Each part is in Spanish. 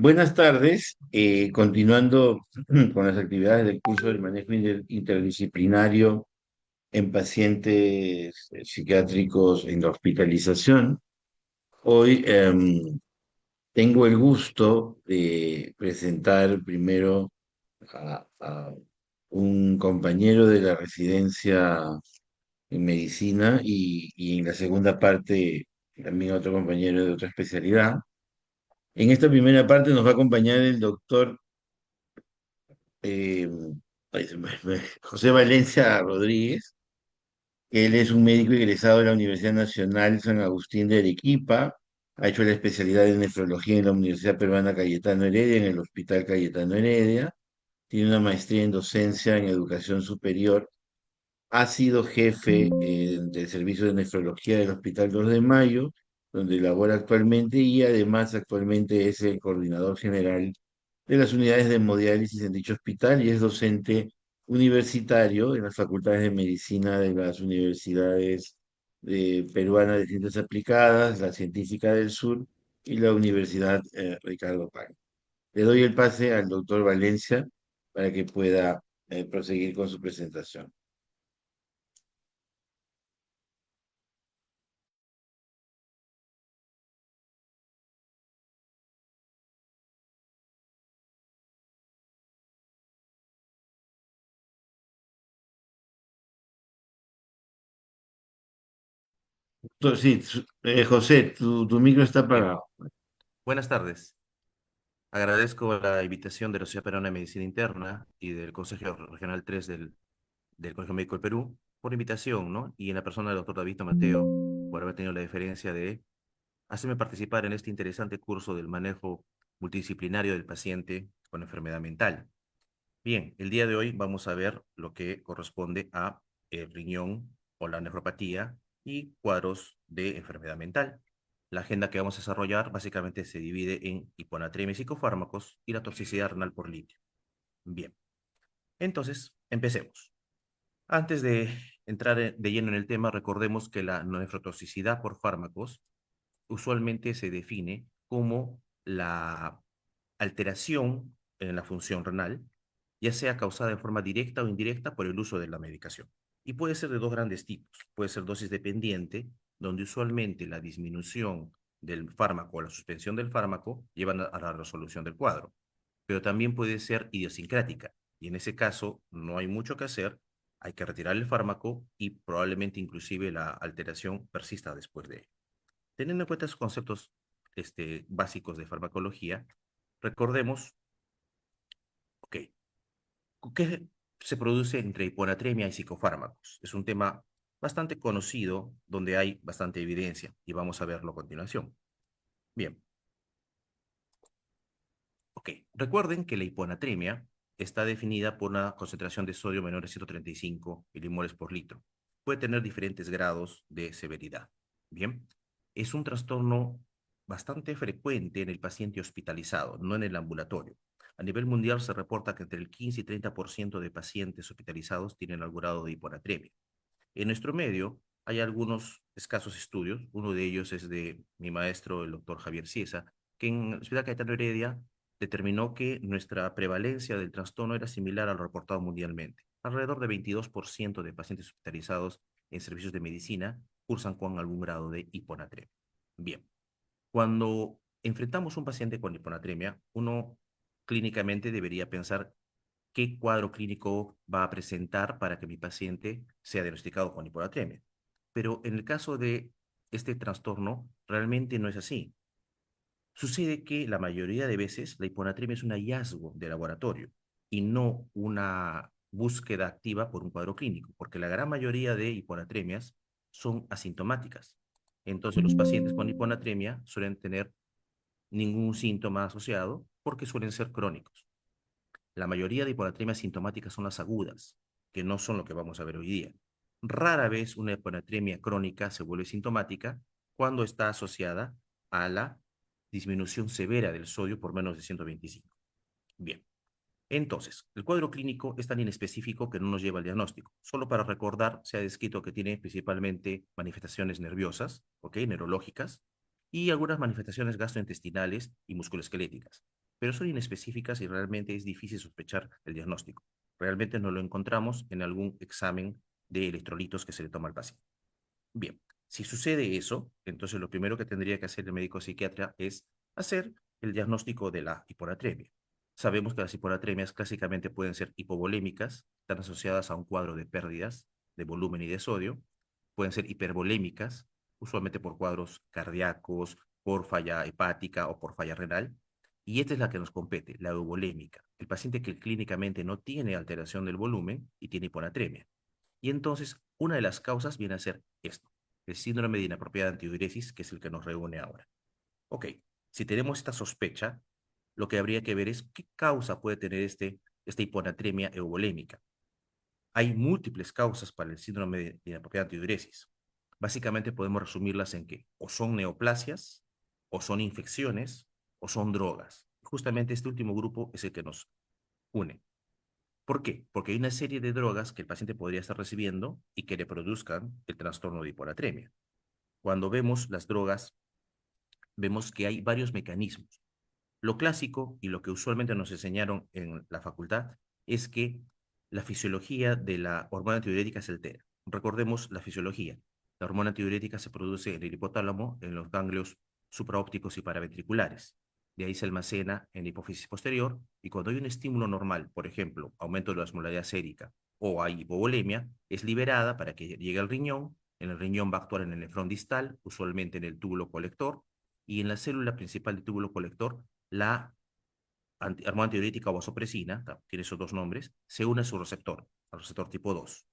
Buenas tardes. Continuando con las actividades del curso del manejo interdisciplinario en pacientes psiquiátricos en la hospitalización. Hoy tengo el gusto de presentar primero a un compañero de la residencia en medicina y en la segunda parte también otro compañero de otra especialidad. En esta primera parte nos va a acompañar el doctor eh, José Valencia Rodríguez, que él es un médico egresado de la Universidad Nacional San Agustín de Arequipa, ha hecho la especialidad en nefrología en la Universidad Peruana Cayetano Heredia, en el Hospital Cayetano Heredia, tiene una maestría en docencia en educación superior, ha sido jefe del servicio de nefrología del Hospital 2 de Mayo, donde labora actualmente y además actualmente es el coordinador general de las unidades de hemodiálisis en dicho hospital y es docente universitario en las facultades de medicina de las universidades peruana de ciencias aplicadas, la científica del sur y la Universidad Ricardo Pan. Le doy el pase al doctor Valencia para que pueda proseguir con su presentación. Sí, José, tu micro está Bien, apagado. buenas tardes. Agradezco la invitación de la Sociedad Peruana de Medicina Interna y del Consejo Regional 3 del Colegio Médico del Perú por la invitación, ¿no? Y en la persona del doctor David Mateo, por haber tenido la deferencia de hacerme participar en este interesante curso del manejo multidisciplinario del paciente con enfermedad mental. Bien, el día de hoy vamos a ver lo que corresponde a el riñón o la nefropatía y cuadros de enfermedad mental. La agenda que vamos a desarrollar básicamente se divide en hiponatremia y psicofármacos y la toxicidad renal por litio. Bien, entonces empecemos. Antes de entrar de lleno en el tema, recordemos que la nefrotoxicidad por fármacos usualmente se define como la alteración en la función renal, ya sea causada en forma directa o indirecta por el uso de la medicación. Y puede ser de dos grandes tipos. Puede ser dosis dependiente, donde usualmente la disminución del fármaco o la suspensión del fármaco llevan a la resolución del cuadro. Pero también puede ser idiosincrática. Y en ese caso no hay mucho que hacer, hay que retirar el fármaco y probablemente inclusive la alteración persista después de ello. Teniendo en cuenta esos conceptos básicos de farmacología, recordemos, ok, ¿qué se produce entre hiponatremia y psicofármacos? Es un tema bastante conocido donde hay bastante evidencia y vamos a verlo a continuación. Bien, ok. Recuerden que la hiponatremia está definida por una concentración de sodio menor de 135 milimoles por litro. Puede tener diferentes grados de severidad. Bien, es un trastorno bastante frecuente en el paciente hospitalizado, no en el ambulatorio. A nivel mundial se reporta que entre el 15 y 30% de pacientes hospitalizados tienen algún grado de hiponatremia. En nuestro medio hay algunos escasos estudios, uno de ellos es de mi maestro, el doctor Javier Ciesa, que en la Ciudad Cayetano Heredia determinó que nuestra prevalencia del trastorno era similar al reportado mundialmente. Alrededor de 22% de pacientes hospitalizados en servicios de medicina cursan con algún grado de hiponatremia. Bien, cuando enfrentamos un paciente con hiponatremia, uno clínicamente debería pensar qué cuadro clínico va a presentar para que mi paciente sea diagnosticado con hiponatremia. Pero en el caso de este trastorno, realmente no es así. Sucede que la mayoría de veces la hiponatremia es un hallazgo de laboratorio y no una búsqueda activa por un cuadro clínico, porque la gran mayoría de hiponatremias son asintomáticas. Entonces, los pacientes con hiponatremia suelen tener ningún síntoma asociado porque suelen ser crónicos. La mayoría de hiponatremias sintomáticas son las agudas, que no son lo que vamos a ver hoy día. Rara vez una hiponatremia crónica se vuelve sintomática cuando está asociada a la disminución severa del sodio por menos de 125. Bien, entonces, el cuadro clínico es tan inespecífico que no nos lleva al diagnóstico. Solo para recordar, se ha descrito que tiene principalmente manifestaciones nerviosas, ¿ok? Neurológicas, y algunas manifestaciones gastrointestinales y musculoesqueléticas. pero son inespecíficas y realmente es difícil sospechar el diagnóstico. Realmente no lo encontramos en algún examen de electrolitos que se le toma al paciente. Bien, si sucede eso, entonces lo primero que tendría que hacer el médico psiquiatra es hacer el diagnóstico de la hiponatremia. Sabemos que las hiponatremias clásicamente pueden ser hipovolémicas, están asociadas a un cuadro de pérdidas de volumen y de sodio, pueden ser hipervolémicas, usualmente por cuadros cardíacos, por falla hepática o por falla renal, y esta es la que nos compete, la euvolémica, el paciente que clínicamente no tiene alteración del volumen y tiene hiponatremia. Y entonces, una de las causas viene a ser esto, el síndrome de inapropiada antidiuresis, que es el que nos reúne ahora. Ok, si tenemos esta sospecha, lo que habría que ver es qué causa puede tener esta hiponatremia euvolémica. Hay múltiples causas para el síndrome de inapropiada antidiuresis. Básicamente podemos resumirlas en que o son neoplasias, o son infecciones, o son drogas. Justamente este último grupo es el que nos une. ¿Por qué? Porque hay una serie de drogas que el paciente podría estar recibiendo y que le produzcan el trastorno de hiponatremia. Cuando vemos las drogas, vemos que hay varios mecanismos. Lo clásico y lo que usualmente nos enseñaron en la facultad es que la fisiología de la hormona antidiurética se altera. Recordemos la fisiología. La hormona antidiurética se produce en el hipotálamo, en los ganglios supraópticos y paraventriculares. De ahí se almacena en la hipófisis posterior y cuando hay un estímulo normal, por ejemplo, aumento de la osmolaridad sérica o hay hipovolemia, es liberada para que llegue al riñón. En el riñón va a actuar en el nefrón distal, usualmente en el túbulo colector, y en la célula principal del túbulo colector la hormona antidiurética o vasopresina, tiene esos dos nombres, se une a su receptor, al receptor tipo 2.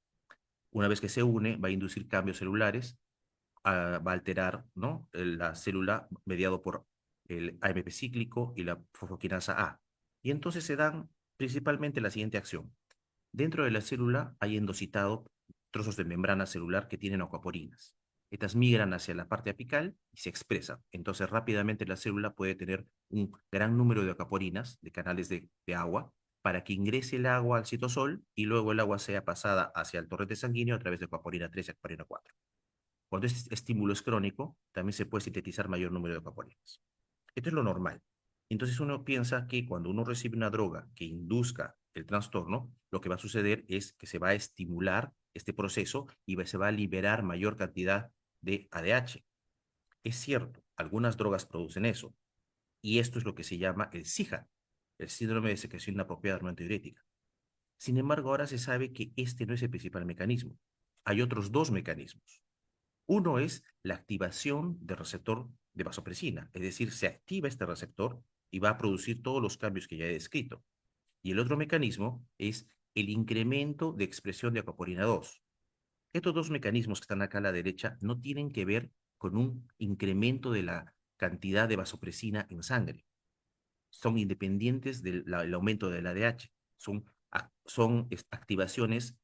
Una vez que se une, va a inducir cambios celulares, va a alterar, ¿no?, la célula mediado por el AMP cíclico y la fosfoquinasa A. Y entonces se dan principalmente la siguiente acción. Dentro de la célula hay endocitado trozos de membrana celular que tienen acuaporinas. Estas migran hacia la parte apical y se expresan. Entonces rápidamente la célula puede tener un gran número de acuaporinas, de canales de agua, para que ingrese el agua al citosol y luego el agua sea pasada hacia el torrente sanguíneo a través de acuaporina 3 y acuaporina 4. Cuando este estímulo es crónico, también se puede sintetizar mayor número de acuaporinas. Esto es lo normal. Entonces uno piensa que cuando uno recibe una droga que induzca el trastorno, lo que va a suceder es que se va a estimular este proceso y se va a liberar mayor cantidad de ADH. Es cierto, algunas drogas producen eso, y esto es lo que se llama el SIHA, el síndrome de secreción inapropiada de hormona antidiurética. Sin embargo, ahora se sabe que este no es el principal mecanismo. Hay otros dos mecanismos. Uno es la activación del receptor de vasopresina, es decir, se activa este receptor y va a producir todos los cambios que ya he descrito. Y el otro mecanismo es el incremento de expresión de acuaporina 2. Estos dos mecanismos que están acá a la derecha no tienen que ver con un incremento de la cantidad de vasopresina en sangre. Son independientes del aumento del ADH. Son activaciones,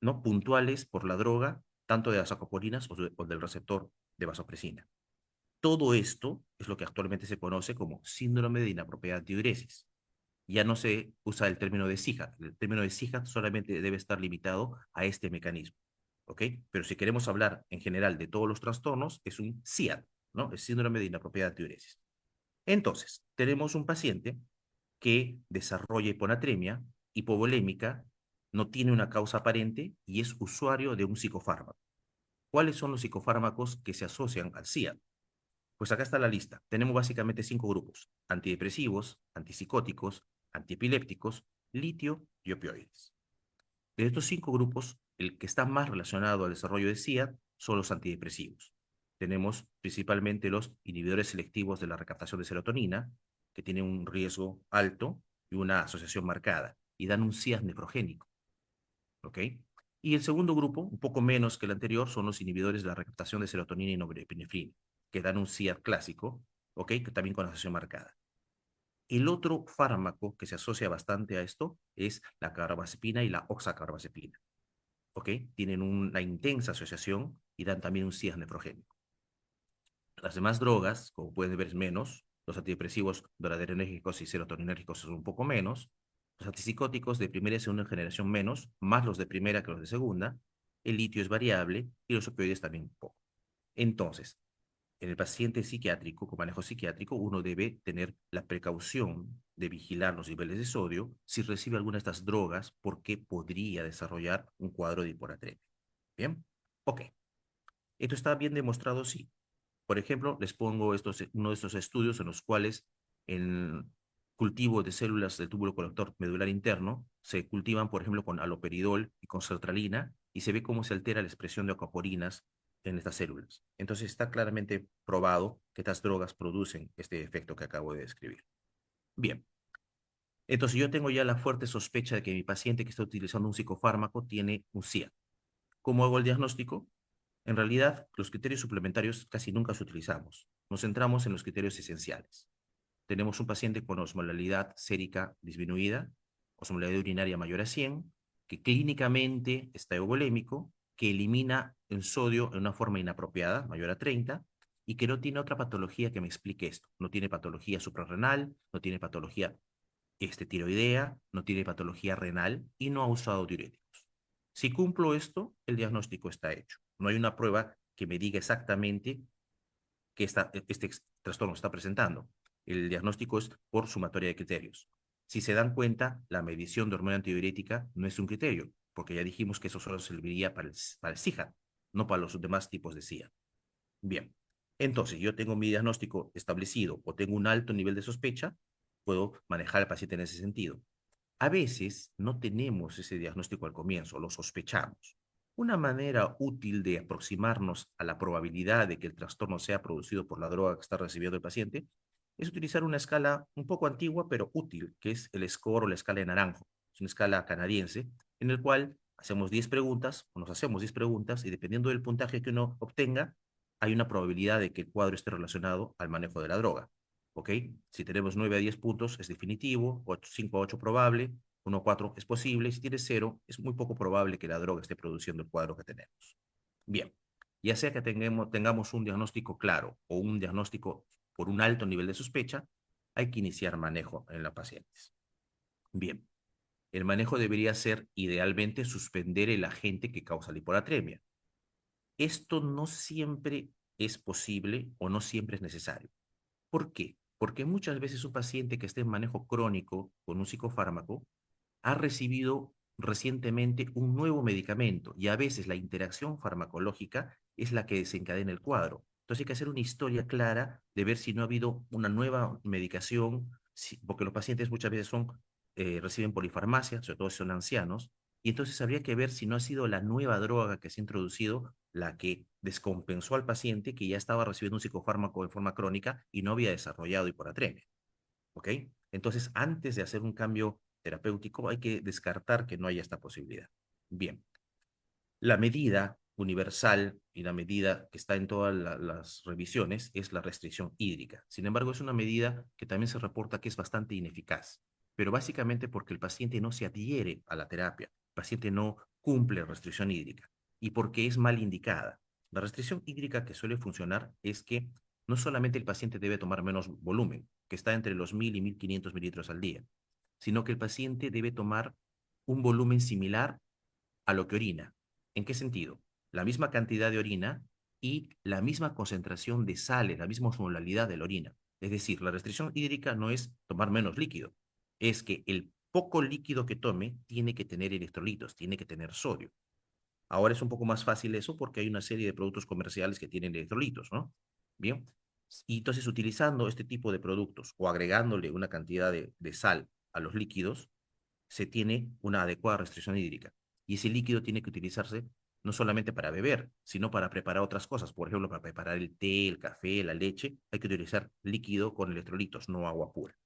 ¿no?, puntuales por la droga, tanto de las acoporinas o del receptor de vasopresina. Todo esto es lo que actualmente se conoce como síndrome de inapropiada antidiuresis. Ya no se usa el término de SIHA. El término de SIHA solamente debe estar limitado a este mecanismo. ¿Ok? Pero si queremos hablar en general de todos los trastornos, es un SIAD, ¿no? El síndrome de inapropiada antidiuresis. Entonces, tenemos un paciente que desarrolla hiponatremia, hipovolémica, no tiene una causa aparente y es usuario de un psicofármaco. ¿Cuáles son los psicofármacos que se asocian al SIAD? Pues acá está la lista. Tenemos básicamente 5 grupos: antidepresivos, antipsicóticos, antiepilépticos, litio y opioides. De estos 5 grupos, el que está más relacionado al desarrollo de SIAD son los antidepresivos. Tenemos principalmente los inhibidores selectivos de la recaptación de serotonina, que tienen un riesgo alto y una asociación marcada, y dan un SIAD nefrogénico. ¿Ok? Y el segundo grupo, un poco menos que el anterior, son los inhibidores de la recaptación de serotonina y norepinefrina, que dan un SIAD clásico, ¿ok?, que también con asociación marcada. El otro fármaco que se asocia bastante a esto es la carbamazepina y la oxacarbazepina, ¿ok? Tienen una intensa asociación y dan también un SIAD nefrogénico. Las demás drogas, como pueden ver, es menos. Los antidepresivos noradrenérgicos y serotoninérgicos son un poco menos. Los antipsicóticos de primera y segunda generación menos, más los de primera que los de segunda. El litio es variable y los opioides también un poco. Entonces, En el paciente psiquiátrico, con manejo psiquiátrico, uno debe tener la precaución de vigilar los niveles de sodio si recibe alguna de estas drogas porque podría desarrollar un cuadro de hiponatremia. ¿Bien? Ok. Esto está bien demostrado, sí. Por ejemplo, les pongo uno de estos estudios en los cuales en cultivo de células del túbulo colector medular interno se cultivan, por ejemplo, con aloperidol y con sertralina y se ve cómo se altera la expresión de aquaporinas en estas células. Entonces está claramente probado que estas drogas producen este efecto que acabo de describir. Bien, entonces yo tengo ya la fuerte sospecha de que mi paciente que está utilizando un psicofármaco tiene un CIA. ¿Cómo hago el diagnóstico? En realidad, los criterios suplementarios casi nunca los utilizamos. Nos centramos en los criterios esenciales. Tenemos un paciente con osmolalidad sérica disminuida, osmolalidad urinaria mayor a 100, que clínicamente está euvolémico, que elimina el sodio en una forma inapropiada, mayor a 30, y que no tiene otra patología que me explique esto. No tiene patología suprarrenal, no tiene patología tiroidea, no tiene patología renal y no ha usado diuréticos. Si cumplo esto, el diagnóstico está hecho. No hay una prueba que me diga exactamente que este trastorno está presentando. El diagnóstico es por sumatoria de criterios. Si se dan cuenta, la medición de hormona antidiurética no es un criterio, porque ya dijimos que eso solo serviría para el SIHA, no para los demás tipos de CIA. Bien, entonces yo tengo mi diagnóstico establecido o tengo un alto nivel de sospecha, puedo manejar al paciente en ese sentido. A veces no tenemos ese diagnóstico al comienzo, lo sospechamos. Una manera útil de aproximarnos a la probabilidad de que el trastorno sea producido por la droga que está recibiendo el paciente es utilizar una escala un poco antigua pero útil, que es el score o la escala de naranjo. Es una escala canadiense en el cual hacemos 10 preguntas o nos hacemos 10 preguntas y dependiendo del puntaje que uno obtenga, hay una probabilidad de que el cuadro esté relacionado al manejo de la droga. ¿Ok? Si tenemos 9 a 10 puntos es definitivo, 5 a 8 probable, 1 a 4 es posible, si tienes 0 es muy poco probable que la droga esté produciendo el cuadro que tenemos. Bien, ya sea que tengamos un diagnóstico claro o un diagnóstico por un alto nivel de sospecha, hay que iniciar manejo en los pacientes. Bien, el manejo debería ser idealmente suspender el agente que causa la hiponatremia. Esto no siempre es posible o no siempre es necesario. ¿Por qué? Porque muchas veces un paciente que esté en manejo crónico con un psicofármaco ha recibido recientemente un nuevo medicamento y a veces la interacción farmacológica es la que desencadena el cuadro. Entonces hay que hacer una historia clara de ver si no ha habido una nueva medicación, porque los pacientes muchas veces reciben polifarmacia, sobre todo si son ancianos, y entonces habría que ver si no ha sido la nueva droga que se ha introducido la que descompensó al paciente que ya estaba recibiendo un psicofármaco en forma crónica y no había desarrollado hiponatremia. ¿Ok? Entonces, antes de hacer un cambio terapéutico, hay que descartar que no haya esta posibilidad. Bien, la medida universal y la medida que está en todas las revisiones es la restricción hídrica. Sin embargo, es una medida que también se reporta que es bastante ineficaz, pero básicamente porque el paciente no se adhiere a la terapia, el paciente no cumple restricción hídrica y porque es mal indicada. La restricción hídrica que suele funcionar es que no solamente el paciente debe tomar menos volumen, que está entre los 1000 y 1500 mililitros al día, sino que el paciente debe tomar un volumen similar a lo que orina. ¿En qué sentido? La misma cantidad de orina y la misma concentración de sales, la misma osmolalidad de la orina. Es decir, la restricción hídrica no es tomar menos líquido, es que el poco líquido que tome tiene que tener electrolitos, tiene que tener sodio. Ahora es un poco más fácil eso porque hay una serie de productos comerciales que tienen electrolitos, ¿no? Bien. Y entonces utilizando este tipo de productos o agregándole una cantidad de sal a los líquidos, se tiene una adecuada restricción hídrica. Y ese líquido tiene que utilizarse no solamente para beber, sino para preparar otras cosas. Por ejemplo, para preparar el té, el café, la leche, hay que utilizar líquido con electrolitos, no agua pura.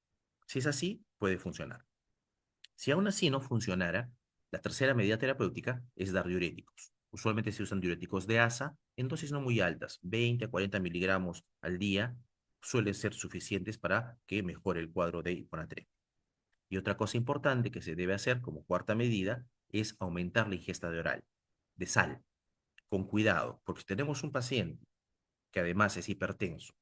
Si es así, puede funcionar. Si aún así no funcionara, la tercera medida terapéutica es dar diuréticos. Usualmente se usan diuréticos de ASA en dosis no muy altas, 20 a 40 miligramos al día, suelen ser suficientes para que mejore el cuadro de hiponatremia. Y otra cosa importante que se debe hacer como cuarta medida es aumentar la ingesta de oral, de sal, con cuidado, porque si tenemos un paciente que además es hipertenso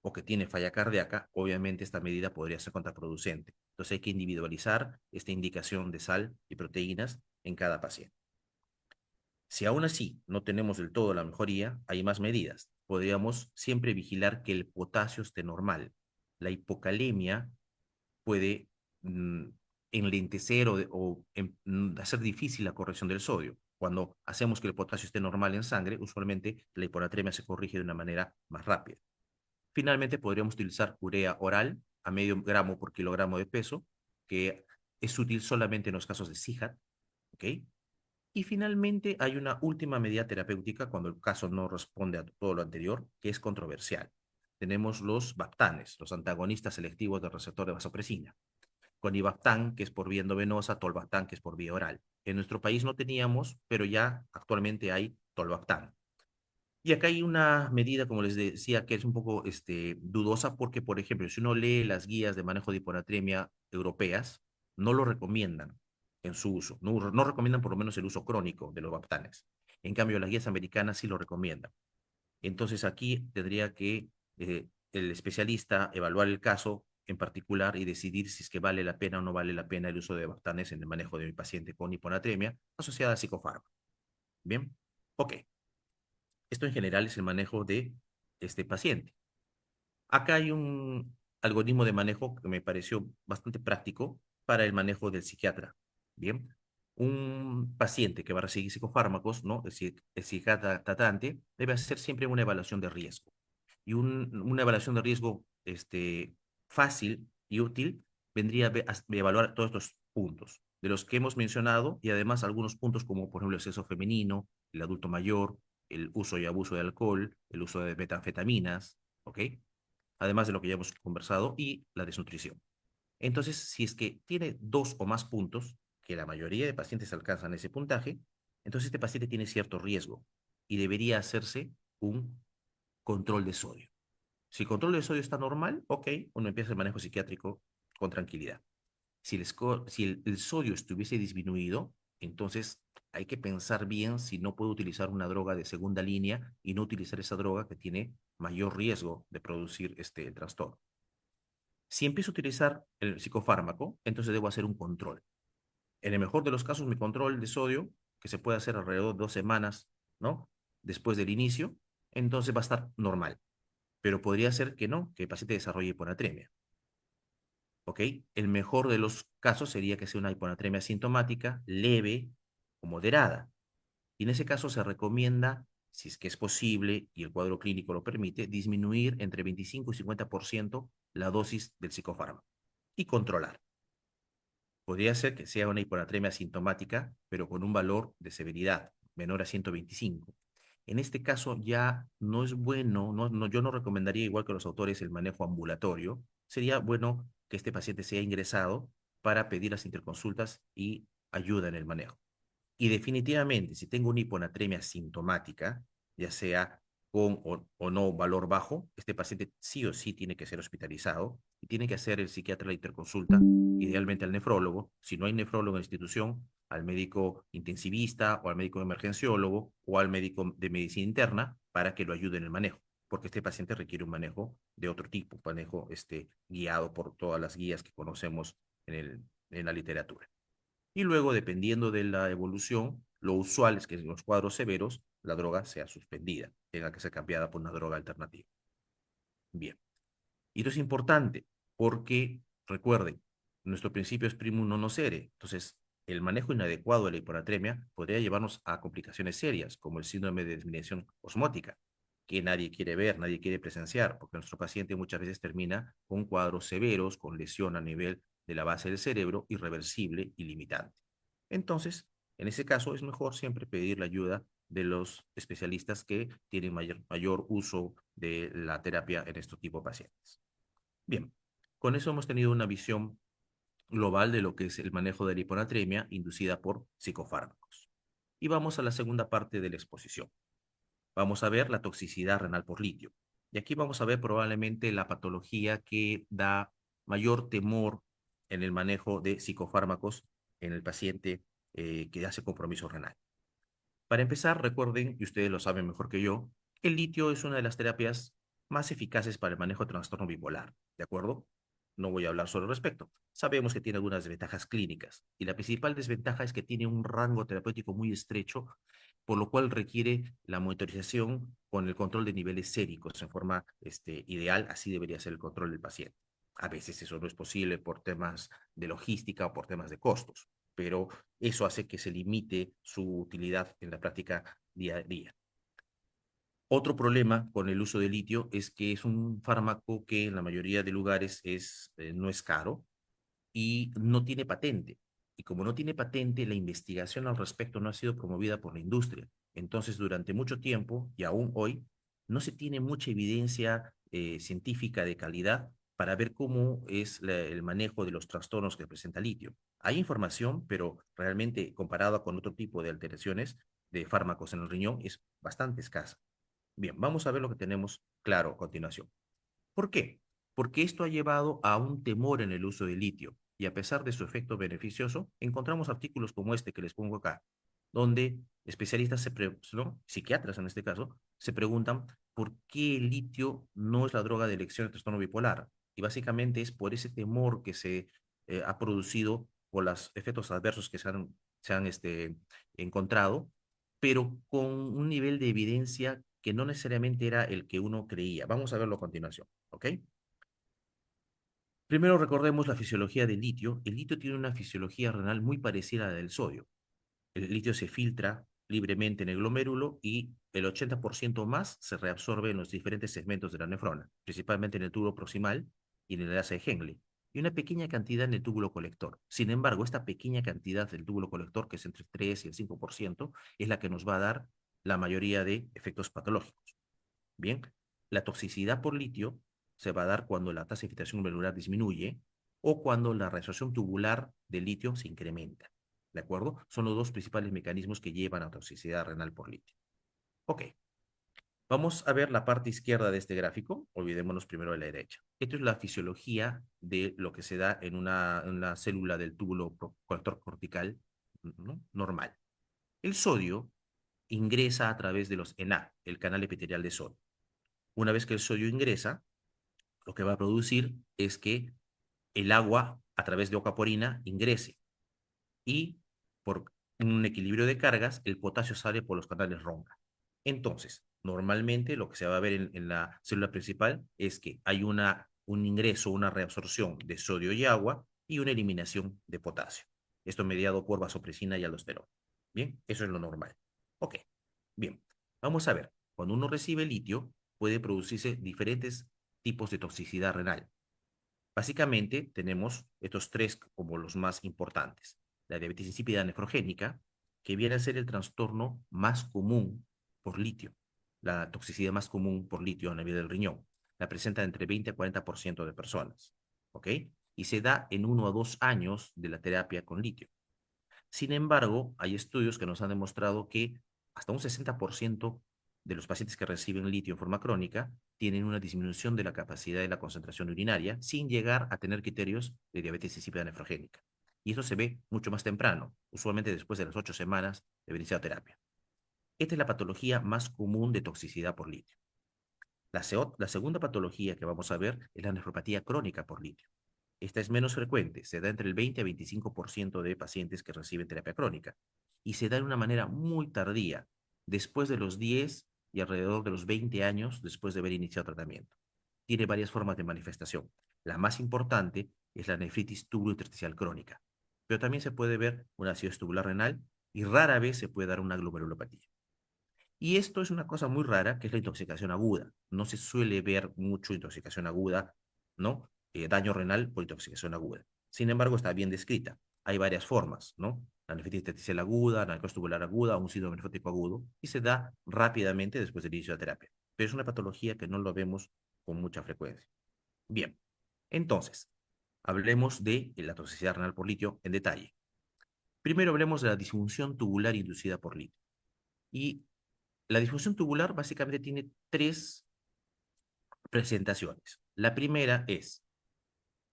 o que tiene falla cardíaca, obviamente esta medida podría ser contraproducente. Entonces hay que individualizar esta indicación de sal y proteínas en cada paciente. Si aún así no tenemos del todo la mejoría, hay más medidas. podríamos siempre vigilar que el potasio esté normal. La hipocalemia puede enlentecer hacer difícil la corrección del sodio. Cuando hacemos que el potasio esté normal en sangre, usualmente la hiponatremia se corrige de una manera más rápida. Finalmente, podríamos utilizar urea oral a medio gramo por kilogramo de peso, que es útil solamente en los casos de SIHAT, ¿ok? Y finalmente hay una última medida terapéutica cuando el caso no responde a todo lo anterior, que es controversial. Tenemos los baptanes, los antagonistas selectivos del receptor de vasopresina. Conivaptan, que es por vía endovenosa, tolvaptan, que es por vía oral. En nuestro país no teníamos, pero ya actualmente hay tolvaptan. Y acá hay una medida, como les decía, que es un poco dudosa porque, por ejemplo, si uno lee las guías de manejo de hiponatremia europeas, no lo recomiendan en su uso. No recomiendan por lo menos el uso crónico de los baptanes. En cambio, las guías americanas sí lo recomiendan. Entonces aquí tendría que el especialista evaluar el caso en particular y decidir si es que vale la pena o no vale la pena el uso de baptanes en el manejo de mi paciente con hiponatremia asociada a psicofármaco. Bien, ok. Esto en general es el manejo de este paciente. Acá hay un algoritmo de manejo que me pareció bastante práctico para el manejo del psiquiatra. Bien, un paciente que va a recibir psicofármacos, ¿no? El psiquiatra tratante debe hacer siempre una evaluación de riesgo. Y una evaluación de riesgo fácil y útil vendría a evaluar todos estos puntos, de los que hemos mencionado, y además algunos puntos como, por ejemplo, el sexo femenino, el adulto mayor, el uso y abuso de alcohol, el uso de metanfetaminas, ¿ok? Además de lo que ya hemos conversado, y la desnutrición. Entonces, si es que tiene dos o más puntos, que la mayoría de pacientes alcanzan ese puntaje, entonces este paciente tiene cierto riesgo y debería hacerse un control de sodio. Si el control de sodio está normal, ok, uno empieza el manejo psiquiátrico con tranquilidad. Si el sodio estuviese disminuido, entonces hay que pensar bien si no puedo utilizar una droga de segunda línea y no utilizar esa droga que tiene mayor riesgo de producir el trastorno. Si empiezo a utilizar el psicofármaco, entonces debo hacer un control. En el mejor de los casos, mi control de sodio, que se puede hacer alrededor de 2 semanas, ¿no? Después del inicio, entonces va a estar normal. Pero podría ser que no, que el paciente desarrolle hiponatremia. ¿Ok? El mejor de los casos sería que sea una hiponatremia sintomática, leve o moderada. Y en ese caso se recomienda, si es que es posible y el cuadro clínico lo permite, disminuir entre 25 y 50% la dosis del psicofármaco y controlar. Podría ser que sea una hiponatremia sintomática, pero con un valor de severidad menor a 125. En este caso ya no es bueno, yo no recomendaría, igual que los autores, el manejo ambulatorio. Sería bueno que este paciente sea ingresado para pedir las interconsultas y ayuda en el manejo. Y definitivamente, si tengo una hiponatremia sintomática, ya sea con o no valor bajo, este paciente sí o sí tiene que ser hospitalizado y tiene que hacer el psiquiatra la interconsulta, idealmente al nefrólogo. Si no hay nefrólogo en la institución, al médico intensivista o al médico emergenciólogo o al médico de medicina interna para que lo ayude en el manejo, porque este paciente requiere un manejo de otro tipo, un manejo guiado por todas las guías que conocemos en la literatura. Y luego, dependiendo de la evolución, lo usual es que en los cuadros severos la droga sea suspendida, tenga que ser cambiada por una droga alternativa. Bien. Y esto es importante porque, recuerden, nuestro principio es primum non nocere. Entonces, el manejo inadecuado de la hiponatremia podría llevarnos a complicaciones serias, como el síndrome de disminución osmótica, que nadie quiere ver, nadie quiere presenciar, porque nuestro paciente muchas veces termina con cuadros severos, con lesión a nivel de la base del cerebro, irreversible y limitante. Entonces, en ese caso, es mejor siempre pedir la ayuda de los especialistas que tienen mayor uso de la terapia en este tipo de pacientes. Bien, con eso hemos tenido una visión global de lo que es el manejo de la hiponatremia inducida por psicofármacos. Y vamos a la segunda parte de la exposición. Vamos a ver la toxicidad renal por litio. Y aquí vamos a ver probablemente la patología que da mayor temor en el manejo de psicofármacos en el paciente que hace compromiso renal. Para empezar, recuerden, y ustedes lo saben mejor que yo, el litio es una de las terapias más eficaces para el manejo de trastorno bipolar, ¿de acuerdo? no voy a hablar sobre el respecto. Sabemos que tiene algunas desventajas clínicas y la principal desventaja es que tiene un rango terapéutico muy estrecho, por lo cual requiere la monitorización con el control de niveles séricos en forma ideal, así debería ser el control del paciente. A veces eso no es posible por temas de logística o por temas de costos, pero eso hace que se limite su utilidad en la práctica día a día. Otro problema con el uso de litio es que es un fármaco que en la mayoría de lugares no es caro y no tiene patente. Y como no tiene patente, la investigación al respecto no ha sido promovida por la industria. Entonces, durante mucho tiempo, y aún hoy, no se tiene mucha evidencia científica de calidad para ver cómo es el manejo de los trastornos que presenta litio. Hay información, pero realmente comparada con otro tipo de alteraciones de fármacos en el riñón es bastante escasa. Bien, vamos a ver lo que tenemos claro a continuación. ¿Por qué? Porque esto ha llevado a un temor en el uso del litio y a pesar de su efecto beneficioso, encontramos artículos como este que les pongo acá, donde especialistas, ¿no? Psiquiatras en este caso, se preguntan por qué el litio no es la droga de elección del trastorno bipolar. Y básicamente es por ese temor que se ha producido por los efectos adversos que se han encontrado, pero con un nivel de evidencia que no necesariamente era el que uno creía. Vamos a verlo a continuación, ¿ok? Primero recordemos la fisiología del litio. El litio tiene una fisiología renal muy parecida a la del sodio. El litio se filtra libremente en el glomérulo y el 80% más se reabsorbe en los diferentes segmentos de la nefrona, principalmente en el tubo proximal y en el enlace de Henle, y una pequeña cantidad en el túbulo colector. Sin embargo, esta pequeña cantidad del túbulo colector, que es entre el 3 y el 5%, es la que nos va a dar la mayoría de efectos patológicos. Bien, la toxicidad por litio se va a dar cuando la tasa de filtración glomerular disminuye o cuando la reabsorción tubular de litio se incrementa. ¿De acuerdo? Son los dos principales mecanismos que llevan a toxicidad renal por litio. Ok, vamos a ver la parte izquierda de este gráfico. Olvidémonos primero de la derecha. Esto es la fisiología de lo que se da en una célula del túbulo colector cortical, ¿no? Normal. El sodio ingresa a través de los ENA, el canal epitelial de sodio. Una vez que el sodio ingresa, lo que va a producir es que el agua a través de ocaporina ingrese y por un equilibrio de cargas, el potasio sale por los canales ronca. Entonces, normalmente lo que se va a ver en la célula principal es que hay un ingreso, una reabsorción de sodio y agua y una eliminación de potasio. Esto mediado por vasopresina y aldosterona. Bien, eso es lo normal. Ok, bien, vamos a ver. Cuando uno recibe litio, puede producirse diferentes tipos de toxicidad renal. Básicamente tenemos estos tres como los más importantes. La diabetes insípida nefrogénica, que viene a ser el trastorno más común por litio, la toxicidad más común por litio a nivel del riñón. La presenta entre 20 a 40% de personas, ¿ok? Y se da en 1 a 2 años de la terapia con litio. Sin embargo, hay estudios que nos han demostrado que hasta un 60% de los pacientes que reciben litio en forma crónica tienen una disminución de la capacidad de la concentración urinaria sin llegar a tener criterios de diabetes insípida nefrogénica. Y eso se ve mucho más temprano, usualmente después de las 8 semanas de iniciar terapia. Esta es la patología más común de toxicidad por litio. La segunda patología que vamos a ver es la nefropatía crónica por litio. Esta es menos frecuente, se da entre el 20 a 25% de pacientes que reciben terapia crónica y se da de una manera muy tardía, después de los 10 y alrededor de los 20 años después de haber iniciado tratamiento. Tiene varias formas de manifestación. La más importante es la nefritis tubulointersticial crónica, pero también se puede ver una acidosis tubular renal y rara vez se puede dar una glomerulopatía. Y esto es una cosa muy rara, que es la intoxicación aguda. No se suele ver mucho intoxicación aguda, ¿no? Daño renal por intoxicación aguda. Sin embargo, está bien descrita. Hay varias formas, ¿no? La nefritis intersticial aguda, la necrosis tubular aguda, un síndrome nefrótico agudo, y se da rápidamente después del inicio de la terapia. Pero es una patología que no lo vemos con mucha frecuencia. Bien, entonces, hablemos de la toxicidad renal por litio en detalle. Primero hablemos de la disfunción tubular inducida por litio. Y la disfunción tubular básicamente tiene tres presentaciones. La primera es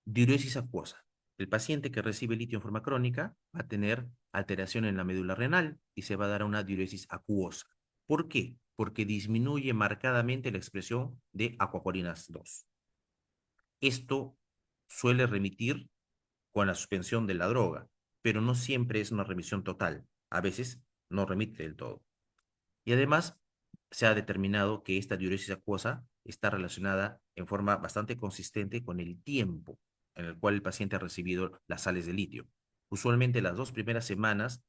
diuresis acuosa. El paciente que recibe litio en forma crónica va a tener alteración en la médula renal y se va a dar una diuresis acuosa. ¿Por qué? Porque disminuye marcadamente la expresión de acuaporinas 2. Esto suele remitir con la suspensión de la droga, pero no siempre es una remisión total. A veces no remite del todo. Y además, se ha determinado que esta diuresis acuosa está relacionada en forma bastante consistente con el tiempo en el cual el paciente ha recibido las sales de litio. Usualmente las 2 primeras semanas,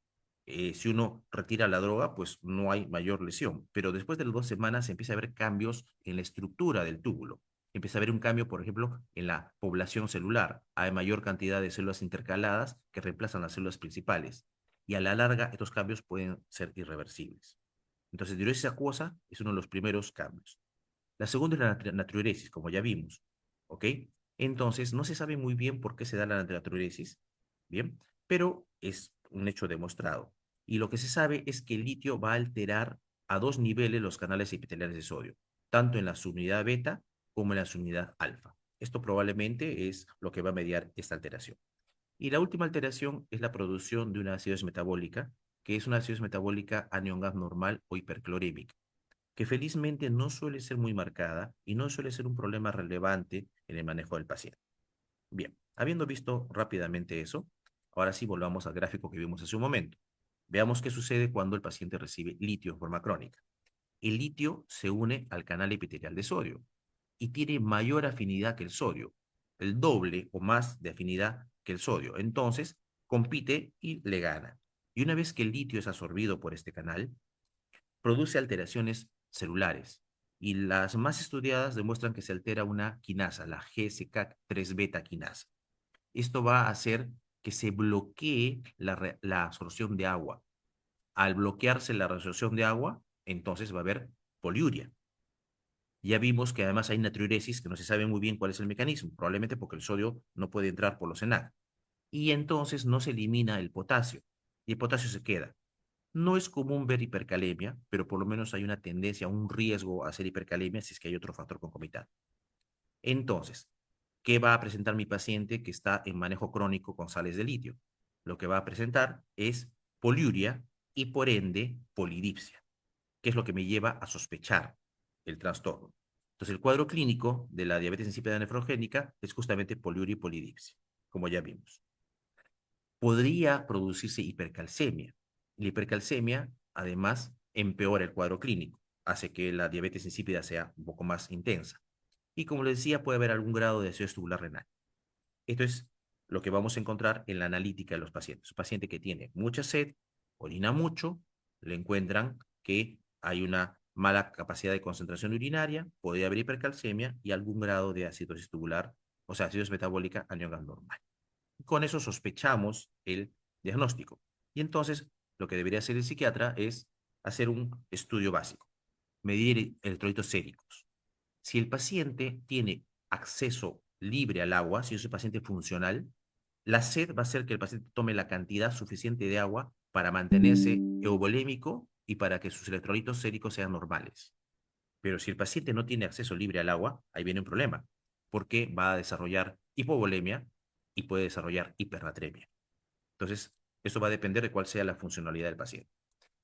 si uno retira la droga, pues no hay mayor lesión, pero después de las 2 semanas se empieza a ver cambios en la estructura del túbulo. Empieza a haber un cambio, por ejemplo, en la población celular. Hay mayor cantidad de células intercaladas que reemplazan las células principales. Y a la larga, estos cambios pueden ser irreversibles. Entonces, diuresis acuosa es uno de los primeros cambios. La segunda es la natriuresis, como ya vimos, ¿ok? Entonces, no se sabe muy bien por qué se da la natriuresis, ¿bien? Pero es un hecho demostrado. Y lo que se sabe es que el litio va a alterar a 2 niveles los canales epiteliales de sodio, tanto en la subunidad beta como en la subunidad alfa. Esto probablemente es lo que va a mediar esta alteración. Y la última alteración es la producción de una acidosis metabólica, que es una acidosis metabólica anión gas normal o hiperclorémica, que felizmente no suele ser muy marcada y no suele ser un problema relevante en el manejo del paciente. Bien, habiendo visto rápidamente eso, ahora sí volvamos al gráfico que vimos hace un momento. Veamos qué sucede cuando el paciente recibe litio en forma crónica. El litio se une al canal epitelial de sodio y tiene mayor afinidad que el sodio, el doble o más de afinidad que el sodio. Entonces, compite y le gana. Y una vez que el litio es absorbido por este canal, produce alteraciones celulares. Y las más estudiadas demuestran que se altera una quinasa, la GSK3 beta quinasa. Esto va a hacer que se bloquee la absorción de agua. Al bloquearse la absorción de agua, entonces va a haber poliuria. Ya vimos que además hay natriuresis, que no se sabe muy bien cuál es el mecanismo, probablemente porque el sodio no puede entrar por los ENAC. Y entonces no se elimina el potasio, y el potasio se queda. No es común ver hipercalemia, pero por lo menos hay una tendencia, un riesgo a hacer hipercalemia si es que hay otro factor concomitante. Entonces, ¿qué va a presentar mi paciente que está en manejo crónico con sales de litio? Lo que va a presentar es poliuria y por ende polidipsia, que es lo que me lleva a sospechar el trastorno. Entonces, el cuadro clínico de la diabetes insípida nefrogénica es justamente poliuria y polidipsia, como ya vimos. Podría producirse hipercalcemia. La hipercalcemia, además, empeora el cuadro clínico, hace que la diabetes insípida sea un poco más intensa. Y como les decía, puede haber algún grado de acidosis tubular renal. Esto es lo que vamos a encontrar en la analítica de los pacientes. Un paciente que tiene mucha sed, orina mucho, le encuentran que hay una mala capacidad de concentración urinaria, podría haber hipercalcemia y algún grado de acidosis tubular, o sea, acidosis metabólica anión normal. Con eso sospechamos el diagnóstico. Y entonces lo que debería hacer el psiquiatra es hacer un estudio básico, medir electrolitos séricos. Si el paciente tiene acceso libre al agua, si es un paciente funcional, la sed va a hacer que el paciente tome la cantidad suficiente de agua para mantenerse euvolémico y para que sus electrolitos séricos sean normales. Pero si el paciente no tiene acceso libre al agua, ahí viene un problema, porque va a desarrollar hipovolemia y puede desarrollar hipernatremia. Entonces, eso va a depender de cuál sea la funcionalidad del paciente.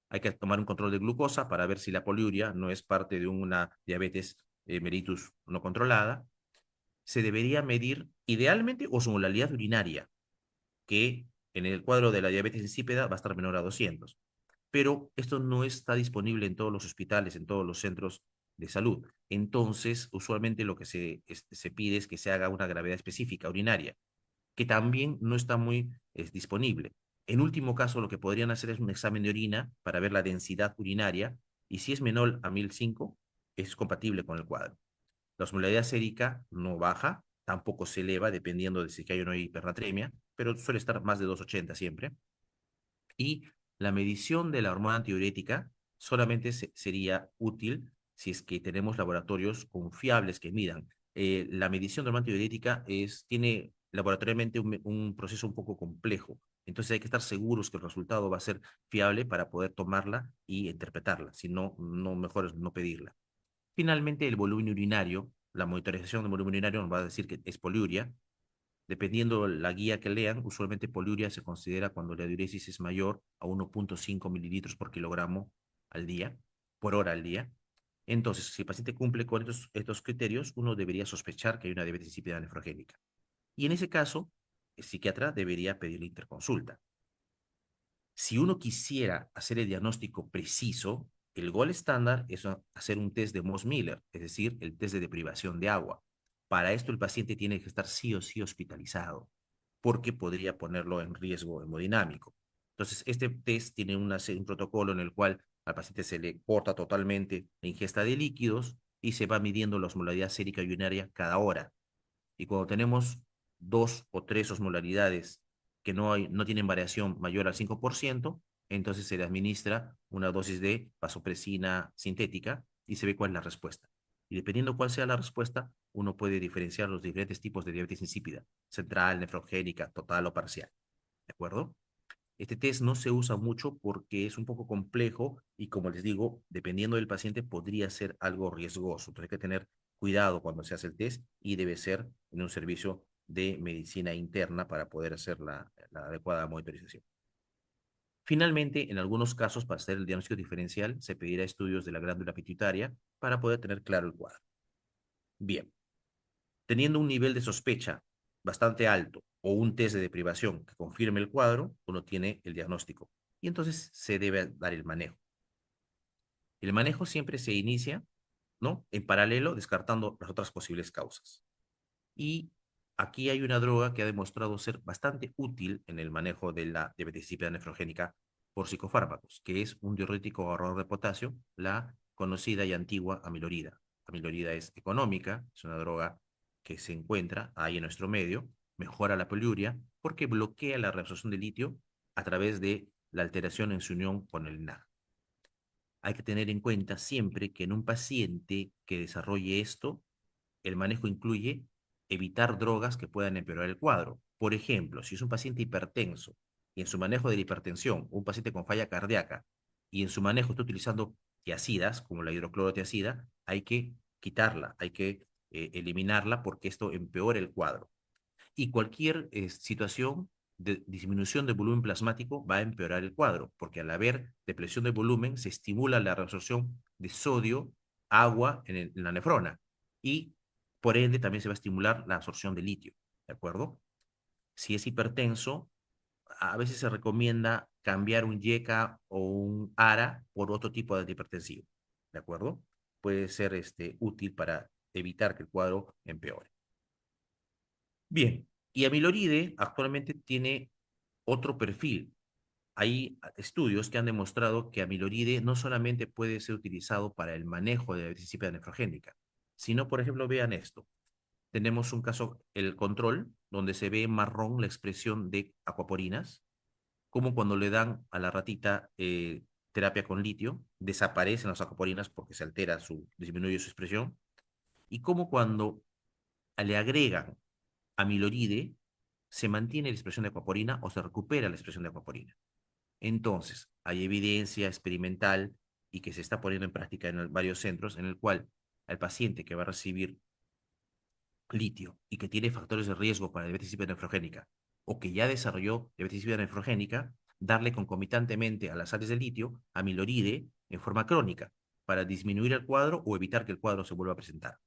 Hay que tomar un control de glucosa para ver si la poliuria no es parte de una diabetes mellitus no controlada. Se debería medir idealmente osmolaridad urinaria, que en el cuadro de la diabetes insípida va a estar menor a 200. Pero esto no está disponible en todos los hospitales, en todos los centros de salud. Entonces, usualmente lo que se pide es que se haga una gravedad específica urinaria, que también no está muy disponible. En último caso, lo que podrían hacer es un examen de orina para ver la densidad urinaria y si es menor a 1005, es compatible con el cuadro. La osmolaridad sérica no baja, tampoco se eleva dependiendo de si hay o no hay hipernatremia, pero suele estar más de 280 siempre. Y la medición de la hormona antidiurética solamente sería útil si es que tenemos laboratorios confiables que midan. La medición de hormona antidiurética tiene laboratorialmente un proceso un poco complejo. Entonces hay que estar seguros que el resultado va a ser fiable para poder tomarla y interpretarla. Si no, mejor es no pedirla. Finalmente, el volumen urinario, la monitorización del volumen urinario nos va a decir que es poliuria. Dependiendo la guía que lean, usualmente poliuria se considera cuando la diuresis es mayor a 1.5 mililitros por kilogramo al día, por hora al día. Entonces, si el paciente cumple con estos criterios, uno debería sospechar que hay una diabetes insípida nefrogénica. Y en ese caso, el psiquiatra debería pedir la interconsulta. Si uno quisiera hacer el diagnóstico preciso, el gol estándar es hacer un test de Mohs-Miller, es decir, el test de deprivación de agua. Para esto el paciente tiene que estar sí o sí hospitalizado, porque podría ponerlo en riesgo hemodinámico. Entonces, este test tiene un protocolo en el cual al paciente se le corta totalmente la ingesta de líquidos y se va midiendo la osmolaridad sérica y urinaria cada hora. Y cuando tenemos dos o tres osmolaridades que no tienen variación mayor al 5%, entonces se le administra una dosis de vasopresina sintética y se ve cuál es la respuesta. Y dependiendo cuál sea la respuesta, uno puede diferenciar los diferentes tipos de diabetes insípida, central, nefrogénica, total o parcial. ¿De acuerdo? Este test no se usa mucho porque es un poco complejo y, como les digo, dependiendo del paciente podría ser algo riesgoso. Entonces hay que tener cuidado cuando se hace el test y debe ser en un servicio de medicina interna para poder hacer la adecuada monitorización. Finalmente, en algunos casos, para hacer el diagnóstico diferencial, se pedirá estudios de la glándula pituitaria para poder tener claro el cuadro. Bien, teniendo un nivel de sospecha bastante alto o un test de deprivación que confirme el cuadro, uno tiene el diagnóstico y entonces se debe dar el manejo. El manejo siempre se inicia, ¿no? En paralelo, descartando las otras posibles causas. Y aquí hay una droga que ha demostrado ser bastante útil en el manejo de la diabetes insípida nefrogénica por psicofármacos, que es un diurético ahorrador de potasio, la conocida y antigua amilorida. Amilorida es económica, es una droga que se encuentra ahí en nuestro medio, mejora la poliuria porque bloquea la reabsorción de litio a través de la alteración en su unión con el NAG. Hay que tener en cuenta siempre que en un paciente que desarrolle esto, el manejo incluye evitar drogas que puedan empeorar el cuadro. Por ejemplo, si es un paciente hipertenso y en su manejo de la hipertensión, un paciente con falla cardíaca, y en su manejo está utilizando tiacidas, como la hidroclorotiacida, hay que quitarla, hay que eliminarla porque esto empeora el cuadro. Y cualquier situación de disminución de volumen plasmático va a empeorar el cuadro, porque al haber depresión de volumen se estimula la reabsorción de sodio, agua en la nefrona y por ende también se va a estimular la absorción de litio, ¿de acuerdo? Si es hipertenso, a veces se recomienda cambiar un YECA o un ARA por otro tipo de antihipertensivo, ¿de acuerdo? Puede ser útil para evitar que el cuadro empeore. Bien, y amiloride actualmente tiene otro perfil. Hay estudios que han demostrado que amiloride no solamente puede ser utilizado para el manejo de la diabetes insípida nefrogénica, sino, por ejemplo, vean esto. Tenemos un caso, el control, donde se ve marrón la expresión de acuaporinas, como cuando le dan a la ratita terapia con litio, desaparecen las acuaporinas porque se altera disminuye su expresión, y como cuando le agregan amiloride, se mantiene la expresión de acuaporina o se recupera la expresión de acuaporina. Entonces, hay evidencia experimental y que se está poniendo en práctica en varios centros en el cual al paciente que va a recibir litio y que tiene factores de riesgo para diabetes insípida nefrogénica o que ya desarrolló diabetes insípida nefrogénica, darle concomitantemente a las sales de litio amiloride en forma crónica para disminuir el cuadro o evitar que el cuadro se vuelva a presentar.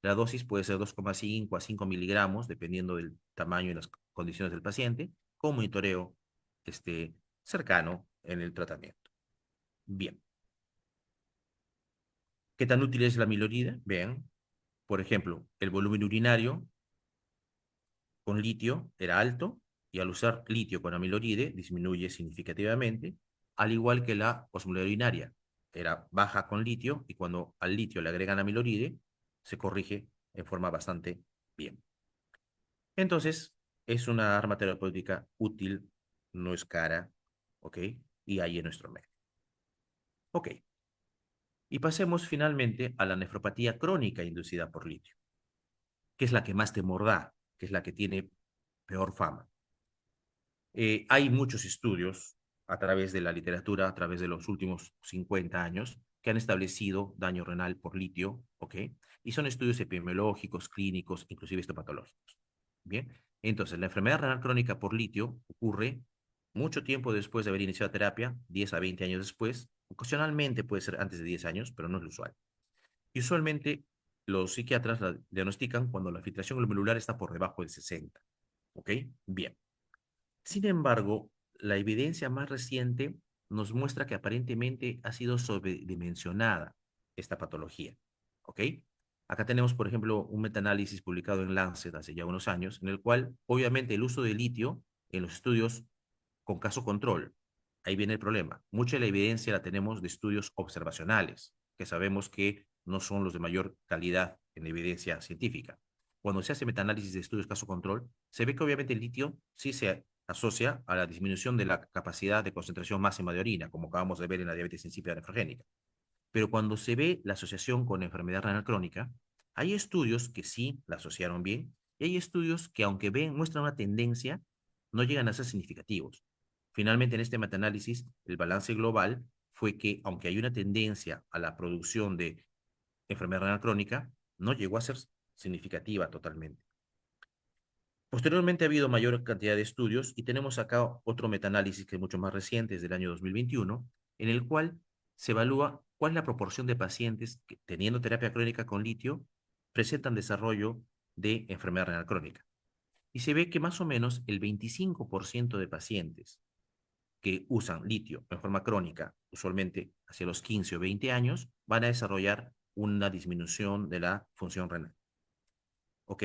La dosis puede ser 2,5 a 5 miligramos, dependiendo del tamaño y las condiciones del paciente, con monitoreo cercano en el tratamiento. Bien. ¿Qué tan útil es la amilorida? Vean, por ejemplo, el volumen urinario con litio era alto y al usar litio con amiloride disminuye significativamente, al igual que la osmolaridad urinaria. Era baja con litio y cuando al litio le agregan amiloride se corrige en forma bastante bien. Entonces, es una arma terapéutica útil, no es cara, ¿ok? Y ahí en nuestro medio. Ok. Y pasemos finalmente a la nefropatía crónica inducida por litio, que es la que más temor da, que es la que tiene peor fama. Hay muchos estudios a través de la literatura, a través de los últimos 50 años, que han establecido daño renal por litio, ¿ok? Y son estudios epidemiológicos, clínicos, inclusive histopatológicos. Bien, entonces la enfermedad renal crónica por litio ocurre mucho tiempo después de haber iniciado terapia, 10 a 20 años después, ocasionalmente puede ser antes de 10 años, pero no es lo usual. Y usualmente los psiquiatras la diagnostican cuando la filtración glomerular está por debajo de 60. ¿Ok? Bien. Sin embargo, la evidencia más reciente nos muestra que aparentemente ha sido sobredimensionada esta patología. ¿Ok? Acá tenemos, por ejemplo, un metaanálisis publicado en Lancet hace ya unos años, en el cual, obviamente, el uso de litio en los estudios con caso control, ahí viene el problema. Mucha de la evidencia la tenemos de estudios observacionales, que sabemos que no son los de mayor calidad en evidencia científica. Cuando se hace metaanálisis de estudios caso control, se ve que obviamente el litio sí se asocia a la disminución de la capacidad de concentración máxima de orina, como acabamos de ver en la diabetes insípida nefrogénica. Pero cuando se ve la asociación con enfermedad renal crónica, hay estudios que sí la asociaron bien y hay estudios que, aunque ven, muestran una tendencia, no llegan a ser significativos. Finalmente, en este metaanálisis, el balance global fue que, aunque hay una tendencia a la producción de enfermedad renal crónica, no llegó a ser significativa totalmente. Posteriormente ha habido mayor cantidad de estudios y tenemos acá otro metaanálisis que es mucho más reciente, es del año 2021, en el cual se evalúa cuál es la proporción de pacientes que, teniendo terapia crónica con litio, presentan desarrollo de enfermedad renal crónica. Y se ve que más o menos el 25% de pacientes que usan litio en forma crónica, usualmente hacia los 15 o 20 años, van a desarrollar una disminución de la función renal. ¿Ok?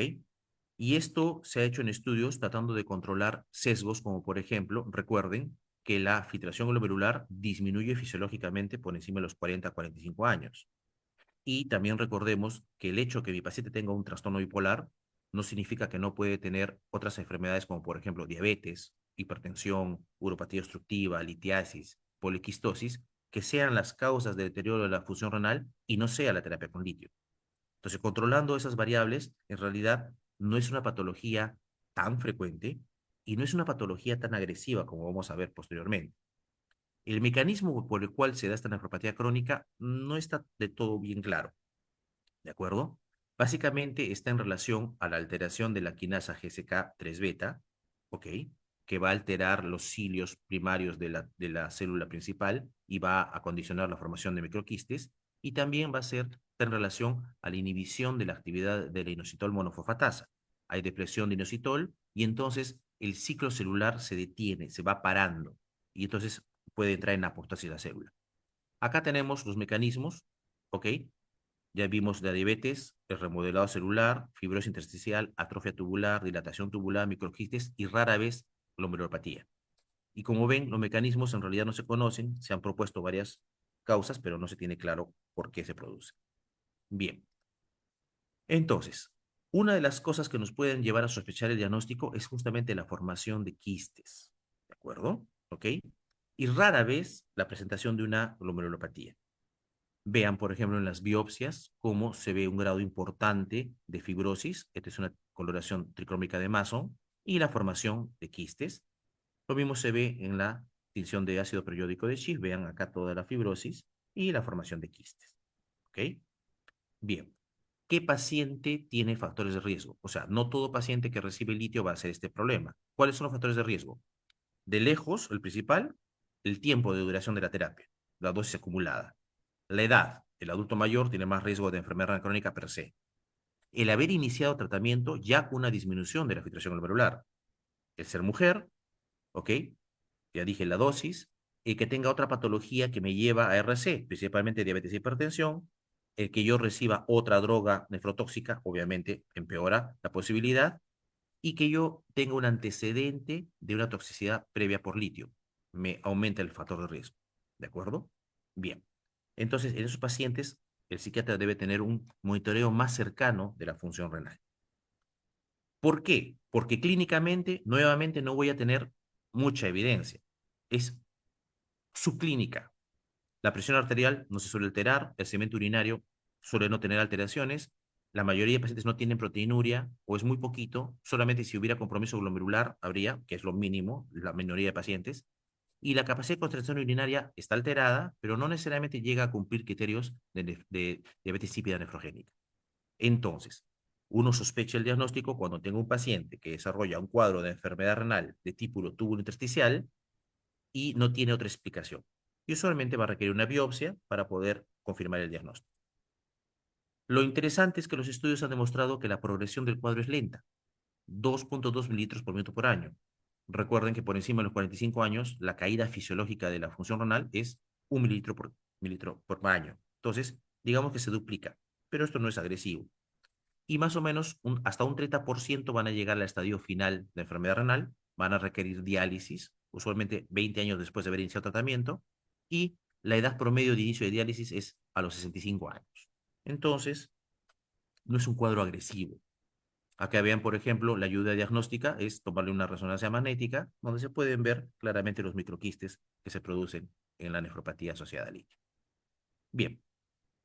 Y esto se ha hecho en estudios tratando de controlar sesgos, como por ejemplo, recuerden que la filtración glomerular disminuye fisiológicamente por encima de los 40 a 45 años. Y también recordemos que el hecho de que mi paciente tenga un trastorno bipolar no significa que no puede tener otras enfermedades como por ejemplo diabetes, hipertensión, uropatía obstructiva, litiasis, poliquistosis, que sean las causas de deterioro de la función renal y no sea la terapia con litio. Entonces, controlando esas variables, en realidad no es una patología tan frecuente y no es una patología tan agresiva como vamos a ver posteriormente. El mecanismo por el cual se da esta nefropatía crónica no está de todo bien claro, ¿de acuerdo? Básicamente está en relación a la alteración de la quinasa GSK3 beta, ¿ok? Que va a alterar los cilios primarios de la célula principal y va a condicionar la formación de microquistes, y también va a ser en relación a la inhibición de la actividad de la inositol monofosfatasa. Hay depresión de inositol y entonces el ciclo celular se detiene, se va parando y entonces puede entrar en apostasis la célula. Acá tenemos los mecanismos, ¿ok? Ya vimos la diabetes, el remodelado celular, fibrosis intersticial, atrofia tubular, dilatación tubular, microquistes y rara vez glomerulopatía. Y como ven, los mecanismos en realidad no se conocen, se han propuesto varias causas, pero no se tiene claro por qué se produce. Bien, entonces, una de las cosas que nos pueden llevar a sospechar el diagnóstico es justamente la formación de quistes, ¿de acuerdo? ¿Ok? Y rara vez la presentación de una glomerulopatía. Vean, por ejemplo, en las biopsias cómo se ve un grado importante de fibrosis. Esta es una coloración tricrómica de Mason y la formación de quistes. Lo mismo se ve en la tinción de ácido periódico de Schiff. Vean acá toda la fibrosis y la formación de quistes. ¿Ok? Bien. ¿Qué paciente tiene factores de riesgo? O sea, no todo paciente que recibe litio va a hacer este problema. ¿Cuáles son los factores de riesgo? De lejos, el principal, el tiempo de duración de la terapia, la dosis acumulada. La edad, el adulto mayor tiene más riesgo de enfermedad renal crónica per se. El haber iniciado tratamiento ya con una disminución de la filtración glomerular. El ser mujer, ¿ok? Ya dije la dosis. Y que tenga otra patología que me lleva a RC, principalmente diabetes e hipertensión. El que yo reciba otra droga nefrotóxica, obviamente empeora la posibilidad. Y que yo tenga un antecedente de una toxicidad previa por litio. Me aumenta el factor de riesgo. ¿De acuerdo? Bien. Entonces, en esos pacientes, el psiquiatra debe tener un monitoreo más cercano de la función renal. ¿Por qué? Porque clínicamente, nuevamente, no voy a tener mucha evidencia. Es subclínica. La presión arterial no se suele alterar, el cemento urinario suele no tener alteraciones, la mayoría de pacientes no tienen proteinuria o es muy poquito, solamente si hubiera compromiso glomerular habría, que es lo mínimo, la minoría de pacientes, y la capacidad de concentración urinaria está alterada, pero no necesariamente llega a cumplir criterios de diabetes insípida nefrogénica. Entonces, uno sospecha el diagnóstico cuando tengo un paciente que desarrolla un cuadro de enfermedad renal de tipo túbulo intersticial y no tiene otra explicación. Y usualmente va a requerir una biopsia para poder confirmar el diagnóstico. Lo interesante es que los estudios han demostrado que la progresión del cuadro es lenta, 2,2 mililitros por minuto por año. Recuerden que por encima de los 45 años, la caída fisiológica de la función renal es 1 mililitro por año. Entonces, digamos que se duplica, pero esto no es agresivo. Y más o menos hasta un 30% van a llegar al estadio final de enfermedad renal, van a requerir diálisis, usualmente 20 años después de haber iniciado tratamiento, y la edad promedio de inicio de diálisis es a los 65 años. Entonces, no es un cuadro agresivo. Acá vean, por ejemplo, la ayuda diagnóstica es tomarle una resonancia magnética, donde se pueden ver claramente los microquistes que se producen en la nefropatía asociada al litio. Bien,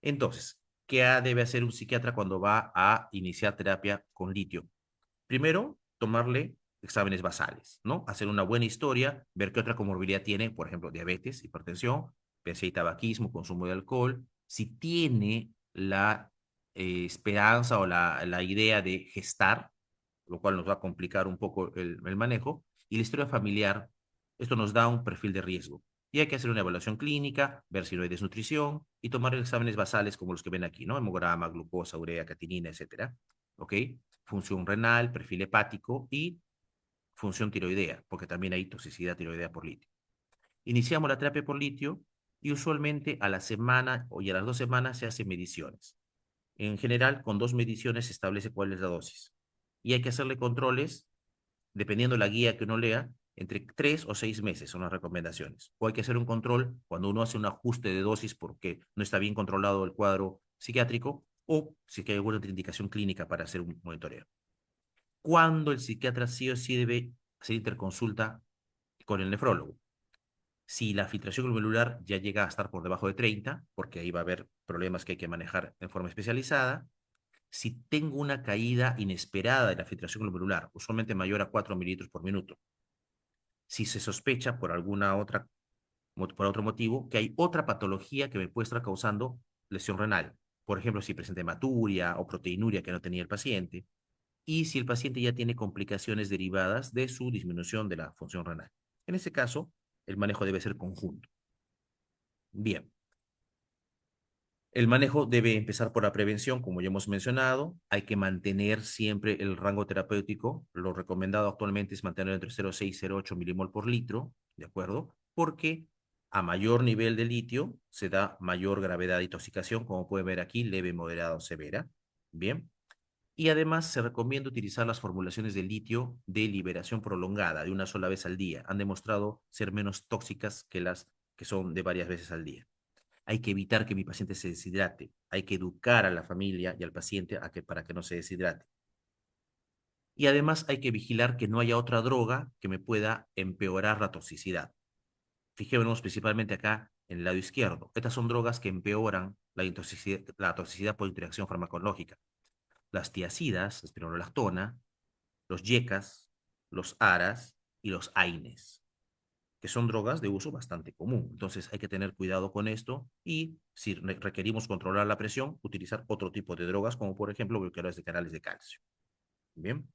entonces, ¿qué debe hacer un psiquiatra cuando va a iniciar terapia con litio? Primero, tomarle exámenes basales, ¿no? Hacer una buena historia, ver qué otra comorbilidad tiene, por ejemplo, diabetes, hipertensión, ver si hay tabaquismo, consumo de alcohol, si tiene la esperanza o la idea de gestar, lo cual nos va a complicar un poco el manejo, y la historia familiar, esto nos da un perfil de riesgo. Y hay que hacer una evaluación clínica, ver si no hay desnutrición y tomar exámenes basales como los que ven aquí, ¿no? Hemograma, glucosa, urea, catinina, etcétera. ¿Ok? Función renal, perfil hepático y función tiroidea, porque también hay toxicidad tiroidea por litio. Iniciamos la terapia por litio y usualmente a la semana y a las 2 semanas se hacen mediciones. En general, con 2 mediciones se establece cuál es la dosis. Y hay que hacerle controles, dependiendo de la guía que uno lea, entre 3 o 6 meses son las recomendaciones. O hay que hacer un control cuando uno hace un ajuste de dosis porque no está bien controlado el cuadro psiquiátrico o si hay alguna indicación clínica para hacer un monitoreo. Cuando el psiquiatra sí o sí debe hacer interconsulta con el nefrólogo. Si la filtración glomerular ya llega a estar por debajo de 30, porque ahí va a haber problemas que hay que manejar de forma especializada. Si tengo una caída inesperada de la filtración glomerular, usualmente mayor a 4 mililitros por minuto. Si se sospecha por otro motivo que hay otra patología que me puede estar causando lesión renal. Por ejemplo, si presenta hematuria o proteinuria que no tenía el paciente, y si el paciente ya tiene complicaciones derivadas de su disminución de la función renal. En ese caso, el manejo debe ser conjunto. Bien, el manejo debe empezar por la prevención, como ya hemos mencionado. Hay que mantener siempre el rango terapéutico. Lo recomendado actualmente es mantener entre 0,6 y 0,8 milimol por litro, ¿de acuerdo? Porque a mayor nivel de litio se da mayor gravedad de intoxicación, como pueden ver aquí, leve, moderada o severa. Bien. Y además se recomienda utilizar las formulaciones de litio de liberación prolongada, de una sola vez al día. Han demostrado ser menos tóxicas que las que son de varias veces al día. Hay que evitar que mi paciente se deshidrate. Hay que educar a la familia y al paciente para que no se deshidrate. Y además hay que vigilar que no haya otra droga que me pueda empeorar la toxicidad. Fijémonos principalmente acá en el lado izquierdo. Estas son drogas que empeoran la toxicidad por interacción farmacológica. Las tiazidas, espironolactona, los yecas, los aras y los aines, que son drogas de uso bastante común. Entonces hay que tener cuidado con esto y si requerimos controlar la presión, utilizar otro tipo de drogas, como por ejemplo bloqueadores de canales de calcio. Bien.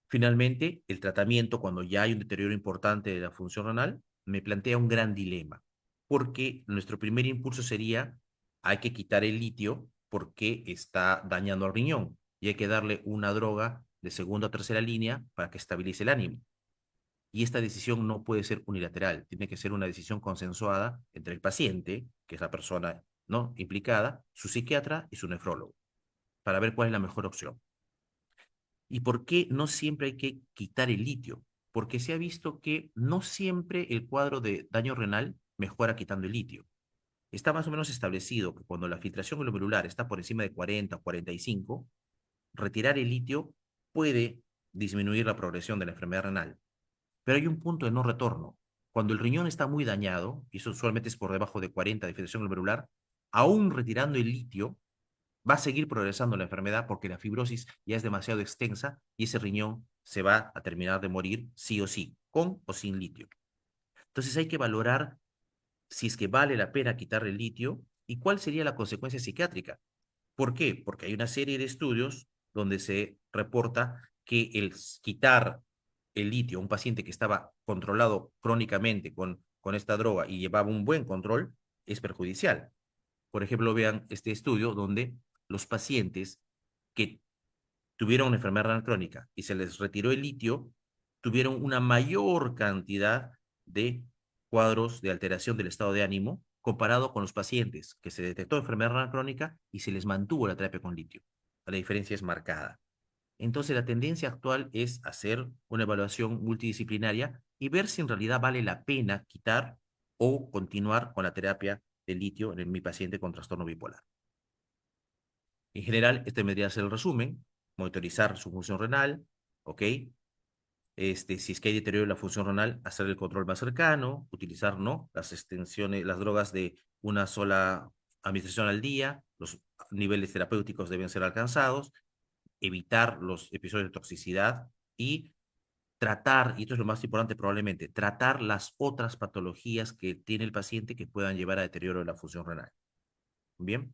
Finalmente, el tratamiento, cuando ya hay un deterioro importante de la función renal, me plantea un gran dilema, porque nuestro primer impulso sería, hay que quitar el litio porque está dañando al riñón y hay que darle una droga de segunda o tercera línea para que estabilice el ánimo. Y esta decisión no puede ser unilateral, tiene que ser una decisión consensuada entre el paciente, que es la persona no implicada, su psiquiatra y su nefrólogo, para ver cuál es la mejor opción. ¿Y por qué no siempre hay que quitar el litio? Porque se ha visto que no siempre el cuadro de daño renal mejora quitando el litio. Está más o menos establecido que cuando la filtración glomerular está por encima de 40 o 45, retirar el litio puede disminuir la progresión de la enfermedad renal. Pero hay un punto de no retorno. Cuando el riñón está muy dañado, y eso usualmente es por debajo de 40 de filtración glomerular, aún retirando el litio, va a seguir progresando la enfermedad porque la fibrosis ya es demasiado extensa y ese riñón se va a terminar de morir sí o sí, con o sin litio. Entonces hay que valorar si es que vale la pena quitar el litio y cuál sería la consecuencia psiquiátrica. ¿Por qué? Porque hay una serie de estudios donde se reporta que el quitar el litio a un paciente que estaba controlado crónicamente con esta droga y llevaba un buen control es perjudicial. Por ejemplo, vean este estudio donde los pacientes que tuvieron una enfermedad renal crónica y se les retiró el litio, tuvieron una mayor cantidad de cuadros de alteración del estado de ánimo comparado con los pacientes que se detectó enfermedad renal crónica y se les mantuvo la terapia con litio. La diferencia es marcada. Entonces, la tendencia actual es hacer una evaluación multidisciplinaria y ver si en realidad vale la pena quitar o continuar con la terapia de litio en mi paciente con trastorno bipolar. En general, este vendría a ser el resumen: monitorizar su función renal, ¿ok? Si es que hay deterioro de la función renal, hacer el control más cercano, utilizar, ¿no?, las extensiones, las drogas de una sola administración al día, los niveles terapéuticos deben ser alcanzados, evitar los episodios de toxicidad y tratar, y esto es lo más importante probablemente, tratar las otras patologías que tiene el paciente que puedan llevar a deterioro de la función renal. Bien.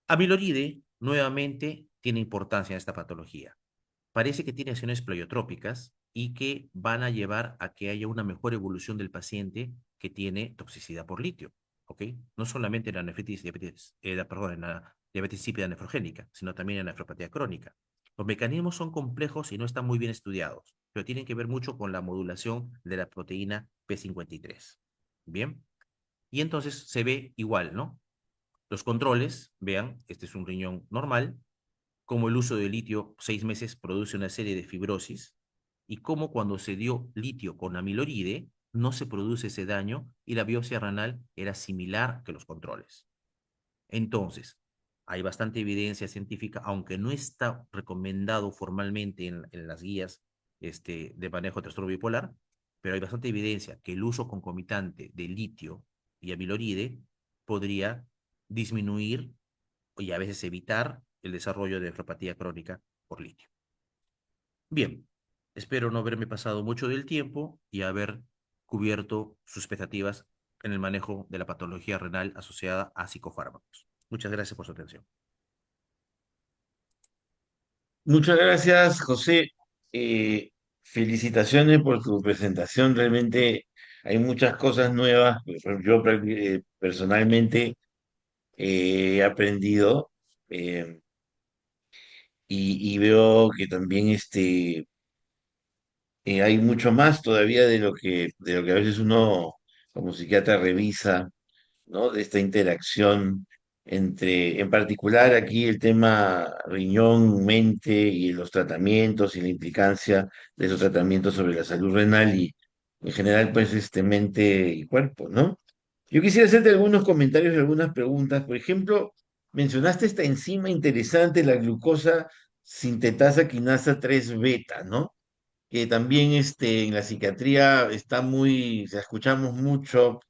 Amiloride, nuevamente, tiene importancia en esta patología. Parece que tiene acciones pleiotrópicas y que van a llevar a que haya una mejor evolución del paciente que tiene toxicidad por litio, ¿ok? No solamente en la perdón, en la diabetes insípida nefrogénica, sino también en la nefropatía crónica. Los mecanismos son complejos y no están muy bien estudiados, pero tienen que ver mucho con la modulación de la proteína P53. Bien, y entonces se ve igual, ¿no? Los controles, vean, este es un riñón normal, cómo el uso de litio 6 meses produce una serie de fibrosis y cómo cuando se dio litio con amiloride no se produce ese daño y la biopsia renal era similar que los controles. Entonces, hay bastante evidencia científica, aunque no está recomendado formalmente en las guías de manejo de trastorno bipolar, pero hay bastante evidencia que el uso concomitante de litio y amiloride podría disminuir y a veces evitar el desarrollo de nefropatía crónica por litio. Bien, espero no haberme pasado mucho del tiempo y haber cubierto sus expectativas en el manejo de la patología renal asociada a psicofármacos. Muchas gracias por su atención. Muchas gracias, José. Eh, Felicitaciones por tu presentación. Realmente hay muchas cosas nuevas. Yo personalmente he aprendido eh, y veo que también hay mucho más todavía de lo que a veces uno como psiquiatra revisa, ¿no? De esta interacción entre, en particular aquí el tema riñón-mente y los tratamientos y la implicancia de esos tratamientos sobre la salud renal y en general pues mente y cuerpo, ¿no? Yo quisiera hacerte algunos comentarios y algunas preguntas. Por ejemplo, mencionaste esta enzima interesante, la glucosa sintetasa quinasa 3 beta, ¿no? Que también en la psiquiatría está muy, o escuchamos mucho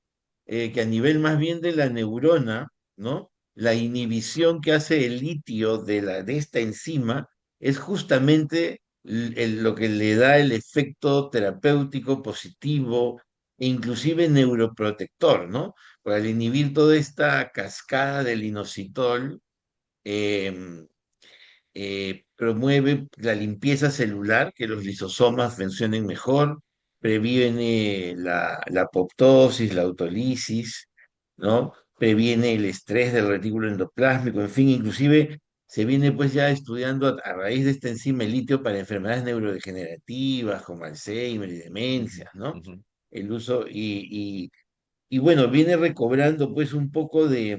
que a nivel más bien de la neurona, ¿no? La inhibición que hace el litio de esta enzima es justamente lo que le da el efecto terapéutico positivo e inclusive neuroprotector, ¿no? Para inhibir toda esta cascada del inositol, em, promueve la limpieza celular, que los lisosomas funcionen mejor, previene la apoptosis, la autolisis, ¿no? Previene el estrés del retículo endoplásmico, en fin, inclusive se viene pues ya estudiando a raíz de esta enzima el litio para enfermedades neurodegenerativas como Alzheimer y Uh -huh, demencias, uh ¿no? -huh. El uso y bueno, viene recobrando pues un poco de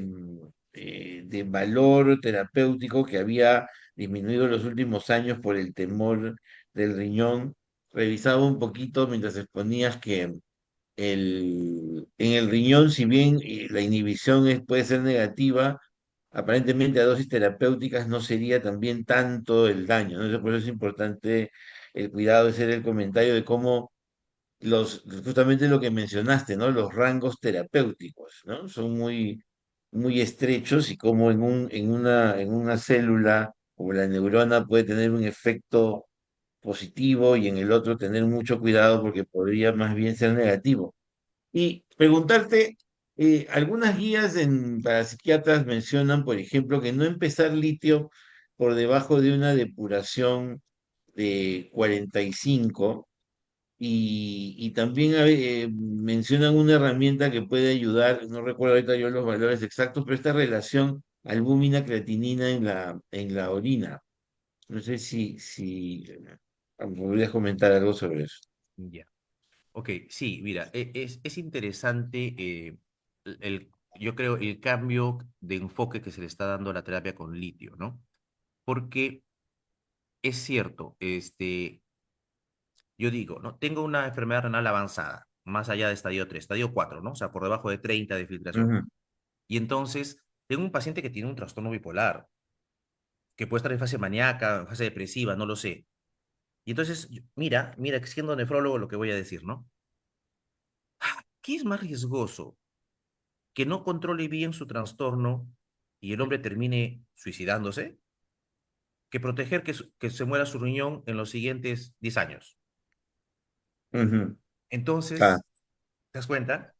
valor terapéutico que había disminuido en los últimos años por el temor del riñón. Revisaba un poquito mientras exponías que en el riñón, si bien la inhibición puede ser negativa, aparentemente a dosis terapéuticas no sería también tanto el daño, ¿no? Entonces, por eso es importante el cuidado, ese era el comentario de cómo justamente lo que mencionaste, ¿no? Los rangos terapéuticos, ¿no? Son muy estrechos y como en una célula como la neurona puede tener un efecto positivo y en el otro tener mucho cuidado porque podría más bien ser negativo. Y preguntarte, algunas guías para psiquiatras mencionan, por ejemplo, que no empezar litio por debajo de una depuración de 45 y también mencionan una herramienta que puede ayudar, no recuerdo ahorita yo los valores exactos, pero esta relación albúmina, creatinina en la orina. No sé si me podrías comentar algo sobre eso. Ya. Ok, sí, mira, es interesante yo creo, el cambio de enfoque que se le está dando a la terapia con litio, ¿no? Porque es cierto, yo digo, ¿no? Tengo una enfermedad renal avanzada, más allá de estadio 3, estadio 4, ¿no? O sea, por debajo de 30 de filtración. Ujú, Y entonces, tengo un paciente que tiene un trastorno bipolar, que puede estar en fase maníaca, en fase depresiva, no lo sé. Y entonces, mira, siendo nefrólogo lo que voy a decir, ¿no? ¿Qué es más riesgoso? ¿Que no controle bien su trastorno y el hombre termine suicidándose? ¿Que proteger que se muera su riñón en los siguientes 10 años? ujú. Ah, Entonces, ¿te das cuenta?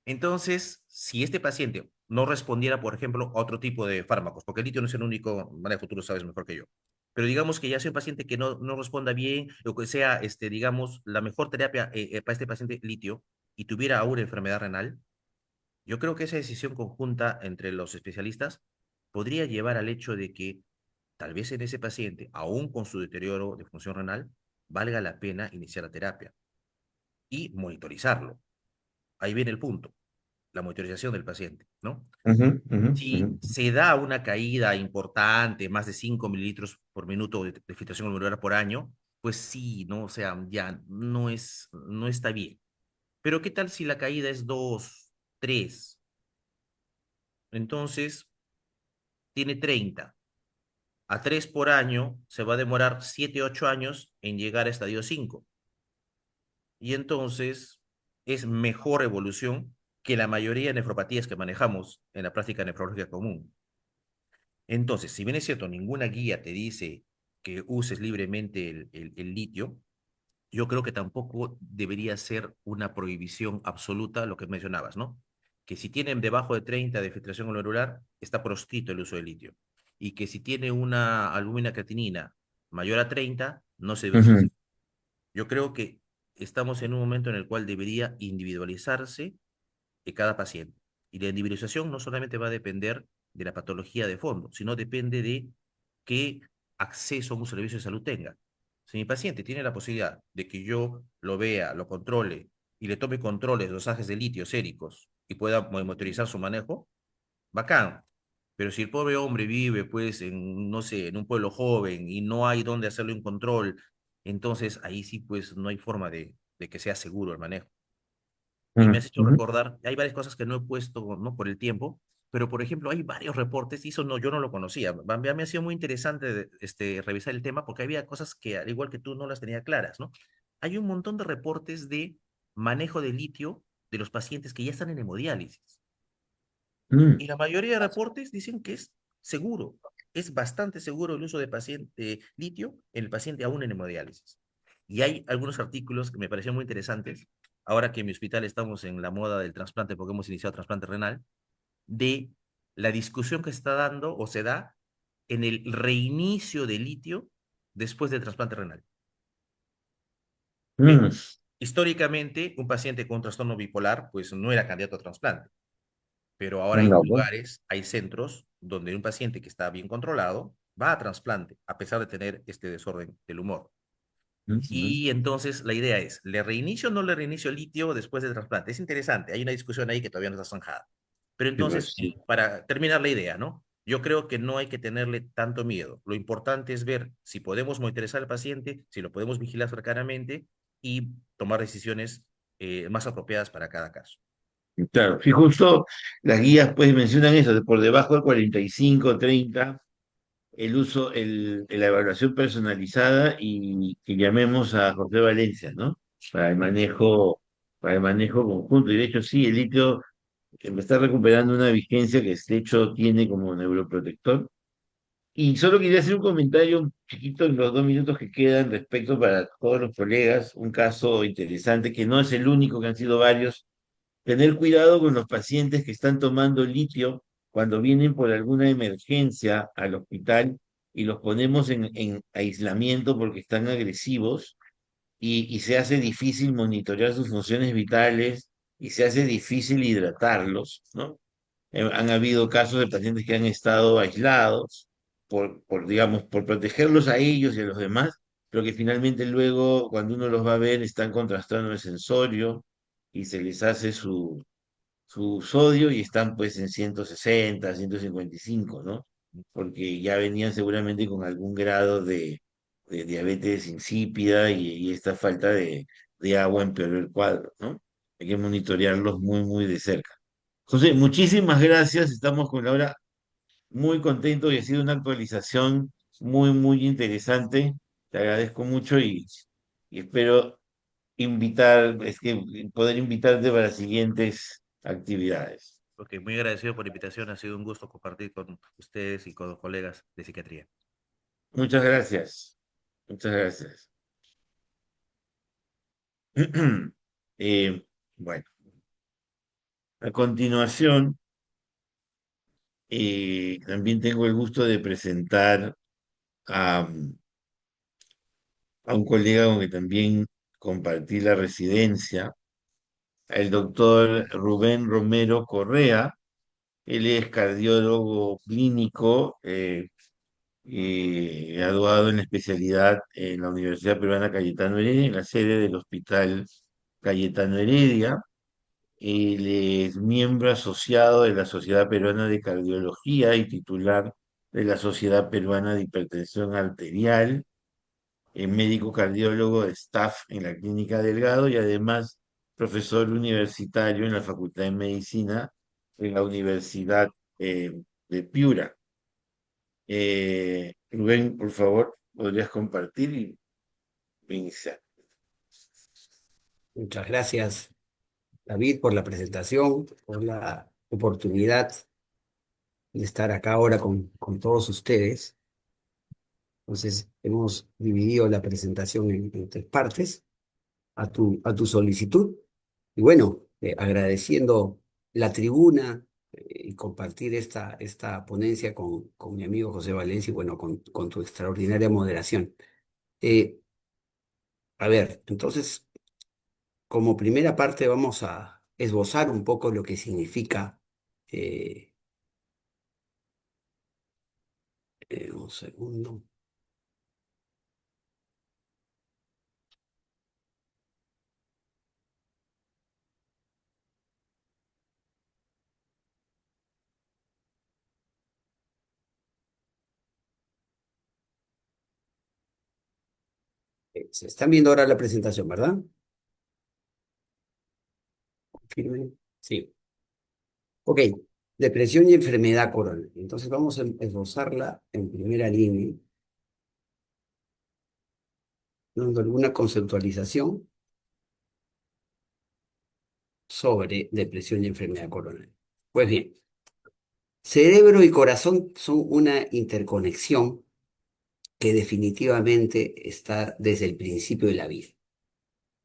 Entonces, si este paciente no respondiera, por ejemplo, a otro tipo de fármacos, porque el litio no es el único manejo, tú lo sabes mejor que yo, pero digamos que ya sea un paciente que no responda bien, o que sea, digamos, la mejor terapia para este paciente litio y tuviera aún enfermedad renal, yo creo que esa decisión conjunta entre los especialistas podría llevar al hecho de que tal vez en ese paciente, aún con su deterioro de función renal, valga la pena iniciar la terapia y monitorizarlo. Ahí viene el punto, la monitorización del paciente, ¿no? ujú, ujú, ujú. Si se da una caída importante, más de 5 mililitros por minuto de filtración glomerular por año, pues sí, ¿no? O sea, ya no está bien. Pero ¿qué tal si la caída es 2, 3? Entonces, tiene 30. A 3 por año, se va a demorar 7, 8 años en llegar a estadio 5. Y entonces, es mejor evolución que la mayoría de nefropatías que manejamos en la práctica nefrológica común. Entonces, si bien es cierto, ninguna guía te dice que uses libremente el litio, yo creo que tampoco debería ser una prohibición absoluta lo que mencionabas, ¿no? Que si tienen debajo de 30 de filtración glomerular, está proscrito el uso de litio. Y que si tiene una albúmina creatinina mayor a 30, no se debe Ujú, utilizar. Yo creo que estamos en un momento en el cual debería individualizarse de cada paciente. Y la individualización no solamente va a depender de la patología de fondo, sino depende de qué acceso a un servicio de salud tenga. Si mi paciente tiene la posibilidad de que yo lo vea, lo controle y le tome controles, dosajes de litio séricos y pueda monitorizar su manejo, bacán. Pero si el pobre hombre vive, pues, en, no sé, en un pueblo joven y no hay donde hacerle un control, entonces ahí sí, pues, no hay forma de que sea seguro el manejo. Y me ujú, has hecho ujú. recordar, hay varias cosas que no he puesto, ¿no? Por el tiempo, pero por ejemplo, hay varios reportes, y eso no, yo no lo conocía. Me ha sido muy interesante revisar el tema porque había cosas que, al igual que tú, no las tenía claras, ¿no? Hay un montón de reportes de manejo de litio de los pacientes que ya están en hemodiálisis. Mm, Y la mayoría de reportes dicen que es seguro, es bastante seguro el uso de litio en el paciente aún en hemodiálisis. Y hay algunos artículos que me parecieron muy interesantes, ahora que en mi hospital estamos en la moda del trasplante, porque hemos iniciado trasplante renal, de la discusión que se está dando o se da en el reinicio de litio después del trasplante renal. Bien, mm. históricamente un paciente con trastorno bipolar pues no era candidato a trasplante. Pero ahora hay No, pues. lugares, hay centros donde un paciente que está bien controlado va a trasplante, a pesar de tener este desorden del humor. Ujú. Y entonces la idea es, ¿le reinicio o no le reinicio el litio después del trasplante? Es interesante, hay una discusión ahí que todavía no está zanjada. Pero Sí, pues, entonces, sí. para terminar la idea, ¿no? Yo creo que no hay que tenerle tanto miedo. Lo importante es ver si podemos monitorizar al paciente, si lo podemos vigilar cercanamente y tomar decisiones más apropiadas para cada caso. Claro, y justo las guías pues mencionan eso, de por debajo de 45, 30, el uso, la evaluación personalizada y que llamemos a José Valencia, ¿no? Para el manejo, para el manejo conjunto. Y de hecho sí, el litio me está recuperando una vigencia que de hecho tiene como neuroprotector. Y solo quería hacer un comentario chiquito en los 2 minutos que quedan respecto para todos los colegas, un caso interesante que no es el único, que han sido varios. Tener cuidado con los pacientes que están tomando litio cuando vienen por alguna emergencia al hospital y los ponemos en aislamiento porque están agresivos y se hace difícil monitorear sus funciones vitales y se hace difícil hidratarlos, ¿no? Han habido casos de pacientes que han estado aislados digamos, por protegerlos a ellos y a los demás, pero que finalmente luego, cuando uno los va a ver, están contrastando el sensorio y se les hace su sodio y están pues en 160, 155, ¿no? Porque ya venían seguramente con algún grado de diabetes insípida y esta falta de agua empeoró el cuadro, ¿no? Hay que monitorearlos muy, muy de cerca. José, muchísimas gracias. Estamos con Laura muy contentos y ha sido una actualización muy, muy interesante. Te agradezco mucho y espero poder invitarte para siguientes actividades. Ok, muy agradecido por la invitación. Ha sido un gusto compartir con ustedes y con los colegas de psiquiatría. Muchas gracias. Muchas gracias. Bueno, a continuación, también tengo el gusto de presentar a, a un colega con que también compartí la residencia, el doctor Rubén Romero Correa. Él es cardiólogo clínico, graduado en la especialidad en la Universidad Peruana Cayetano Heredia, en la sede del Hospital Cayetano Heredia. Él es miembro asociado de la Sociedad Peruana de Cardiología y titular de la Sociedad Peruana de Hipertensión Arterial, médico cardiólogo de staff en la Clínica Delgado y además profesor universitario en la Facultad de Medicina en la Universidad de Piura. Rubén, por favor, podrías compartir y iniciar. Muchas gracias, David, por la presentación, por la oportunidad de estar acá ahora con todos ustedes. Entonces, hemos dividido la presentación en tres partes a tu solicitud. Y bueno, agradeciendo la tribuna y compartir esta ponencia con mi amigo José Valencia y bueno, con tu extraordinaria moderación. Eh, a ver, entonces, como primera parte vamos a esbozar un poco lo que significa, eh, un segundo. Se están viendo ahora la presentación, ¿verdad? Confirmen. Sí. Ok, depresión y enfermedad coronaria. Entonces vamos a esbozarla en primera línea, dando alguna conceptualización sobre depresión y enfermedad coronaria. Pues bien, cerebro y corazón son una interconexión que definitivamente está desde el principio de la vida.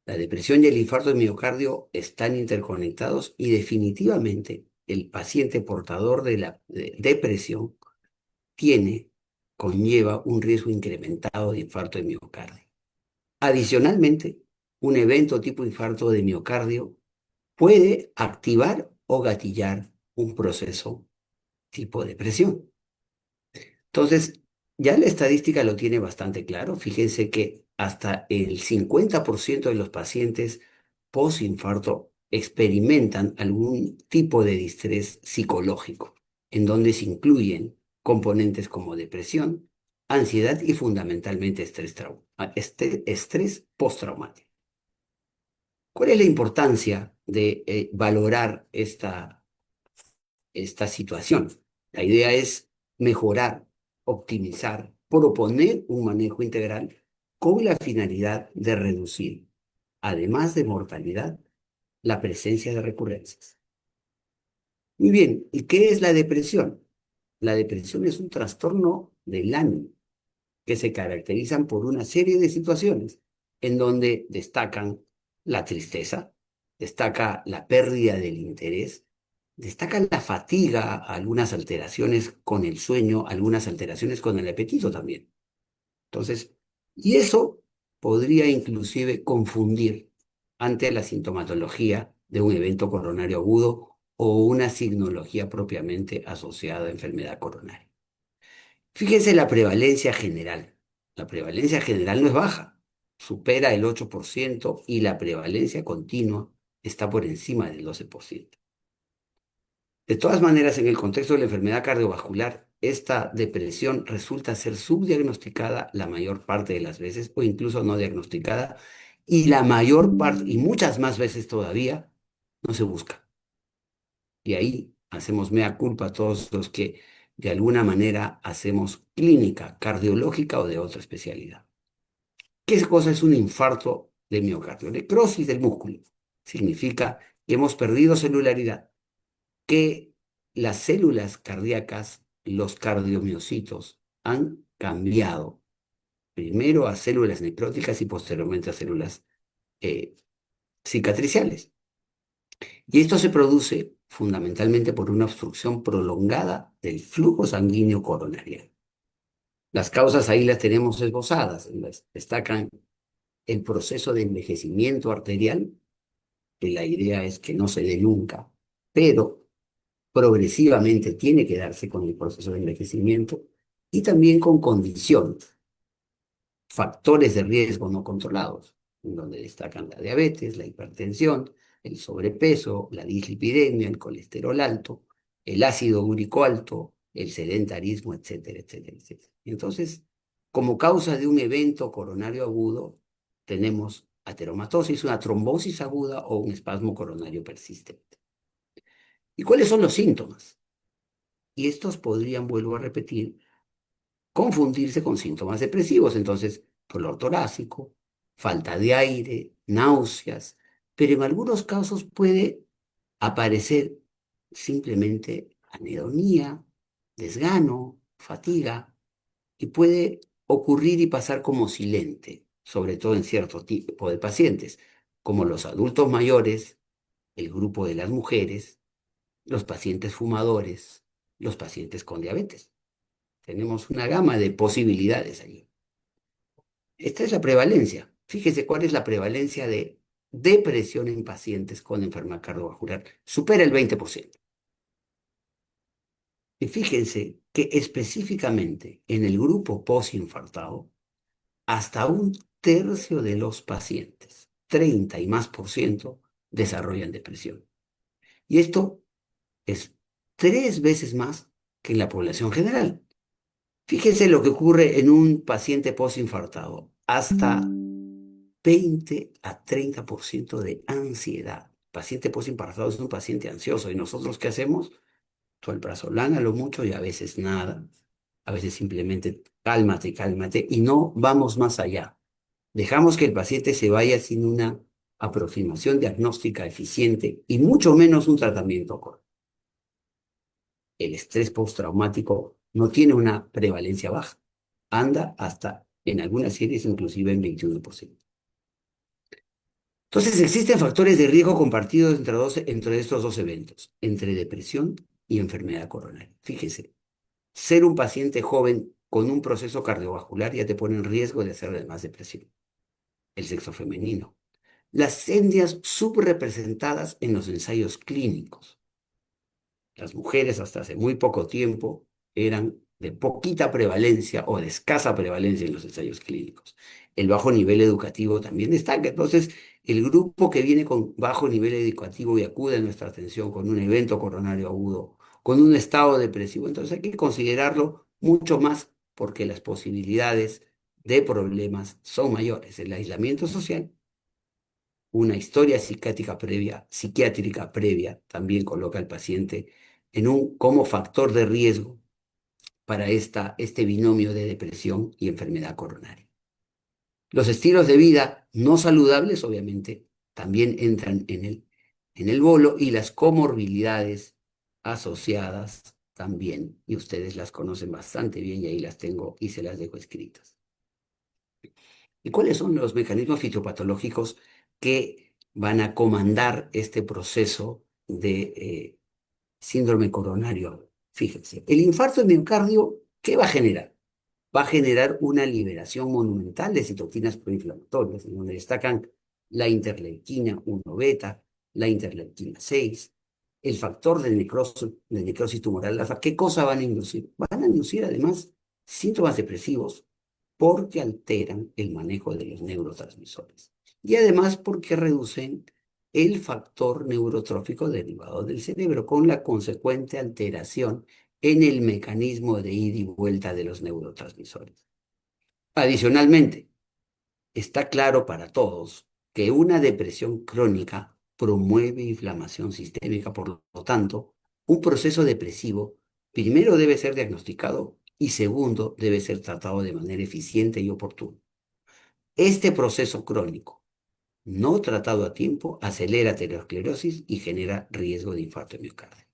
La depresión y el infarto de miocardio están interconectados y definitivamente el paciente portador de la depresión conlleva un riesgo incrementado de infarto de miocardio. Adicionalmente, un evento tipo infarto de miocardio puede activar o gatillar un proceso tipo depresión. Entonces, ya la estadística lo tiene bastante claro. Fíjense que hasta el 50% de los pacientes post-infarto experimentan algún tipo de distrés psicológico, en donde se incluyen componentes como depresión, ansiedad y fundamentalmente estrés postraumático. ¿Cuál es la importancia de valorar esta situación? La idea es mejorar, optimizar, proponer un manejo integral con la finalidad de reducir, además de mortalidad, la presencia de recurrencias. Muy bien, ¿y qué es la depresión? La depresión es un trastorno del ánimo que se caracterizan por una serie de situaciones en donde destacan la tristeza, destaca la pérdida del interés, destaca la fatiga, algunas alteraciones con el sueño, algunas alteraciones con el apetito también. Entonces, y eso podría inclusive confundir ante la sintomatología de un evento coronario agudo o una signología propiamente asociada a enfermedad coronaria. Fíjense la prevalencia general. La prevalencia general no es baja, supera el 8% y la prevalencia continua está por encima del 12%. De todas maneras, en el contexto de la enfermedad cardiovascular, esta depresión resulta ser subdiagnosticada la mayor parte de las veces o incluso no diagnosticada y la mayor parte, y muchas más veces todavía, no se busca. Y ahí hacemos mea culpa a todos los que de alguna manera hacemos clínica cardiológica o de otra especialidad. ¿Qué cosa es un infarto de miocardio? Necrosis del músculo. Significa que hemos perdido celularidad, que las células cardíacas, los cardiomiocitos, han cambiado primero a células necróticas y posteriormente a células eh, cicatriciales. Y esto se produce fundamentalmente por una obstrucción prolongada del flujo sanguíneo coronario. Las causas ahí las tenemos esbozadas. Destacan el proceso de envejecimiento arterial, que la idea es que no se dé nunca, pero progresivamente tiene que darse con el proceso de envejecimiento y también con condiciones, factores de riesgo no controlados, en donde destacan la diabetes, la hipertensión, el sobrepeso, la dislipidemia, el colesterol alto, el ácido úrico alto, el sedentarismo, etcétera, etcétera, etcétera. Entonces, como causa de un evento coronario agudo, tenemos ateromatosis, una trombosis aguda o un espasmo coronario persistente. ¿Y cuáles son los síntomas? Y estos podrían, vuelvo a repetir, confundirse con síntomas depresivos. Entonces, dolor torácico, falta de aire, náuseas, pero en algunos casos puede aparecer simplemente anhedonía, desgano, fatiga, y puede ocurrir y pasar como silente, sobre todo en cierto tipo de pacientes, como los adultos mayores, el grupo de las mujeres, los pacientes fumadores, los pacientes con diabetes. Tenemos una gama de posibilidades allí. Esta es la prevalencia. Fíjese cuál es la prevalencia de depresión en pacientes con enfermedad cardiovascular. Supera el 20%. Y fíjense que específicamente en el grupo postinfartado, hasta un tercio de los pacientes, 30 y más por ciento, desarrollan depresión. Y esto es 3 veces más que en la población general. Fíjense lo que ocurre en un paciente postinfartado. Hasta 20 a 30% de ansiedad. Paciente postinfartado es un paciente ansioso. ¿Y nosotros qué hacemos? Tolprazolam a lo mucho y a veces nada. A veces simplemente cálmate, cálmate y no vamos más allá. Dejamos que el paciente se vaya sin una aproximación diagnóstica eficiente y mucho menos un tratamiento correcto. El estrés postraumático no tiene una prevalencia baja. Anda hasta, en algunas series, inclusive en 21%. Entonces, existen factores de riesgo compartidos entre estos dos eventos, entre depresión y enfermedad coronaria. Fíjese, ser un paciente joven con un proceso cardiovascular ya te pone en riesgo de hacer además depresión. El sexo femenino. Las etnias subrepresentadas en los ensayos clínicos. Las mujeres hasta hace muy poco tiempo eran de poquita prevalencia o de escasa prevalencia en los ensayos clínicos. El bajo nivel educativo también destaca. Entonces, el grupo que viene con bajo nivel educativo y acude a nuestra atención con un evento coronario agudo, con un estado depresivo, entonces hay que considerarlo mucho más porque las posibilidades de problemas son mayores. El aislamiento social, una historia psiquiátrica previa, también coloca al paciente como factor de riesgo para este binomio de depresión y enfermedad coronaria. Los estilos de vida no saludables, obviamente, también entran en el bolo y las comorbilidades asociadas también, y ustedes las conocen bastante bien y ahí las tengo y se las dejo escritas. ¿Y cuáles son los mecanismos fisiopatológicos que van a comandar este proceso de síndrome coronario? Fíjense, el infarto de miocardio, ¿qué va a generar? Va a generar una liberación monumental de citoquinas proinflamatorias, en donde destacan la interleuquina 1 beta, la interleuquina 6, el factor de necrosis tumoral alfa, ¿qué cosa van a inducir? Van a inducir además síntomas depresivos porque alteran el manejo de los neurotransmisores y además porque reducen el factor neurotrófico derivado del cerebro con la consecuente alteración en el mecanismo de ida y vuelta de los neurotransmisores. Adicionalmente, está claro para todos que una depresión crónica promueve inflamación sistémica, por lo tanto, un proceso depresivo primero debe ser diagnosticado y segundo debe ser tratado de manera eficiente y oportuna. Este proceso crónico, no tratado a tiempo, acelera aterosclerosis y genera riesgo de infarto de miocardio.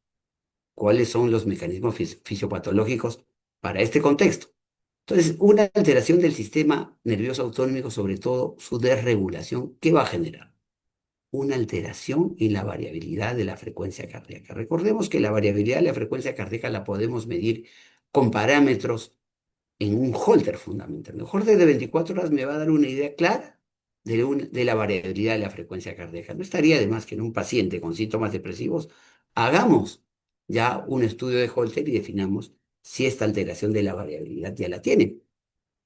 ¿Cuáles son los mecanismos fisiopatológicos para este contexto? Entonces, una alteración del sistema nervioso autonómico, sobre todo su desregulación, ¿qué va a generar? Una alteración en la variabilidad de la frecuencia cardíaca. Recordemos que la variabilidad de la frecuencia cardíaca la podemos medir con parámetros en un holter fundamental. El holter de 24 horas me va a dar una idea clara de la variabilidad de la frecuencia cardíaca. No estaría de más que en un paciente con síntomas depresivos hagamos ya un estudio de holter y definamos si esta alteración de la variabilidad ya la tiene,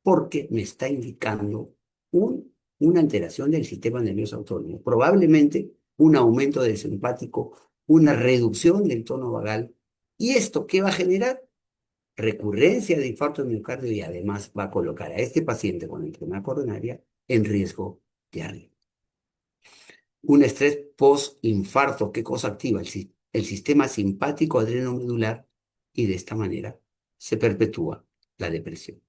porque me está indicando una alteración del sistema nervioso autónomo, probablemente un aumento del simpático, una reducción del tono vagal. ¿Y esto qué va a generar? Recurrencia de infarto de miocardio y además va a colocar a este paciente con enfermedad coronaria en riesgo de arritmia. Un estrés post-infarto, ¿qué cosa activa? El sistema simpático adrenomedular y de esta manera se perpetúa la depresión.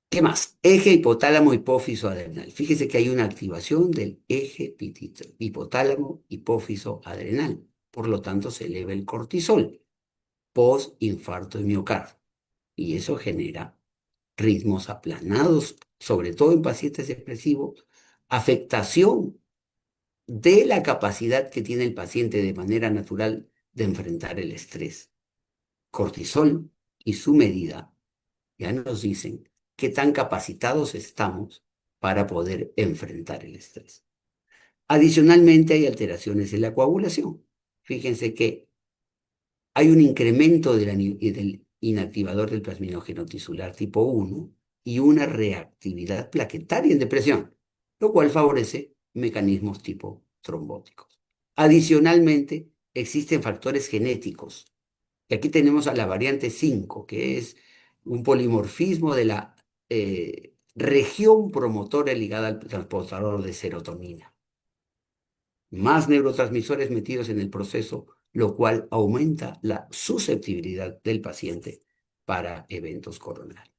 ¿Qué más? Eje hipotálamo hipófiso adrenal. Fíjese que hay una activación del eje hipotálamo hipófiso adrenal. Por lo tanto, se eleva el cortisol post-infarto de miocardio. Y eso genera ritmos aplanados, sobre todo en pacientes depresivos, afectación de la capacidad que tiene el paciente de manera natural de enfrentar el estrés. Cortisol y su medida ya nos dicen qué tan capacitados estamos para poder enfrentar el estrés. Adicionalmente, hay alteraciones en la coagulación. Fíjense que hay un incremento del inactivador del plasminógeno tisular tipo 1 y una reactividad plaquetaria en depresión, lo cual favorece mecanismos tipo trombóticos. Adicionalmente, existen factores genéticos. Y aquí tenemos a la variante 5, que es un polimorfismo de la región promotora ligada al transportador de serotonina. Más neurotransmisores metidos en el proceso, lo cual aumenta la susceptibilidad del paciente para eventos coronarios.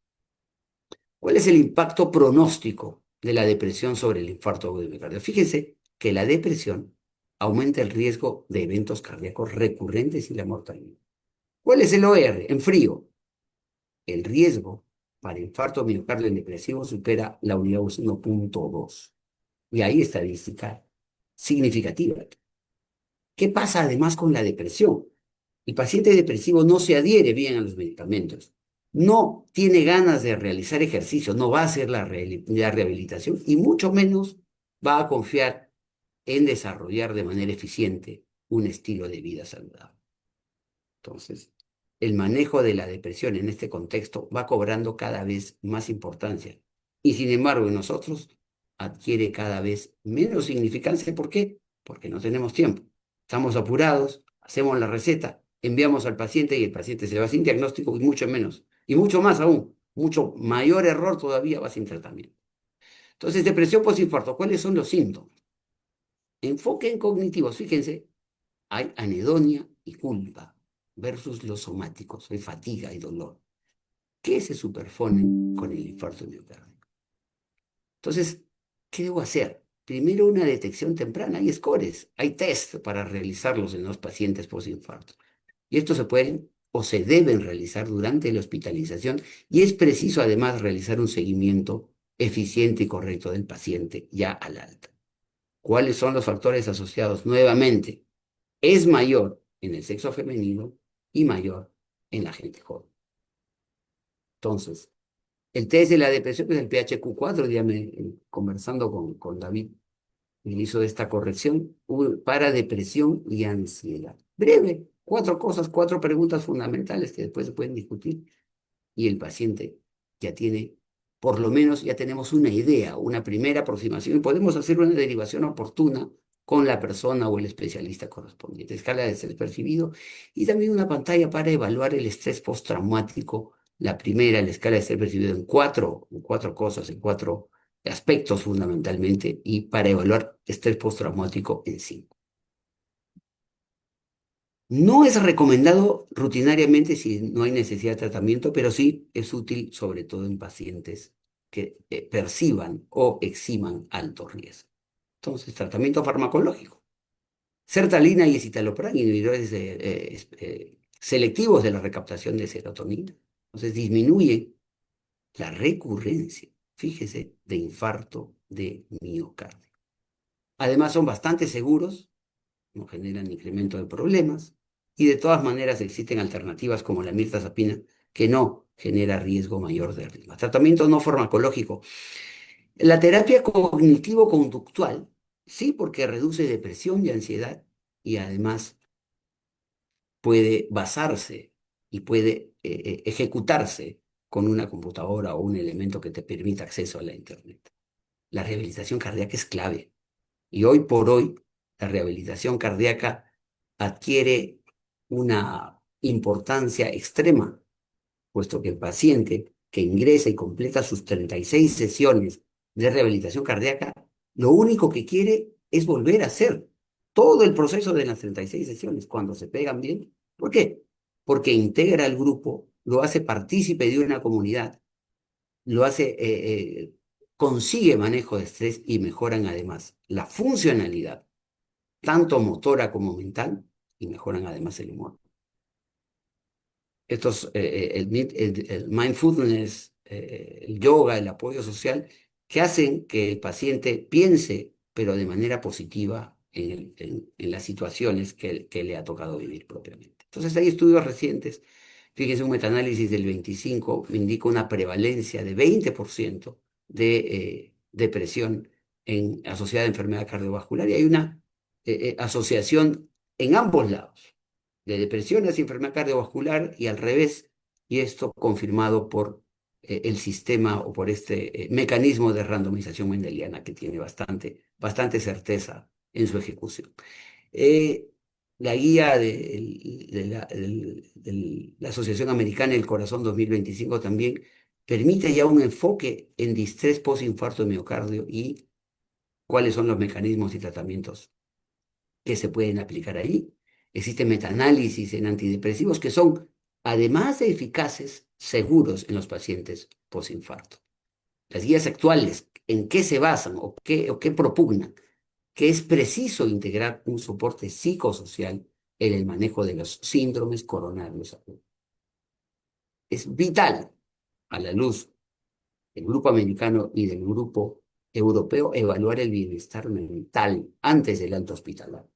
¿Cuál es el impacto pronóstico de la depresión sobre el infarto agudo de miocardio? Fíjense que la depresión aumenta el riesgo de eventos cardíacos recurrentes y la mortalidad. ¿Cuál es el OR? En frío, el riesgo para infarto miocardio en depresivo supera la unidad 1.2. Y hay estadística significativa. ¿Qué pasa además con la depresión? El paciente depresivo no se adhiere bien a los medicamentos, no tiene ganas de realizar ejercicio, no va a hacer la rehabilitación y mucho menos va a confiar en desarrollar de manera eficiente un estilo de vida saludable. Entonces, el manejo de la depresión en este contexto va cobrando cada vez más importancia y sin embargo en nosotros adquiere cada vez menos significancia. ¿Por qué? Porque no tenemos tiempo. Estamos apurados, hacemos la receta, enviamos al paciente y el paciente se va sin diagnóstico y mucho menos, y mucho más aún, mucho mayor error todavía va sin tratamiento. Entonces, depresión postinfarto, ¿cuáles son los síntomas? Enfoque en cognitivos, fíjense, hay anedonia y culpa versus los somáticos, hay fatiga y dolor, que se superponen con el infarto miocárdico. Entonces, ¿qué debo hacer? Primero, una detección temprana. Hay scores, hay test para realizarlos en los pacientes postinfarto. Y estos se pueden o se deben realizar durante la hospitalización y es preciso además realizar un seguimiento eficiente y correcto del paciente ya al alta. ¿Cuáles son los factores asociados? Nuevamente, es mayor en el sexo femenino y mayor en la gente joven. Entonces, el test de la depresión es el PHQ-4, conversando con David, Utilizo esta corrección para depresión y ansiedad. Breve, 4 cosas, 4 preguntas fundamentales que después se pueden discutir y el paciente ya tiene, por lo menos ya tenemos una idea, una primera aproximación y podemos hacer una derivación oportuna con la persona o el especialista correspondiente. Escala de estrés percibido y también una pantalla para evaluar el estrés postraumático. La primera, la escala de estrés percibido en cuatro cosas, en 4 aspectos fundamentalmente, y para evaluar estrés postraumático en 5. No es recomendado rutinariamente si no hay necesidad de tratamiento, pero sí es útil sobre todo en pacientes que perciban o exhiban alto riesgo. Entonces, tratamiento farmacológico. Sertralina y escitalopram, inhibidores selectivos de la recaptación de serotonina. Entonces, disminuye la recurrencia, fíjese, de infarto de miocardio. Además, son bastante seguros, no generan incremento de problemas, y de todas maneras existen alternativas como la mirtazapina, que no genera riesgo mayor de arritmia. Tratamiento no farmacológico. La terapia cognitivo-conductual, sí, porque reduce depresión y ansiedad, y además puede basarse y puede ejecutarse con una computadora o un elemento que te permita acceso a la Internet. La rehabilitación cardíaca es clave. Y hoy por hoy, la rehabilitación cardíaca adquiere una importancia extrema, puesto que el paciente que ingresa y completa sus 36 sesiones de rehabilitación cardíaca, lo único que quiere es volver a hacer todo el proceso de las 36 sesiones cuando se pegan bien. ¿Por qué? Porque integra al grupo, lo hace partícipe de una comunidad, lo hace, consigue manejo de estrés y mejoran además la funcionalidad, tanto motora como mental, y mejoran además el humor. El mindfulness, el yoga, el apoyo social, que hacen que el paciente piense, pero de manera positiva, en las situaciones que le ha tocado vivir propiamente. Entonces hay estudios recientes. Fíjense, un metaanálisis del 25 me indica una prevalencia de 20% de depresión asociada a enfermedad cardiovascular, y hay una asociación en ambos lados, de depresión hacia enfermedad cardiovascular y al revés, y esto confirmado por el sistema o por este mecanismo de randomización mendeliana que tiene bastante certeza en su ejecución. Eh, la guía de la Asociación Americana del Corazón 2025 también permite ya un enfoque en distrés postinfarto de miocardio y cuáles son los mecanismos y tratamientos que se pueden aplicar ahí. Existe metaanálisis en antidepresivos que son, además de eficaces, seguros en los pacientes postinfarto. Las guías actuales, ¿en qué se basan o qué propugnan? Que es preciso integrar un soporte psicosocial en el manejo de los síndromes coronarios agudos. Es vital, a la luz del grupo americano y del grupo europeo, evaluar el bienestar mental antes del alta hospitalario.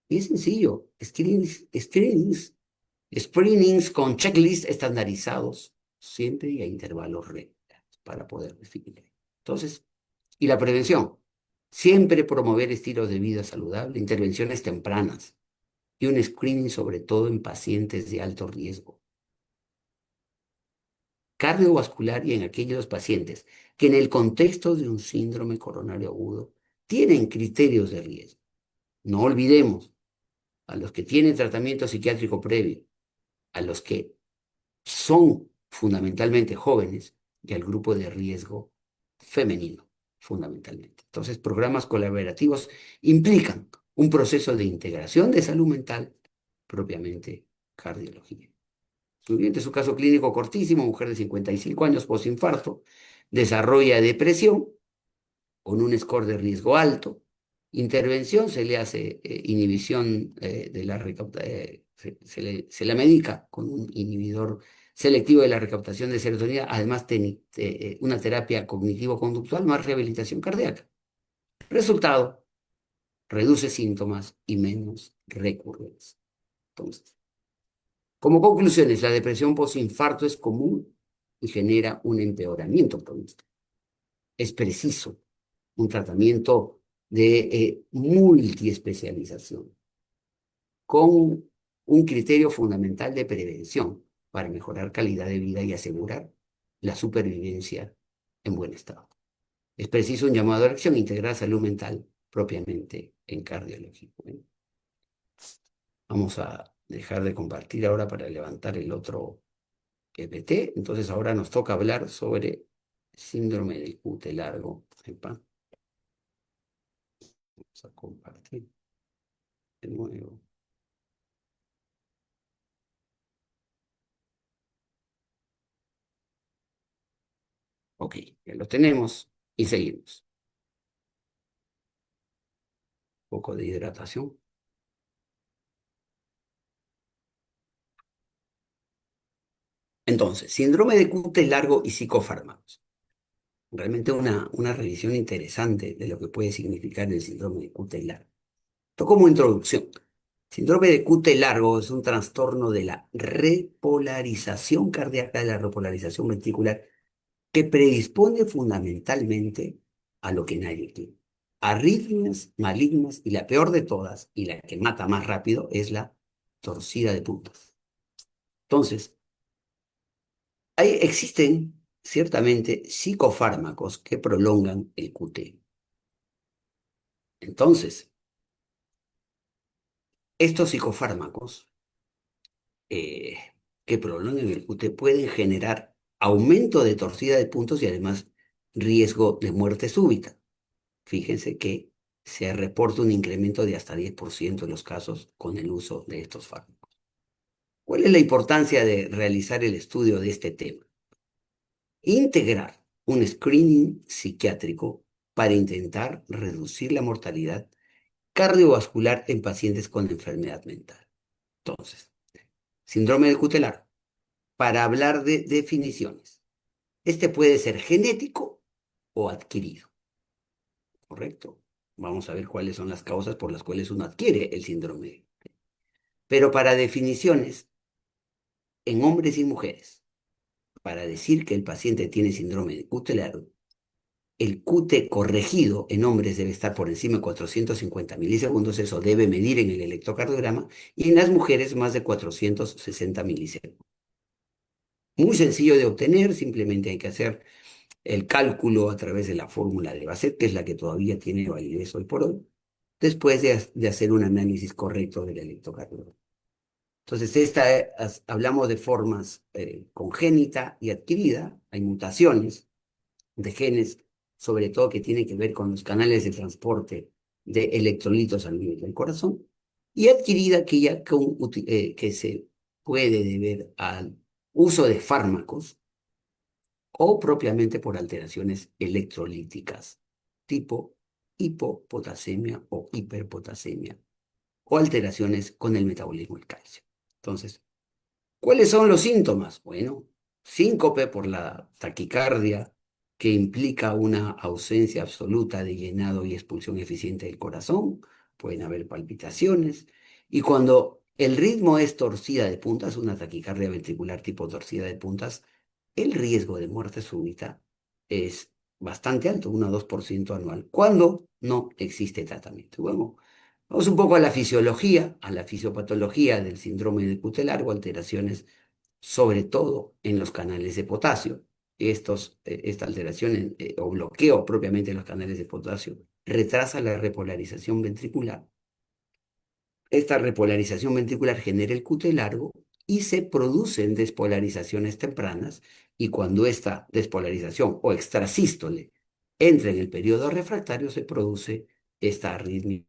Y es sencillo, screenings con checklists estandarizados, siempre y a intervalos regulares para poder definir. Entonces, y la prevención, siempre promover estilos de vida saludable, intervenciones tempranas y un screening sobre todo en pacientes de alto riesgo cardiovascular y en aquellos pacientes que en el contexto de un síndrome coronario agudo tienen criterios de riesgo. No olvidemos a los que tienen tratamiento psiquiátrico previo, a los que son fundamentalmente jóvenes y al grupo de riesgo femenino, fundamentalmente. Entonces, programas colaborativos implican un proceso de integración de salud mental, propiamente cardiología. Estudiante, su caso clínico cortísimo, mujer de 55 años, postinfarto, desarrolla depresión con un score de riesgo alto. Intervención, se le hace inhibición de la recaptación, se la medica con un inhibidor selectivo de la recaptación de serotonina, además una terapia cognitivo-conductual más rehabilitación cardíaca. Resultado, reduce síntomas y menos recurrencia. Entonces, como conclusiones, la depresión postinfarto es común y genera un empeoramiento pronóstico. Es preciso un tratamiento de multiespecialización, con un criterio fundamental de prevención para mejorar calidad de vida y asegurar la supervivencia en buen estado. Es preciso un llamado a la acción, integrar salud mental propiamente en cardiología. Bueno, vamos a dejar de compartir ahora para levantar el otro EPT. Entonces ahora nos toca hablar sobre síndrome del QT largo. Epa. Vamos a compartir de nuevo. Ok, ya lo tenemos y seguimos. Un poco de hidratación. Entonces, síndrome de QT largo y psicofármacos. Realmente una revisión interesante de lo que puede significar el síndrome de QT largo. Esto como introducción. Síndrome de QT largo es un trastorno de la repolarización cardíaca, de la repolarización ventricular, que predispone fundamentalmente a lo que nadie quiere. Arritmias malignas, y la peor de todas, y la que mata más rápido, es la torcida de puntas. Entonces, existen ciertamente psicofármacos que prolongan el QT. Entonces, estos psicofármacos eh, que prolongan el QT pueden generar aumento de torcida de puntos y además riesgo de muerte súbita. Fíjense que se reporta un incremento de hasta 10% en los casos con el uso de estos fármacos. ¿Cuál es la importancia de realizar el estudio de este tema? Integrar un screening psiquiátrico para intentar reducir la mortalidad cardiovascular en pacientes con enfermedad mental. Entonces, síndrome del cutelar. Para hablar de definiciones, este puede ser genético o adquirido, ¿correcto? Vamos a ver cuáles son las causas por las cuales uno adquiere el síndrome. Pero para definiciones, en hombres y mujeres, para decir que el paciente tiene síndrome de cutelar, el QT corregido en hombres debe estar por encima de 450 milisegundos, eso debe medir en el electrocardiograma, y en las mujeres más de 460 milisegundos. Muy sencillo de obtener, simplemente hay que hacer el cálculo a través de la fórmula de Bassett, que es la que todavía tiene validez hoy por hoy, después de hacer un análisis correcto del electrocardiograma. Entonces, hablamos de formas congénita y adquirida, hay mutaciones de genes, sobre todo que tienen que ver con los canales de transporte de electrolitos al nivel del corazón, y adquirida aquella que se puede deber al uso de fármacos o propiamente por alteraciones electrolíticas, tipo hipopotasemia o hiperpotasemia, o alteraciones con el metabolismo del calcio. Entonces, ¿cuáles son los síntomas? Bueno, síncope por la taquicardia, que implica una ausencia absoluta de llenado y expulsión eficiente del corazón. Pueden haber palpitaciones. Y cuando el ritmo es torcida de puntas, una taquicardia ventricular tipo torcida de puntas, el riesgo de muerte súbita es bastante alto, 1 a 2% anual, cuando no existe tratamiento. Bueno, vamos un poco a la fisiología, a la fisiopatología del síndrome de QT largo, alteraciones sobre todo en los canales de potasio. Esta alteración o bloqueo propiamente de los canales de potasio retrasa la repolarización ventricular. Esta repolarización ventricular genera el QT largo y se producen despolarizaciones tempranas, y cuando esta despolarización o extrasístole entra en el periodo refractario se produce esta arritmia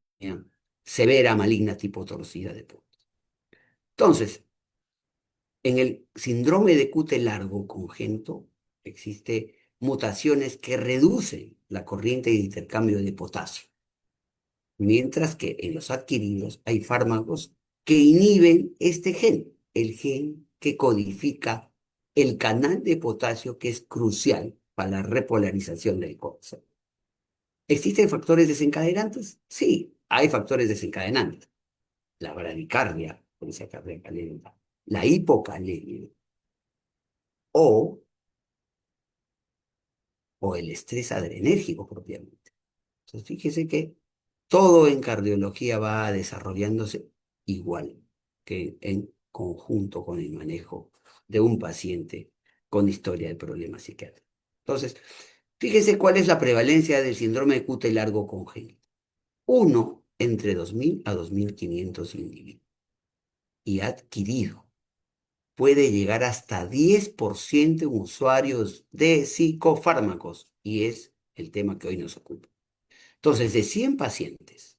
severa maligna tipo torcida de punta. Entonces, en el síndrome de QT largo congénito existe mutaciones que reducen la corriente de intercambio de potasio, mientras que en los adquiridos hay fármacos que inhiben este gen, el gen que codifica el canal de potasio que es crucial para la repolarización del corazón. ¿Existen factores desencadenantes? Sí, hay factores desencadenantes. La bradicardia, frecuencia cardíaca lenta, la hipocalemia o, o el estrés adrenérgico propiamente. Entonces, fíjese que Todo en cardiología va desarrollándose igual que en conjunto con el manejo de un paciente con historia de problemas psiquiátricos. Entonces, fíjese cuál es la prevalencia del síndrome de Cute largo congénito. Uno entre 2.000 a 2.500 individuos. Y adquirido puede llegar hasta 10% en usuarios de psicofármacos. Y es el tema que hoy nos ocupa. Entonces, de 100 pacientes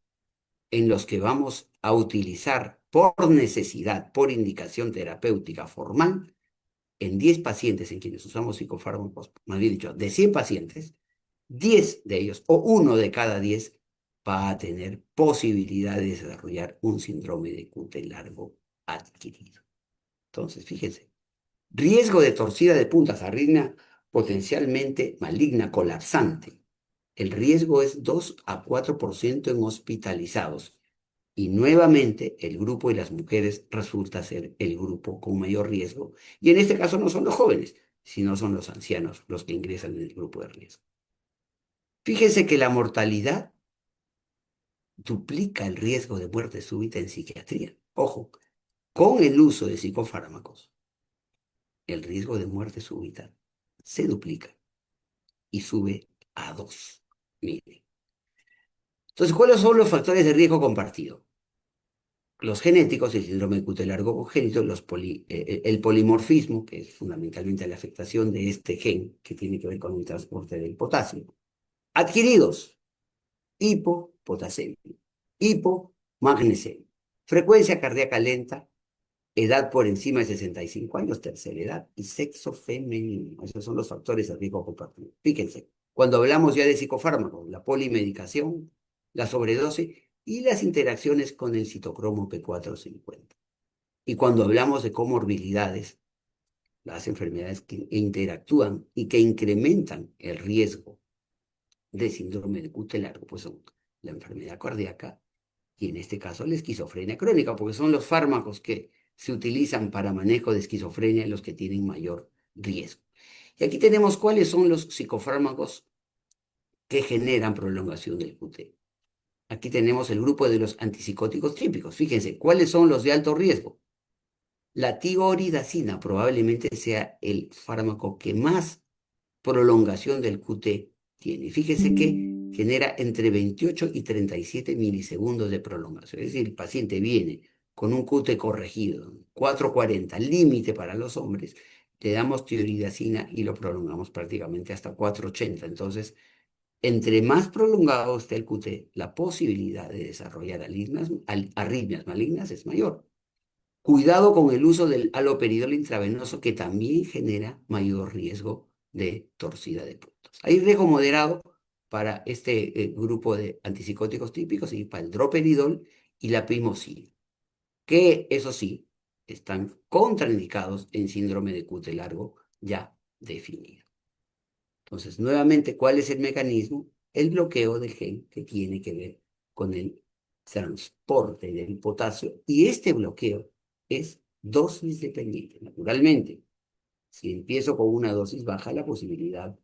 en los que vamos a utilizar por necesidad, por indicación terapéutica formal, en 10 pacientes en quienes usamos psicofármacos, más bien dicho, de 100 pacientes, 10 de ellos o uno de cada 10 va a tener posibilidad de desarrollar un síndrome de Cute largo adquirido. Entonces, fíjense, riesgo de torcida de puntas, arritmia potencialmente maligna, colapsante. El riesgo es 2 a 4% en hospitalizados. Y nuevamente el grupo de las mujeres resulta ser el grupo con mayor riesgo. Y en este caso no son los jóvenes, sino son los ancianos los que ingresan en el grupo de riesgo. Fíjense que la mortalidad duplica el riesgo de muerte súbita en psiquiatría. Ojo, con el uso de psicofármacos, el riesgo de muerte súbita se duplica y sube a 2. Mire. Entonces, ¿cuáles son los factores de riesgo compartido? Los genéticos, el síndrome de Cute largo congénito, el polimorfismo, que es fundamentalmente la afectación de este gen que tiene que ver con el transporte del potasio. Adquiridos, hipopotasemia, hipomagnesemia, frecuencia cardíaca lenta, edad por encima de 65 años, tercera edad y sexo femenino. Esos son los factores de riesgo compartido. Fíjense, cuando hablamos ya de psicofármacos, la polimedicación, la sobredosis y las interacciones con el citocromo P450. Y cuando hablamos de comorbilidades, las enfermedades que interactúan y que incrementan el riesgo de síndrome de Cute largo, pues son la enfermedad cardíaca y en este caso la esquizofrenia crónica, porque son los fármacos que se utilizan para manejo de esquizofrenia los que tienen mayor riesgo. Y aquí tenemos cuáles son los psicofármacos que generan prolongación del QT. Aquí tenemos el grupo de los antipsicóticos típicos. Fíjense, ¿cuáles son los de alto riesgo? La tiroridacina probablemente sea el fármaco que más prolongación del QT tiene. Fíjese que genera entre 28 y 37 milisegundos de prolongación. Es decir, el paciente viene con un QT corregido, 440, límite para los hombres, le damos tiroridacina y lo prolongamos prácticamente hasta 480. Entonces, entre más prolongado esté el QT, la posibilidad de desarrollar arritmias malignas es mayor. Cuidado con el uso del haloperidol intravenoso que también genera mayor riesgo de torcida de puntos. Hay riesgo moderado para este grupo de antipsicóticos típicos y para el droperidol y la primosina, que eso sí, están contraindicados en síndrome de Cute largo ya definido. Entonces, nuevamente, ¿cuál es el mecanismo? El bloqueo del gen que tiene que ver con el transporte del potasio y este bloqueo es dosis dependiente. Naturalmente, si empiezo con una dosis baja, la posibilidad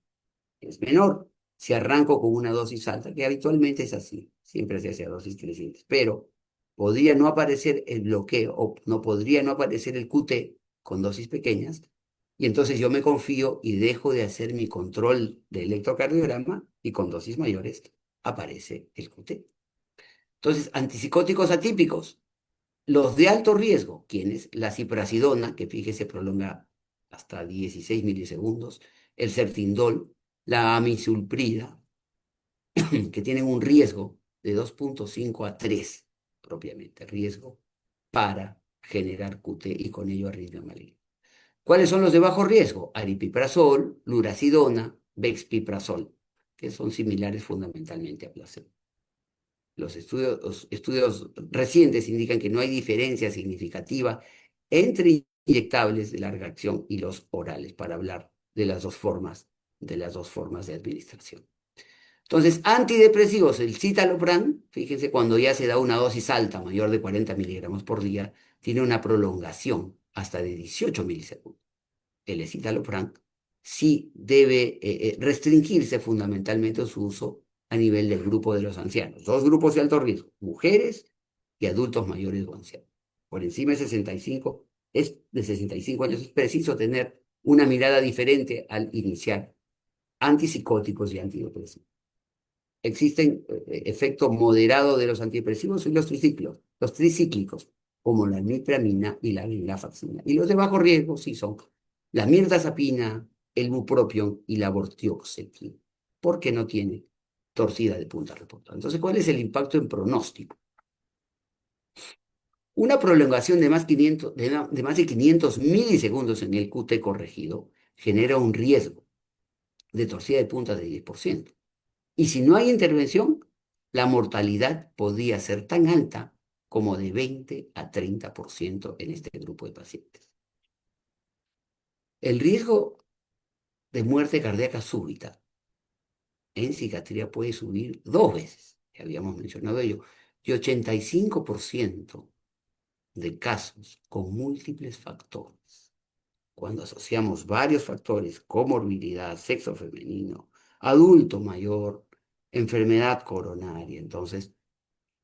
es menor. Si arranco con una dosis alta, que habitualmente es así, siempre se hace a dosis crecientes, pero podría no aparecer el bloqueo o no podría no aparecer el QT con dosis pequeñas y entonces yo me confío y dejo de hacer mi control de electrocardiograma y con dosis mayores aparece el QT. Entonces, antipsicóticos atípicos, los de alto riesgo, ¿quiénes? La ciprasidona, que fíjese prolonga hasta 16 milisegundos, el Certindol, la amisulprida, que tienen un riesgo de 2.5 a 3 propiamente, riesgo para generar QT y con ello arritmia maligna. ¿Cuáles son los de bajo riesgo? Aripiprazol, lurasidona, bexpiprazol, que son similares fundamentalmente a placebo. Los estudios recientes indican que no hay diferencia significativa entre inyectables de larga acción y los orales para hablar de las dos formas de administración. Entonces, antidepresivos, el citalopram, fíjense, cuando ya se da una dosis alta, mayor de 40 miligramos por día, tiene una prolongación hasta de 18 milisegundos. El escitalopram sí debe restringirse fundamentalmente su uso a nivel del grupo de los ancianos. Dos grupos de alto riesgo, mujeres y adultos mayores o ancianos. Por encima de 65 años es preciso tener una mirada diferente al iniciar antipsicóticos y antidepresivos. Existen efectos moderados de los antidepresivos y los tricíclicos, como la nitramina y la venlafaxina. Y los de bajo riesgo sí son la mirtazapina, el bupropión y la vortioxetina, porque no tiene torcida de punta reportada. Entonces, ¿cuál es el impacto en pronóstico? Una prolongación de más de 500 milisegundos en el QT corregido genera un riesgo de torcida de punta de 10%. Y si no hay intervención, la mortalidad podría ser tan alta como de 20 a 30% en este grupo de pacientes. El riesgo de muerte cardíaca súbita en psiquiatría puede subir 2 veces, ya habíamos mencionado ello, y 85% de casos con múltiples factores. Cuando asociamos varios factores, comorbilidad, sexo femenino, adulto mayor, enfermedad coronaria, entonces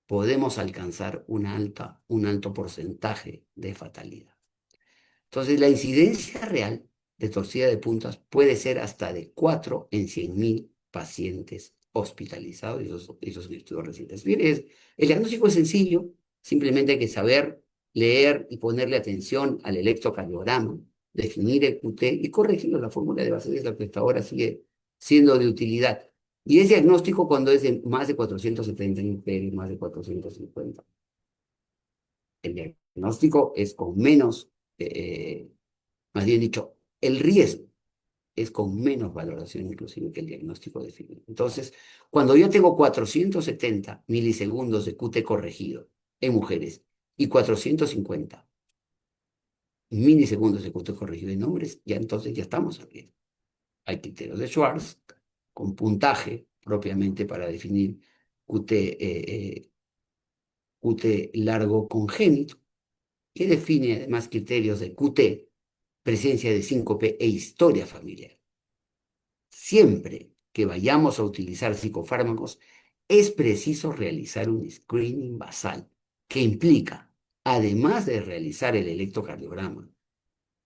podemos alcanzar un alto porcentaje de fatalidad. Entonces, la incidencia real de torcida de puntas puede ser hasta de 4 en 100.000 pacientes hospitalizados, y esos estudios recientes. Bien, el diagnóstico es sencillo, simplemente hay que saber leer y ponerle atención al electrocardiograma, definir el QT y corregirlo. La fórmula de Basel es la que hasta ahora sigue siendo de utilidad. Y es diagnóstico cuando es de más de 470 y más de 450. El diagnóstico es con menos, más bien dicho, el riesgo es con menos valoración inclusive que el diagnóstico definido. Entonces, cuando yo tengo 470 milisegundos de QT corregido en mujeres y 450 milisegundos de QT corregido en hombres, ya entonces ya estamos en riesgo. Hay criterios de Schwartz con puntaje propiamente para definir QT largo congénito, que define además criterios de QT, presencia de síncope e historia familiar. Siempre que vayamos a utilizar psicofármacos, es preciso realizar un screening basal que implica, además de realizar el electrocardiograma,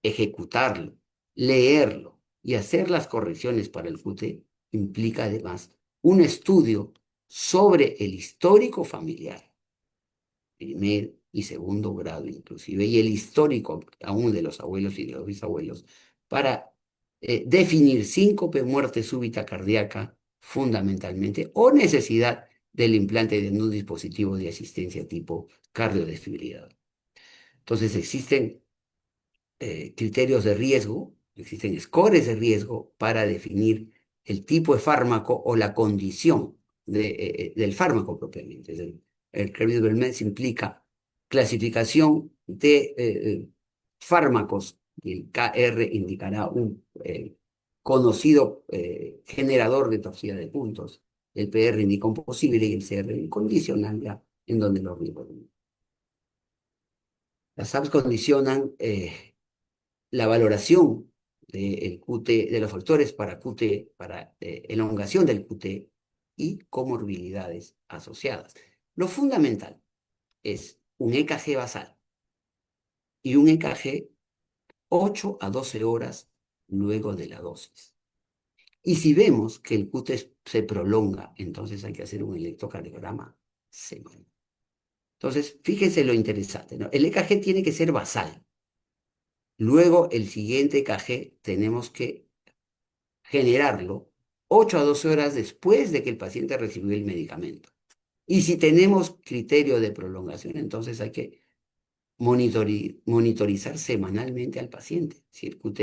ejecutarlo, leerlo y hacer las correcciones para el QT, implica además un estudio sobre el histórico familiar, primer y segundo grado inclusive, y el histórico aún de los abuelos y de los bisabuelos, para definir síncope, muerte súbita cardíaca, fundamentalmente, o necesidad del implante de un dispositivo de asistencia tipo cardiodesfibrilador. Entonces existen criterios de riesgo, existen scores de riesgo para definir el tipo de fármaco o la condición del fármaco propiamente. El Credible Meds implica clasificación de fármacos, y el KR indicará un conocido generador de torcida de puntos. El PR indica un posible y el CR un condicional, ya en donde los riesgos. Las apps condicionan la valoración del QT, de los factores para QT, para elongación del QT y comorbilidades asociadas. Lo fundamental es un EKG basal y un EKG 8 a 12 horas luego de la dosis. Y si vemos que el QT se prolonga, entonces hay que hacer un electrocardiograma semanal. Entonces, fíjense lo interesante, ¿no? El EKG tiene que ser basal. Luego, el siguiente EKG tenemos que generarlo 8 a 12 horas después de que el paciente recibió el medicamento. Y si tenemos criterio de prolongación, entonces hay que monitorizar semanalmente al paciente, si el QT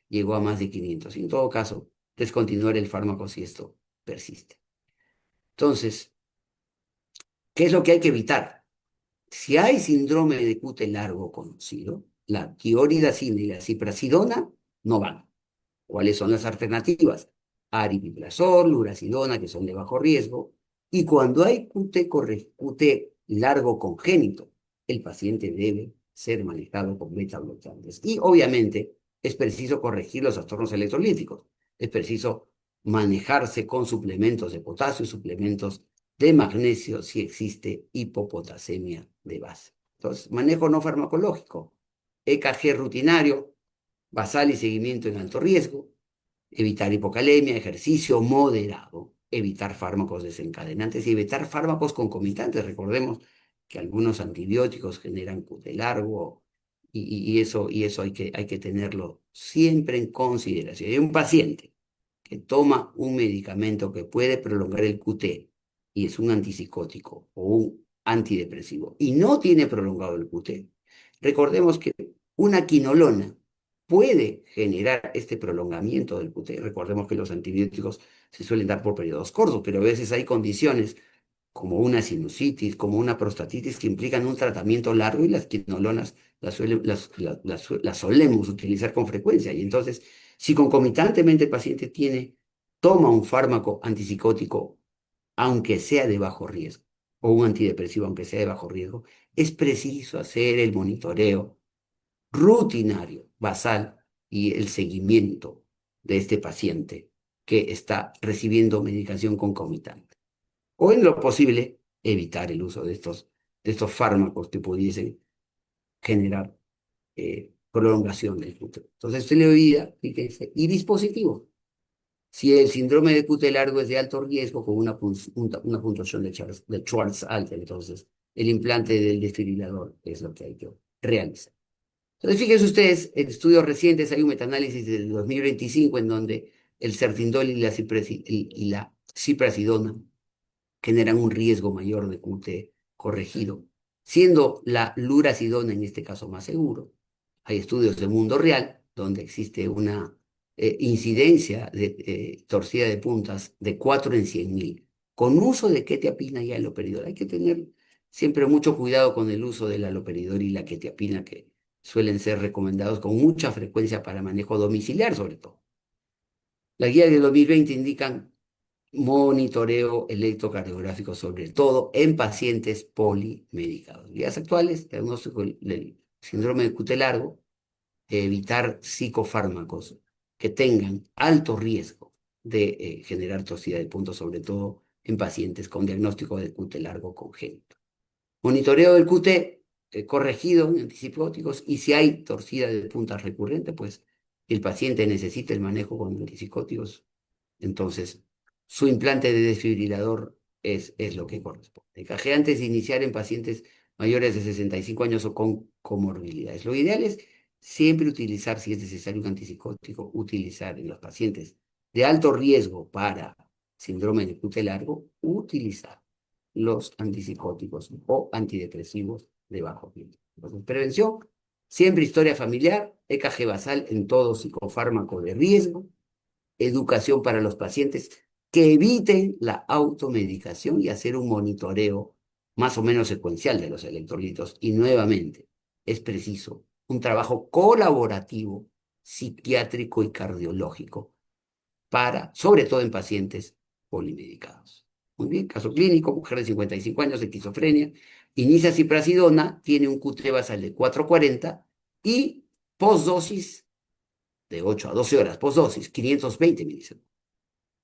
llegó a más de 500. En todo caso, descontinuar el fármaco si esto persiste. Entonces, ¿qué es lo que hay que evitar? Si hay síndrome de QT largo conocido, la tioridazina y la ciprasidona no van. ¿Cuáles son las alternativas? Aripiprazol, lurasidona, que son de bajo riesgo. Y cuando hay QT largo congénito, el paciente debe ser manejado con beta-bloqueantes. Y obviamente es preciso corregir los trastornos electrolíticos. Es preciso manejarse con suplementos de potasio, suplementos de magnesio si existe hipopotasemia de base. Entonces, manejo no farmacológico, EKG rutinario, basal y seguimiento en alto riesgo, evitar hipocalemia, ejercicio moderado, evitar fármacos desencadenantes y evitar fármacos concomitantes. Recordemos que algunos antibióticos generan QT largo y eso hay que tenerlo siempre en consideración. Hay un paciente que toma un medicamento que puede prolongar el QT y es un antipsicótico o un antidepresivo y no tiene prolongado el QT. Recordemos que una quinolona puede generar este prolongamiento del QT. Recordemos que los antibióticos se suelen dar por periodos cortos, pero a veces hay condiciones como una sinusitis, como una prostatitis que implican un tratamiento largo y las quinolonas las solemos utilizar con frecuencia. Y entonces, si concomitantemente el paciente toma un fármaco antipsicótico, aunque sea de bajo riesgo, o un antidepresivo, aunque sea de bajo riesgo, es preciso hacer el monitoreo rutinario, basal y el seguimiento de este paciente que está recibiendo medicación concomitante. O en lo posible, evitar el uso de estos fármacos que pudiesen generar prolongación del QT. Entonces, estilo de vida, fíjense, y dispositivo. Si el síndrome de QT largo es de alto riesgo con una puntuación de Schwartz alta, entonces el implante del desfibrilador es lo que hay que realizar. Entonces, fíjense ustedes, en estudios recientes hay un metaanálisis del 2025 en donde el sertindol y la ciprasidona generan un riesgo mayor de QT corregido, siendo la lurasidona en este caso más seguro. Hay estudios de mundo real donde existe una incidencia de torcida de puntas de 4 en 100.000. Con uso de quetiapina y haloperidol. Hay que tener siempre mucho cuidado con el uso del haloperidol y la quetiapina, que suelen ser recomendados con mucha frecuencia para manejo domiciliar, sobre todo. Las guías de 2020 indican monitoreo electrocardiográfico, sobre todo en pacientes polimedicados. Guías actuales, diagnóstico del síndrome de QT largo, evitar psicofármacos que tengan alto riesgo de generar toxicidad de punto, sobre todo en pacientes con diagnóstico de QT largo congénito. Monitoreo del QT corregido en antipsicóticos, y si hay torcida de puntas recurrente, pues el paciente necesita el manejo con antipsicóticos, entonces su implante de desfibrilador es lo que corresponde. EKG antes de iniciar en pacientes mayores de 65 años o con comorbilidades. Lo ideal es siempre utilizar, si es necesario un antipsicótico, utilizar en los pacientes de alto riesgo para síndrome de QT largo, utilizar los antipsicóticos o antidepresivos de bajo riesgo. Entonces, prevención, siempre historia familiar, EKG basal en todo psicofármaco de riesgo, educación para los pacientes que eviten la automedicación y hacer un monitoreo más o menos secuencial de los electrolitos. Y nuevamente, es preciso un trabajo colaborativo, psiquiátrico y cardiológico, sobre todo en pacientes polimedicados. Muy bien, caso clínico, mujer de 55 años, esquizofrenia, inicia ciprasidona, tiene un QT basal de 440 y postdosis de 8 a 12 horas, postdosis, 520 milisegundos.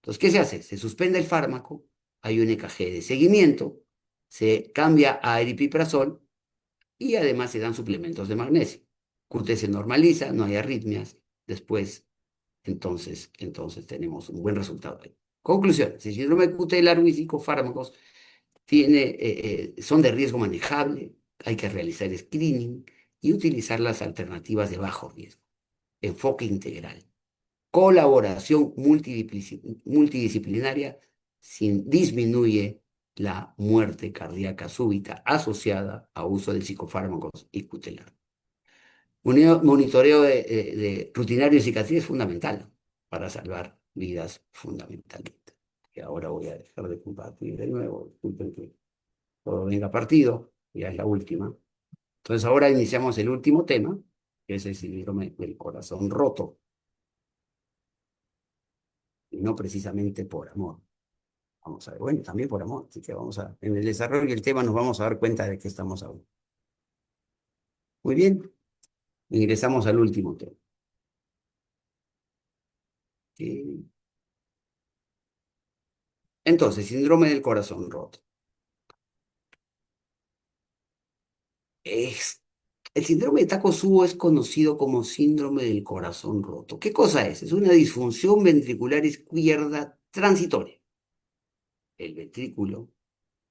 Entonces, ¿qué se hace? Se suspende el fármaco, hay un EKG de seguimiento, se cambia a aripiprazol y además se dan suplementos de magnesio. QT se normaliza, no hay arritmias, después, entonces tenemos un buen resultado ahí. Conclusiones: el síndrome de QT largo y psicofármacos son de riesgo manejable, hay que realizar screening y utilizar las alternativas de bajo riesgo. Enfoque integral, colaboración multidisciplinaria, disminuye la muerte cardíaca súbita asociada a uso de psicofármacos y QT largo. Monitoreo de rutinario de cicatriz es fundamental para salvar vidas, fundamentalmente. Y ahora voy a dejar de compartir de nuevo, disculpen que todo venga partido, ya es la última. Entonces ahora iniciamos el último tema, que es el síndrome del corazón roto, y no precisamente por amor. Vamos a ver, bueno, también por amor, así que en el desarrollo del tema nos vamos a dar cuenta de qué estamos hablando. Muy bien, ingresamos al último tema. Entonces, síndrome del corazón roto. El síndrome de Takotsubo es conocido como síndrome del corazón roto. ¿Qué cosa es? Es una disfunción ventricular izquierda transitoria. El ventrículo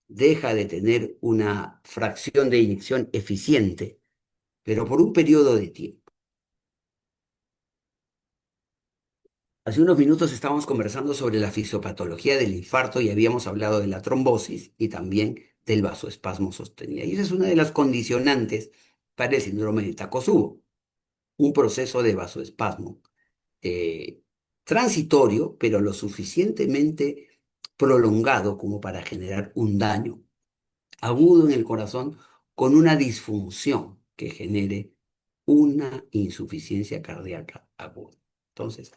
deja de tener una fracción de inyección eficiente, pero por un periodo de tiempo. Hace unos minutos estábamos conversando sobre la fisiopatología del infarto y habíamos hablado de la trombosis y también del vasoespasmo sostenido. Y esa es una de las condicionantes para el síndrome de Takotsubo, un proceso de vasoespasmo eh, transitorio, pero lo suficientemente prolongado como para generar un daño agudo en el corazón con una disfunción que genere una insuficiencia cardíaca aguda. Entonces,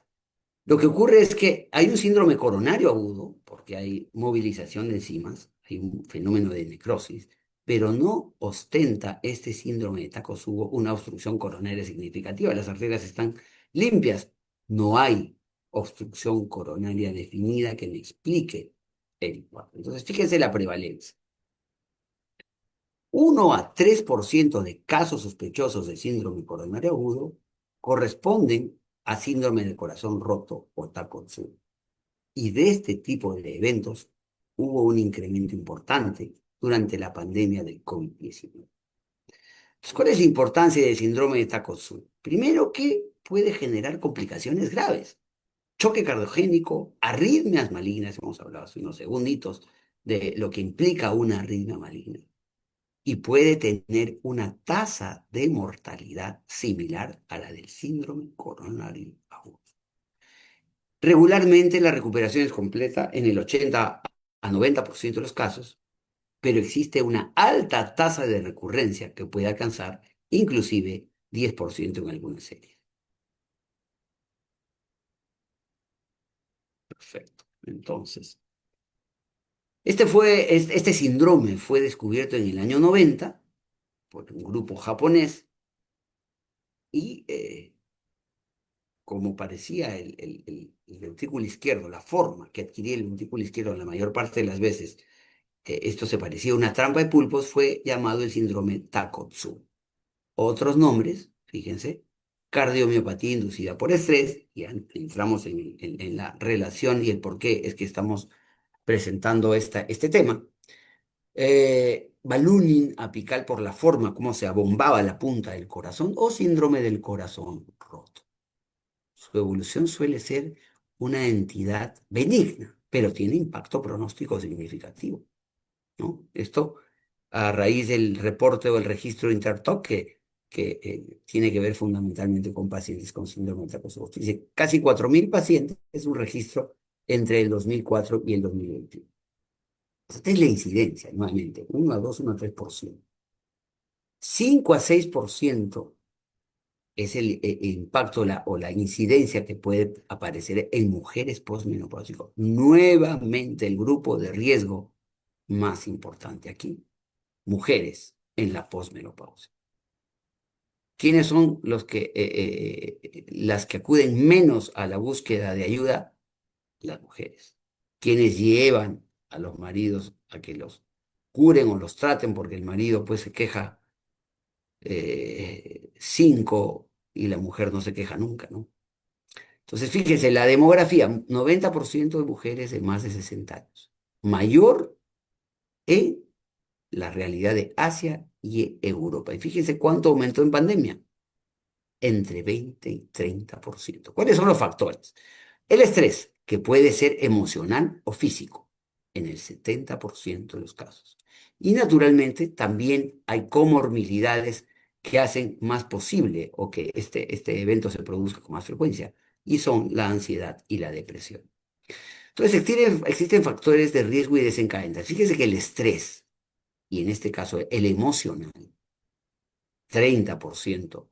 lo que ocurre es que hay un síndrome coronario agudo, porque hay movilización de enzimas, hay un fenómeno de necrosis, pero no ostenta este síndrome de Takotsubo una obstrucción coronaria significativa. Las arterias están limpias. No hay obstrucción coronaria definida que me explique el cuadro. Entonces, fíjense la prevalencia. 1 a 3% de casos sospechosos de síndrome coronario agudo corresponden a síndrome del corazón roto o Takotsubo. Y de este tipo de eventos hubo un incremento importante durante la pandemia del COVID-19. Entonces, ¿cuál es la importancia del síndrome de Takotsubo? Primero, que puede generar complicaciones graves. Choque cardiogénico, arritmias malignas, hemos hablado hace unos segunditos de lo que implica una arritmia maligna y puede tener una tasa de mortalidad similar a la del síndrome coronario agudo. Regularmente la recuperación es completa en el 80 a 90% de los casos, pero existe una alta tasa de recurrencia que puede alcanzar inclusive 10% en algunas series. Perfecto. Entonces, este síndrome fue descubierto en el año 90 por un grupo japonés y como parecía el ventrículo izquierdo, la forma que adquiría el ventrículo izquierdo la mayor parte de las veces, esto se parecía a una trampa de pulpos, fue llamado el síndrome Takotsubo. Otros nombres, fíjense, cardiomiopatía inducida por estrés, y entramos en la relación y el por qué es que estamos presentando este tema. Ballooning apical por la forma como se abombaba la punta del corazón o síndrome del corazón roto. Su evolución suele ser una entidad benigna, pero tiene impacto pronóstico significativo, ¿no? Esto a raíz del reporte o el registro Intertoc que tiene que ver fundamentalmente con pacientes con síndrome de Takotsubo. Dice, casi 4.000 pacientes es un registro entre el 2004 y el 2021. Esta es la incidencia, nuevamente, 1 a 2, 1 a 3%. 5 a 6% es el impacto o la incidencia que puede aparecer en mujeres posmenopáusicas. Nuevamente el grupo de riesgo más importante aquí, mujeres en la posmenopausia. ¿Quiénes son las que acuden menos a la búsqueda de ayuda? Las mujeres. ¿Quiénes llevan a los maridos a que los curen o los traten porque el marido pues se queja 5 y la mujer no se queja nunca, ¿no? Entonces, fíjense, la demografía, 90% de mujeres de más de 60 años, mayor en la realidad de Asia y Europa. Y fíjense cuánto aumentó en pandemia, entre 20 y 30%. ¿Cuáles son los factores? El estrés, que puede ser emocional o físico, en el 70% de los casos. Y naturalmente también hay comorbilidades que hacen más posible o que este evento se produzca con más frecuencia, y son la ansiedad y la depresión. Entonces existen factores de riesgo y desencadenantes. Fíjese que el estrés, y en este caso el emocional, 30%,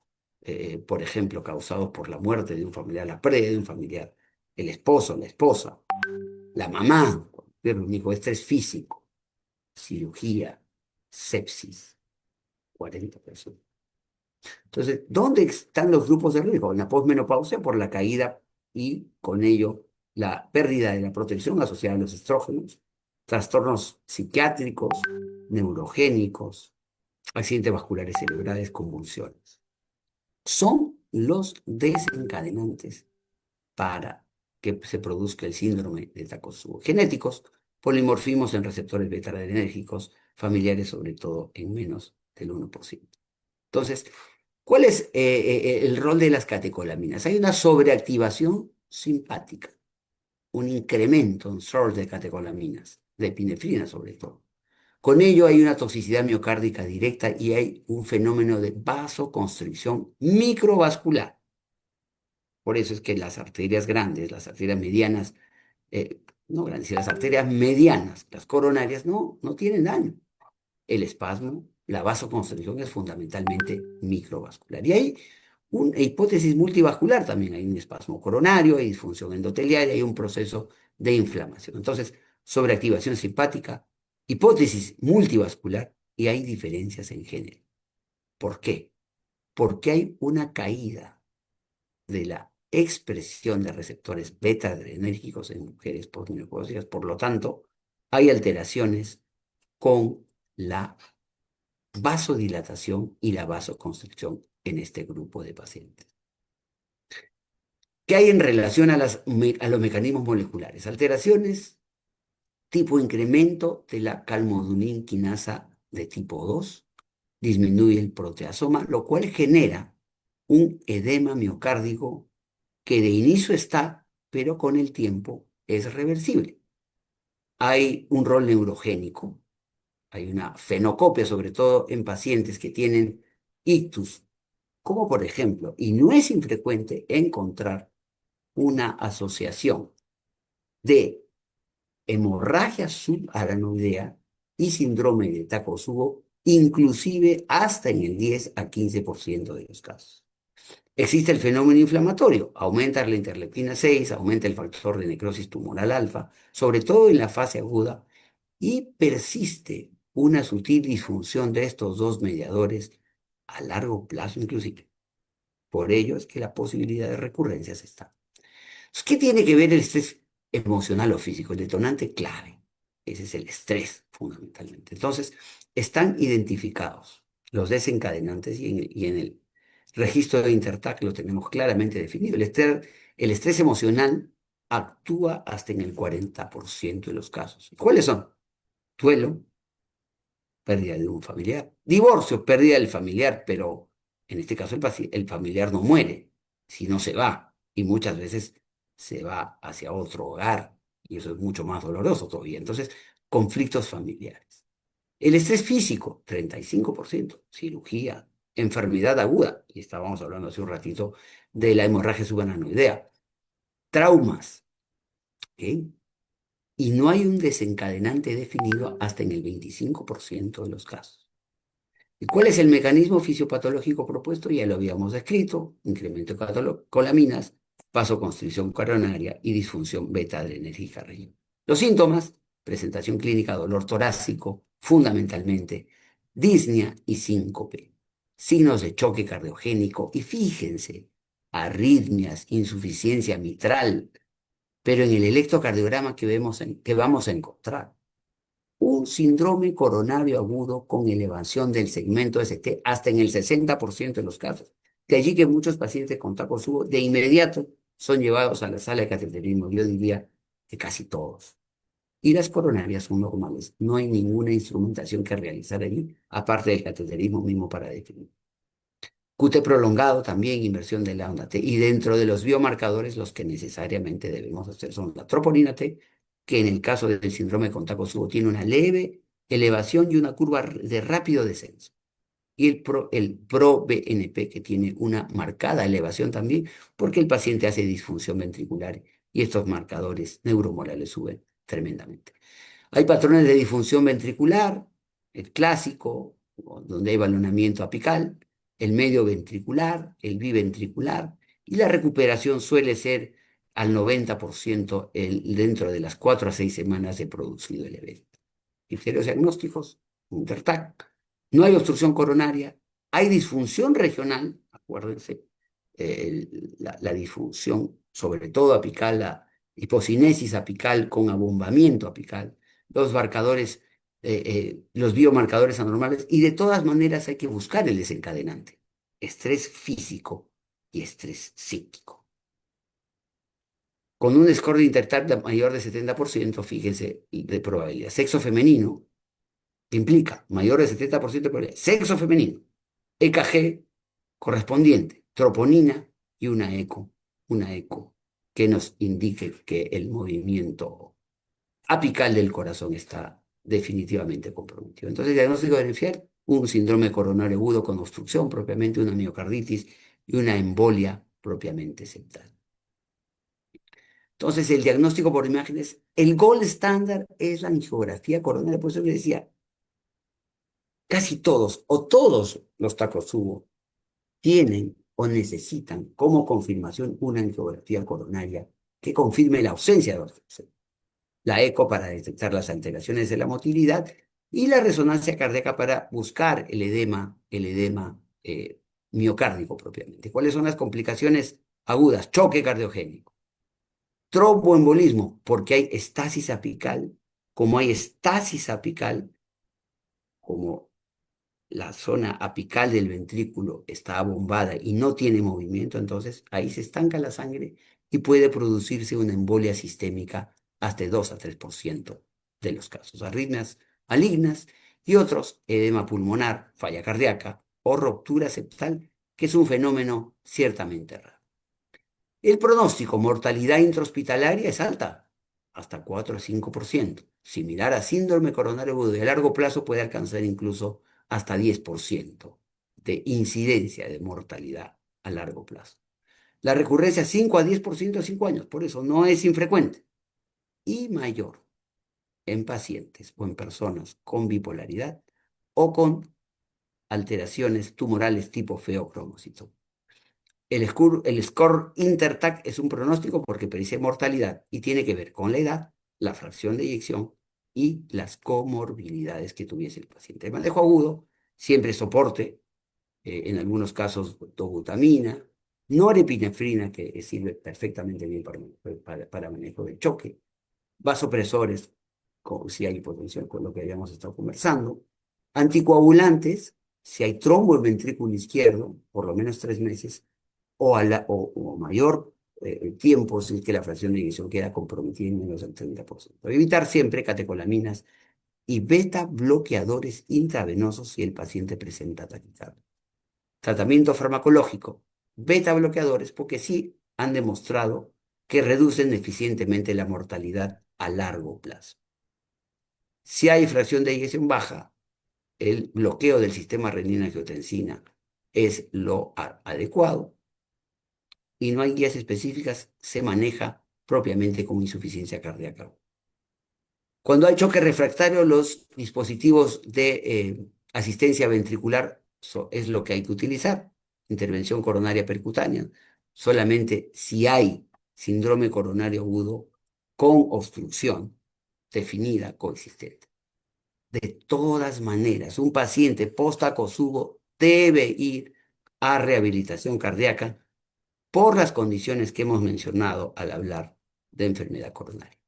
por ejemplo, causados por la muerte de un familiar, la pérdida de un familiar, el esposo, la esposa, la mamá, el único estrés físico, cirugía, sepsis, 40%. Entonces, ¿dónde están los grupos de riesgo? En la posmenopausia por la caída y con ello la pérdida de la protección asociada a los estrógenos, trastornos psiquiátricos, neurogénicos, accidentes vasculares cerebrales, convulsiones. Son los desencadenantes para que se produzca el síndrome de Takotsubo. Genéticos, polimorfismos en receptores beta-adrenérgicos, familiares sobre todo en menos del 1%. Entonces, ¿cuál es el rol de las catecolaminas? Hay una sobreactivación simpática, un incremento, un surge de catecolaminas, de epinefrina sobre todo. Con ello hay una toxicidad miocárdica directa y hay un fenómeno de vasoconstricción microvascular. Por eso es que las arterias grandes, las arterias medianas, no grandes, las arterias medianas, las coronarias, no tienen daño. El espasmo, la vasoconstricción es fundamentalmente microvascular. Y hay una hipótesis multivascular también, hay un espasmo coronario, hay disfunción endotelial, hay un proceso de inflamación. Entonces, sobreactivación simpática, hipótesis multivascular y hay diferencias en género. ¿Por qué? Porque hay una caída de la expresión de receptores beta-adrenérgicos en mujeres posmenopáusicas, por lo tanto, hay alteraciones con la vasodilatación y la vasoconstricción en este grupo de pacientes. ¿Qué hay en relación a los mecanismos moleculares? Alteraciones tipo incremento de la calmodulin quinasa de tipo 2, disminuye el proteasoma, lo cual genera un edema miocárdico que de inicio está, pero con el tiempo es reversible. Hay un rol neurogénico, hay una fenocopia, sobre todo en pacientes que tienen ictus, como por ejemplo, y no es infrecuente encontrar una asociación de hemorragia subaranoidea y síndrome de Takotsubo, inclusive hasta en el 10 a 15% de los casos. Existe el fenómeno inflamatorio, aumenta la interleuquina 6, aumenta el factor de necrosis tumoral alfa, sobre todo en la fase aguda, y persiste una sutil disfunción de estos dos mediadores a largo plazo inclusive. Por ello es que la posibilidad de recurrencias está. Entonces, ¿qué tiene que ver el estrés emocional o físico? El detonante clave. Ese es el estrés, fundamentalmente. Entonces, están identificados los desencadenantes y en el registro de Intertac lo tenemos claramente definido. El estrés emocional actúa hasta en el 40% de los casos. ¿Cuáles son? Duelo, pérdida de un familiar. Divorcio, pérdida del familiar, pero en este caso el familiar no muere, sino se va. Y muchas veces se va hacia otro hogar. Y eso es mucho más doloroso todavía. Entonces, conflictos familiares. El estrés físico, 35%. Cirugía, enfermedad aguda. Y estábamos hablando hace un ratito de la hemorragia subaranoidea. Traumas. ¿Ok? Y no hay un desencadenante definido hasta en el 25% de los casos. ¿Y cuál es el mecanismo fisiopatológico propuesto? Ya lo habíamos descrito: incremento de catecolaminas, vasoconstricción coronaria y disfunción beta-adrenérgica renal. Los síntomas: presentación clínica, dolor torácico, fundamentalmente, disnea y síncope, signos de choque cardiogénico y fíjense, arritmias, insuficiencia mitral, pero en el electrocardiograma que vamos a encontrar un síndrome coronario agudo con elevación del segmento ST hasta en el 60% de los casos. De allí que muchos pacientes con Takotsubo de inmediato son llevados a la sala de cateterismo, yo diría que casi todos. Y las coronarias son normales, no hay ninguna instrumentación que realizar allí, aparte del cateterismo mismo para definir. QT prolongado también, inversión de la onda T. Y dentro de los biomarcadores, los que necesariamente debemos hacer son la troponina T, que en el caso del síndrome con Takotsubo tiene una leve elevación y una curva de rápido descenso. Y el pro-BNP, que tiene una marcada elevación también, porque el paciente hace disfunción ventricular y estos marcadores neuromorales suben tremendamente. Hay patrones de disfunción ventricular, el clásico, donde hay balonamiento apical, el medio ventricular, el biventricular, y la recuperación suele ser al 90% dentro de las 4 a 6 semanas de producido el evento. Criterios diagnósticos, Intertac. No hay obstrucción coronaria, hay disfunción regional, acuérdense, la disfunción, sobre todo apical, hipocinesis apical con abombamiento apical, los marcadores, los biomarcadores anormales, y de todas maneras hay que buscar el desencadenante: estrés físico y estrés psíquico. Con un score de Intertap mayor de 70%, fíjense, de probabilidad. Sexo femenino, que implica mayor de 70% de probabilidad. Sexo femenino, EKG correspondiente, troponina y una eco que nos indique que el movimiento apical del corazón está definitivamente comprometido. Entonces, diagnóstico diferencial: un síndrome coronario agudo con obstrucción, propiamente una miocarditis y una embolia propiamente septal. Entonces, el diagnóstico por imágenes, el gold estándar es la angiografía coronaria. Por eso le decía, casi todos o todos los Takotsubo tienen o necesitan como confirmación una angiografía coronaria que confirme la ausencia de obstrucción. La eco para detectar las alteraciones de la motilidad y la resonancia cardíaca para buscar el edema miocárdico propiamente. ¿Cuáles son las complicaciones agudas? Choque cardiogénico. Tromboembolismo, porque hay estasis apical. Como hay estasis apical, como la zona apical del ventrículo está abombada y no tiene movimiento, entonces ahí se estanca la sangre y puede producirse una embolia sistémica hasta 2 a 3% de los casos. Arritmias malignas y otros, edema pulmonar, falla cardíaca o ruptura septal, que es un fenómeno ciertamente raro. El pronóstico, mortalidad intrahospitalaria es alta, hasta 4 a 5%. Similar a síndrome coronario agudo y a largo plazo puede alcanzar incluso hasta 10% de incidencia de mortalidad a largo plazo. La recurrencia 5 a 10% a 5 años, por eso no es infrecuente. Y mayor en pacientes o en personas con bipolaridad o con alteraciones tumorales tipo feocromocitoma. El score Intertac es un pronóstico porque predice mortalidad y tiene que ver con la edad, la fracción de eyección y las comorbilidades que tuviese el paciente. El manejo agudo, siempre soporte, en algunos casos dobutamina, norepinefrina, que sirve perfectamente bien para manejo del choque, vasopresores, si hay hipotensión, con lo que habíamos estado conversando, anticoagulantes, si hay trombo en ventrículo izquierdo, por lo menos 3 meses, o mayor tiempo si es que la fracción de eyección queda comprometida en menos del 30%. Evitar siempre catecolaminas y beta bloqueadores intravenosos si el paciente presenta taquicardia. Tratamiento farmacológico: beta bloqueadores, porque sí han demostrado que reducen eficientemente la mortalidad a largo plazo. Si hay fracción de eyección baja, el bloqueo del sistema renina-angiotensina es lo adecuado, y no hay guías específicas, se maneja propiamente como insuficiencia cardíaca. Cuando hay choque refractario, los dispositivos de asistencia ventricular es lo que hay que utilizar. Intervención coronaria percutánea, solamente si hay síndrome coronario agudo con obstrucción definida coexistente. De todas maneras, un paciente post-Takotsubo debe ir a rehabilitación cardíaca por las condiciones que hemos mencionado al hablar de enfermedad coronaria.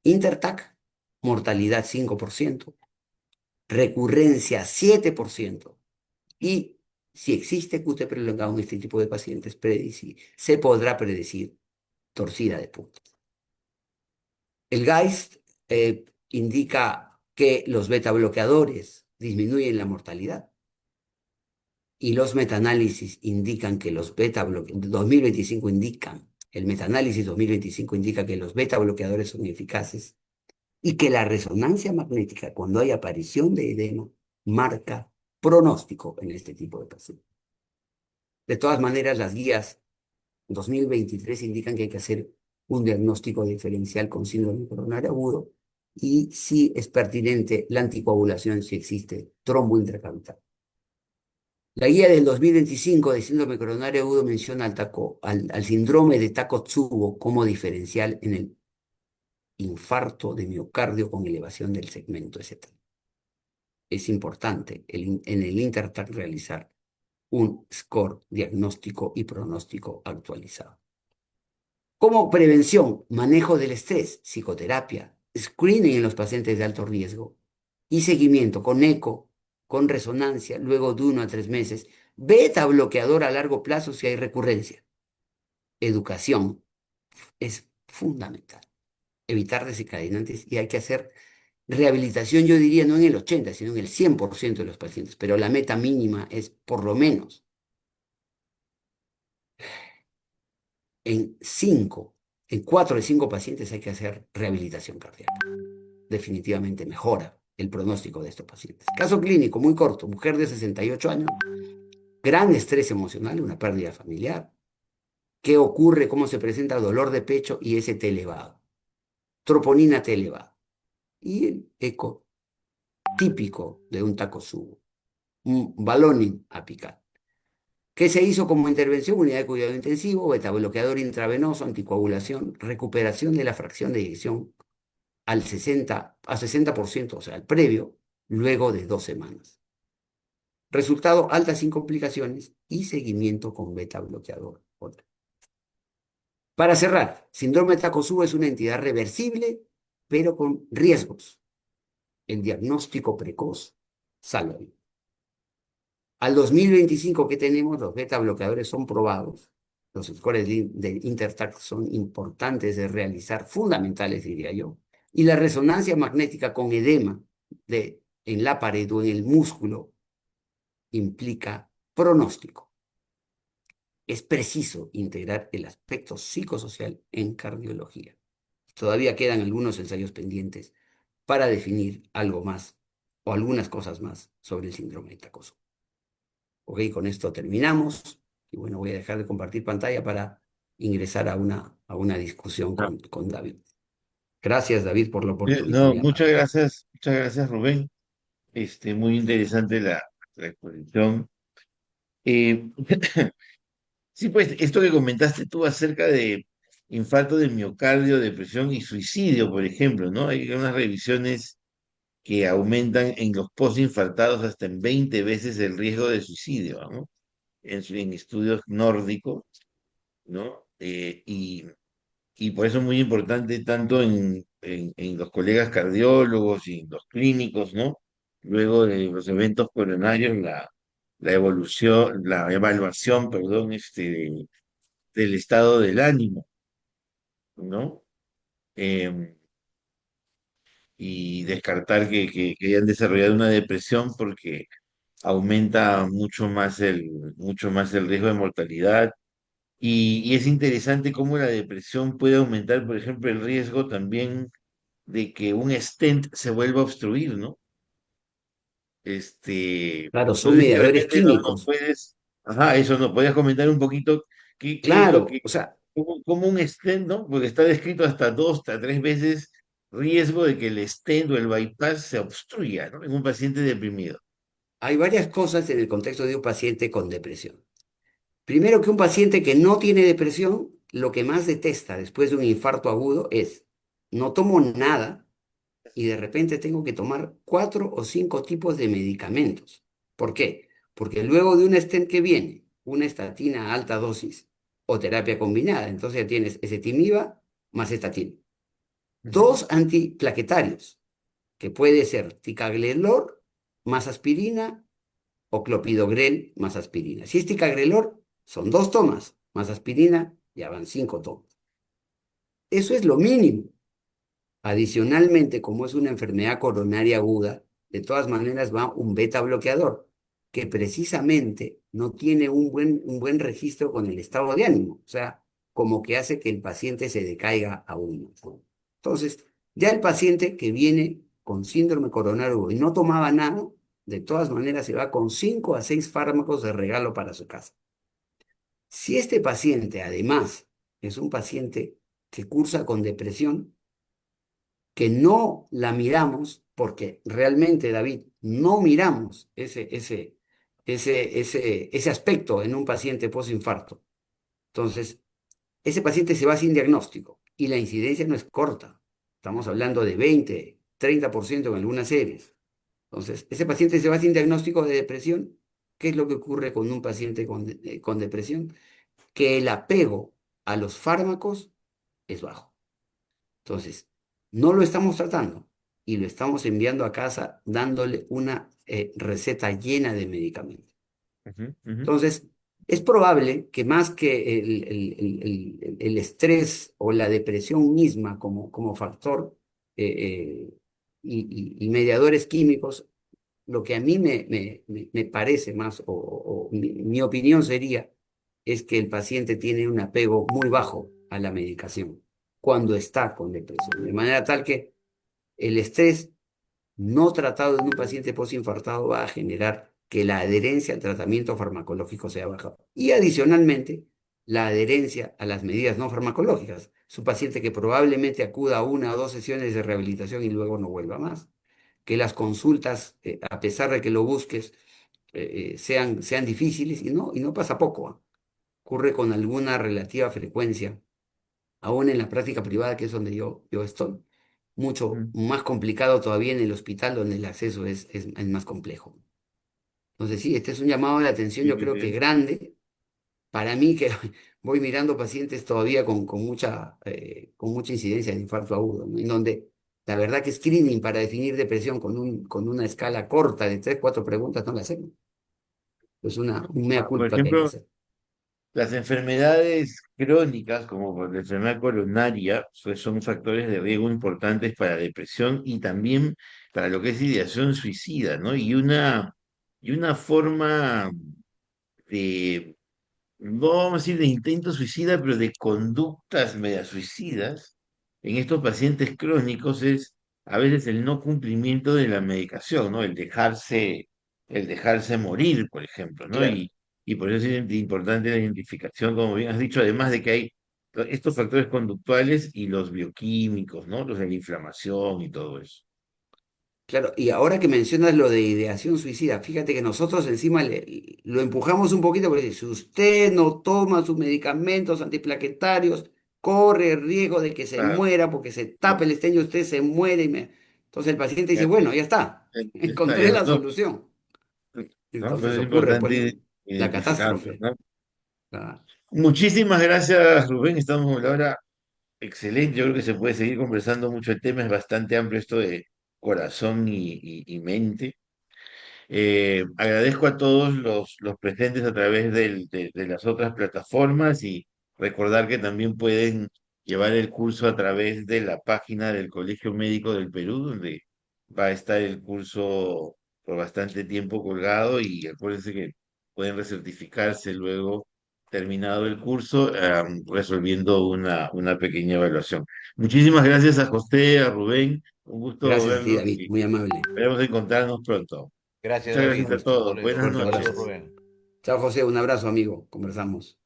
Intertac, mortalidad 5%, recurrencia 7%, y si existe QT prolongado en este tipo de pacientes, se podrá predecir torcida de punta. El GAIST indica que los beta bloqueadores disminuyen la mortalidad, y los metaanálisis indican que los beta bloqueadores, 2025 indican, el metaanálisis 2025 indica que los beta bloqueadores son eficaces y que la resonancia magnética, cuando hay aparición de edema, marca pronóstico en este tipo de pacientes. De todas maneras, las guías 2023 indican que hay que hacer un diagnóstico diferencial con síndrome coronario agudo y si es pertinente la anticoagulación si existe trombo intracapital. La guía del 2025 de síndrome coronario agudo menciona al síndrome de Takotsubo como diferencial en el infarto de miocardio con elevación del segmento S3. Es importante en el Intertac realizar un score diagnóstico y pronóstico actualizado. Como prevención, manejo del estrés, psicoterapia, screening en los pacientes de alto riesgo y seguimiento con eco, con resonancia, luego de 1 a 3 meses. Beta bloqueador a largo plazo si hay recurrencia. Educación es fundamental. Evitar desencadenantes y hay que hacer rehabilitación, yo diría, no en el 80, sino en el 100% de los pacientes, pero la meta mínima es por lo menos en 5, en 4 de 5 pacientes hay que hacer rehabilitación cardíaca. Definitivamente mejora el pronóstico de estos pacientes. Caso clínico muy corto, mujer de 68 años, gran estrés emocional, una pérdida familiar. ¿Qué ocurre? ¿Cómo se presenta dolor de pecho y ST elevado? Troponina T elevada. Y el eco típico de un Takotsubo, un baloning apical. ¿Qué se hizo como intervención? Unidad de cuidado intensivo, beta bloqueador intravenoso, anticoagulación, recuperación de la fracción de eyección al 60%, o sea, al previo, luego de 2 semanas. Resultado, altas sin complicaciones y seguimiento con beta bloqueador. Para cerrar, síndrome de Takotsubo es una entidad reversible, pero con riesgos. El diagnóstico precoz salva vidas. Al 2025 que tenemos, los beta bloqueadores son probados. Los scores de Intertac son importantes de realizar, fundamentales, diría yo. Y la resonancia magnética con edema en la pared o en el músculo implica pronóstico. Es preciso integrar el aspecto psicosocial en cardiología. Todavía quedan algunos ensayos pendientes para definir algo más o algunas cosas más sobre el síndrome de Takotsubo. Ok, con esto terminamos. Y bueno, voy a dejar de compartir pantalla para ingresar a una discusión Ah, con David. Gracias, David, por la No, oportunidad, Pablo. muchas gracias, Rubén. Muy interesante la exposición. Eh, sí, pues, esto que comentaste tú acerca de infarto de miocardio, depresión y suicidio, por ejemplo, ¿no? Hay unas revisiones que aumentan en los postinfartados hasta en 20 veces el riesgo de suicidio, ¿no? En estudios nórdicos, ¿no? Y por eso es muy importante tanto en los colegas cardiólogos y en los clínicos, ¿no? Luego de los eventos coronarios, la evaluación, perdón, del estado del ánimo, ¿no? Em, y descartar que hayan desarrollado una depresión porque aumenta mucho más el riesgo de mortalidad. Y es interesante cómo la depresión puede aumentar, por ejemplo, el riesgo también de que un stent se vuelva a obstruir, ¿no? Claro, No son sé si de mediadores repente nos químicos. puedes, ajá, eso nos podías comentar un poquito qué es lo Claro, que, o sea, cómo un stent, ¿no? Porque está descrito hasta 2 a 3 veces riesgo de que el stent o el bypass se obstruya, ¿no? En un paciente deprimido. hay varias cosas en el contexto de un paciente con depresión. Primero, que un paciente que no tiene depresión, lo que más detesta después de un infarto agudo es, no tomo nada y de repente tengo que tomar 4 o 5 tipos de medicamentos. ¿Por qué? Porque luego de un stent que viene, una estatina a alta dosis o terapia combinada, entonces ya tienes ezetimiba más estatina. Ujú, Dos antiplaquetarios, que puede ser ticagrelor más aspirina o clopidogrel más aspirina. Si es ticagrelor, son 2 tomas más aspirina, ya van 5 tomas. Eso es lo mínimo. Adicionalmente, como es una enfermedad coronaria aguda, de todas maneras va un beta bloqueador, que precisamente no tiene un buen registro con el estado de ánimo, o sea, como que hace que el paciente se decaiga aún más. Entonces, ya el paciente que viene con síndrome coronario agudo y no tomaba nada, de todas maneras se va con 5 a 6 fármacos de regalo para su casa. Si este paciente además es un paciente que cursa con depresión, que no la miramos, porque realmente, David, no miramos ese aspecto en un paciente postinfarto. Entonces, ese paciente se va sin diagnóstico y la incidencia no es corta. Estamos hablando de 20, 30% en algunas series. Entonces, ese paciente se va sin diagnóstico de depresión. ¿Qué es lo que ocurre con un paciente con depresión? Que el apego a los fármacos es bajo. Entonces, no lo estamos tratando y lo estamos enviando a casa dándole una receta llena de medicamentos. Ujú, ujú. Entonces, es probable que más que el estrés o la depresión misma como factor y mediadores químicos, lo que a mí me parece más, o mi opinión sería, es que el paciente tiene un apego muy bajo a la medicación cuando está con depresión, de manera tal que el estrés no tratado en un paciente postinfartado va a generar que la adherencia al tratamiento farmacológico sea baja. Y adicionalmente, la adherencia a las medidas no farmacológicas. Es un paciente que probablemente acuda a una o dos sesiones de rehabilitación y luego no vuelva más. Que las consultas, a pesar de que lo busques, sean difíciles y no pasa poco. Ocurre con alguna relativa frecuencia aún en la práctica privada, que es donde yo estoy. Mucho Ujú. más complicado todavía en el hospital, donde el acceso es más complejo. Entonces, sí, este es un llamado de atención, Bien, yo bien, creo que bien. grande, para mí que voy mirando pacientes todavía con mucha incidencia de infarto agudo, ¿no? En donde la verdad que screening para definir depresión con una escala corta de tres, cuatro preguntas no la hacemos. Es un mea Por culpa que hay que ejemplo, hacer. las enfermedades crónicas, como por la enfermedad coronaria, pues son factores de riesgo importantes para depresión y también para lo que es ideación suicida, ¿no? Y una forma de, no vamos a decir de intento suicida, pero de conductas media suicidas en estos pacientes crónicos es a veces el no cumplimiento de la medicación, ¿no? El dejarse morir, por ejemplo, ¿no? Claro. Y por eso es importante la identificación, como bien has dicho, además de que hay estos factores conductuales y los bioquímicos, ¿no? Los de la inflamación y todo eso. Claro, y ahora que mencionas lo de ideación suicida, fíjate que nosotros encima lo empujamos un poquito porque dice, si usted no toma sus medicamentos antiplaquetarios, corre el riesgo de que se Claro, muera porque se ¿no? tapa el esteño, usted se muere. Entonces el paciente dice, Ya, bueno, ya está, ya está, encontré ya la no, solución. ¿no? Pues Entonces es ocurre pues importante la identificarlos, catástrofe. ¿no? Ah, Muchísimas gracias, Rubén. Estamos a la hora excelente. Yo creo que se puede seguir conversando mucho. El tema es bastante amplio, esto de corazón y mente. Agradezco a todos los presentes a través de las otras plataformas y recordar que también pueden llevar el curso a través de la página del Colegio Médico del Perú, donde va a estar el curso por bastante tiempo colgado y acuérdense que pueden recertificarse luego, terminado el curso, resolviendo una pequeña evaluación. Muchísimas gracias a José, a Rubén, un gusto gracias a ti, verlos David, y muy amable. esperemos encontrarnos pronto. Gracias, Muchas Por David. gracias a supuesto. todos. Hasta Buenas luego. Fuerte Saludos, abrazo. noches. Rubén. Chao, José, un abrazo, amigo. Conversamos.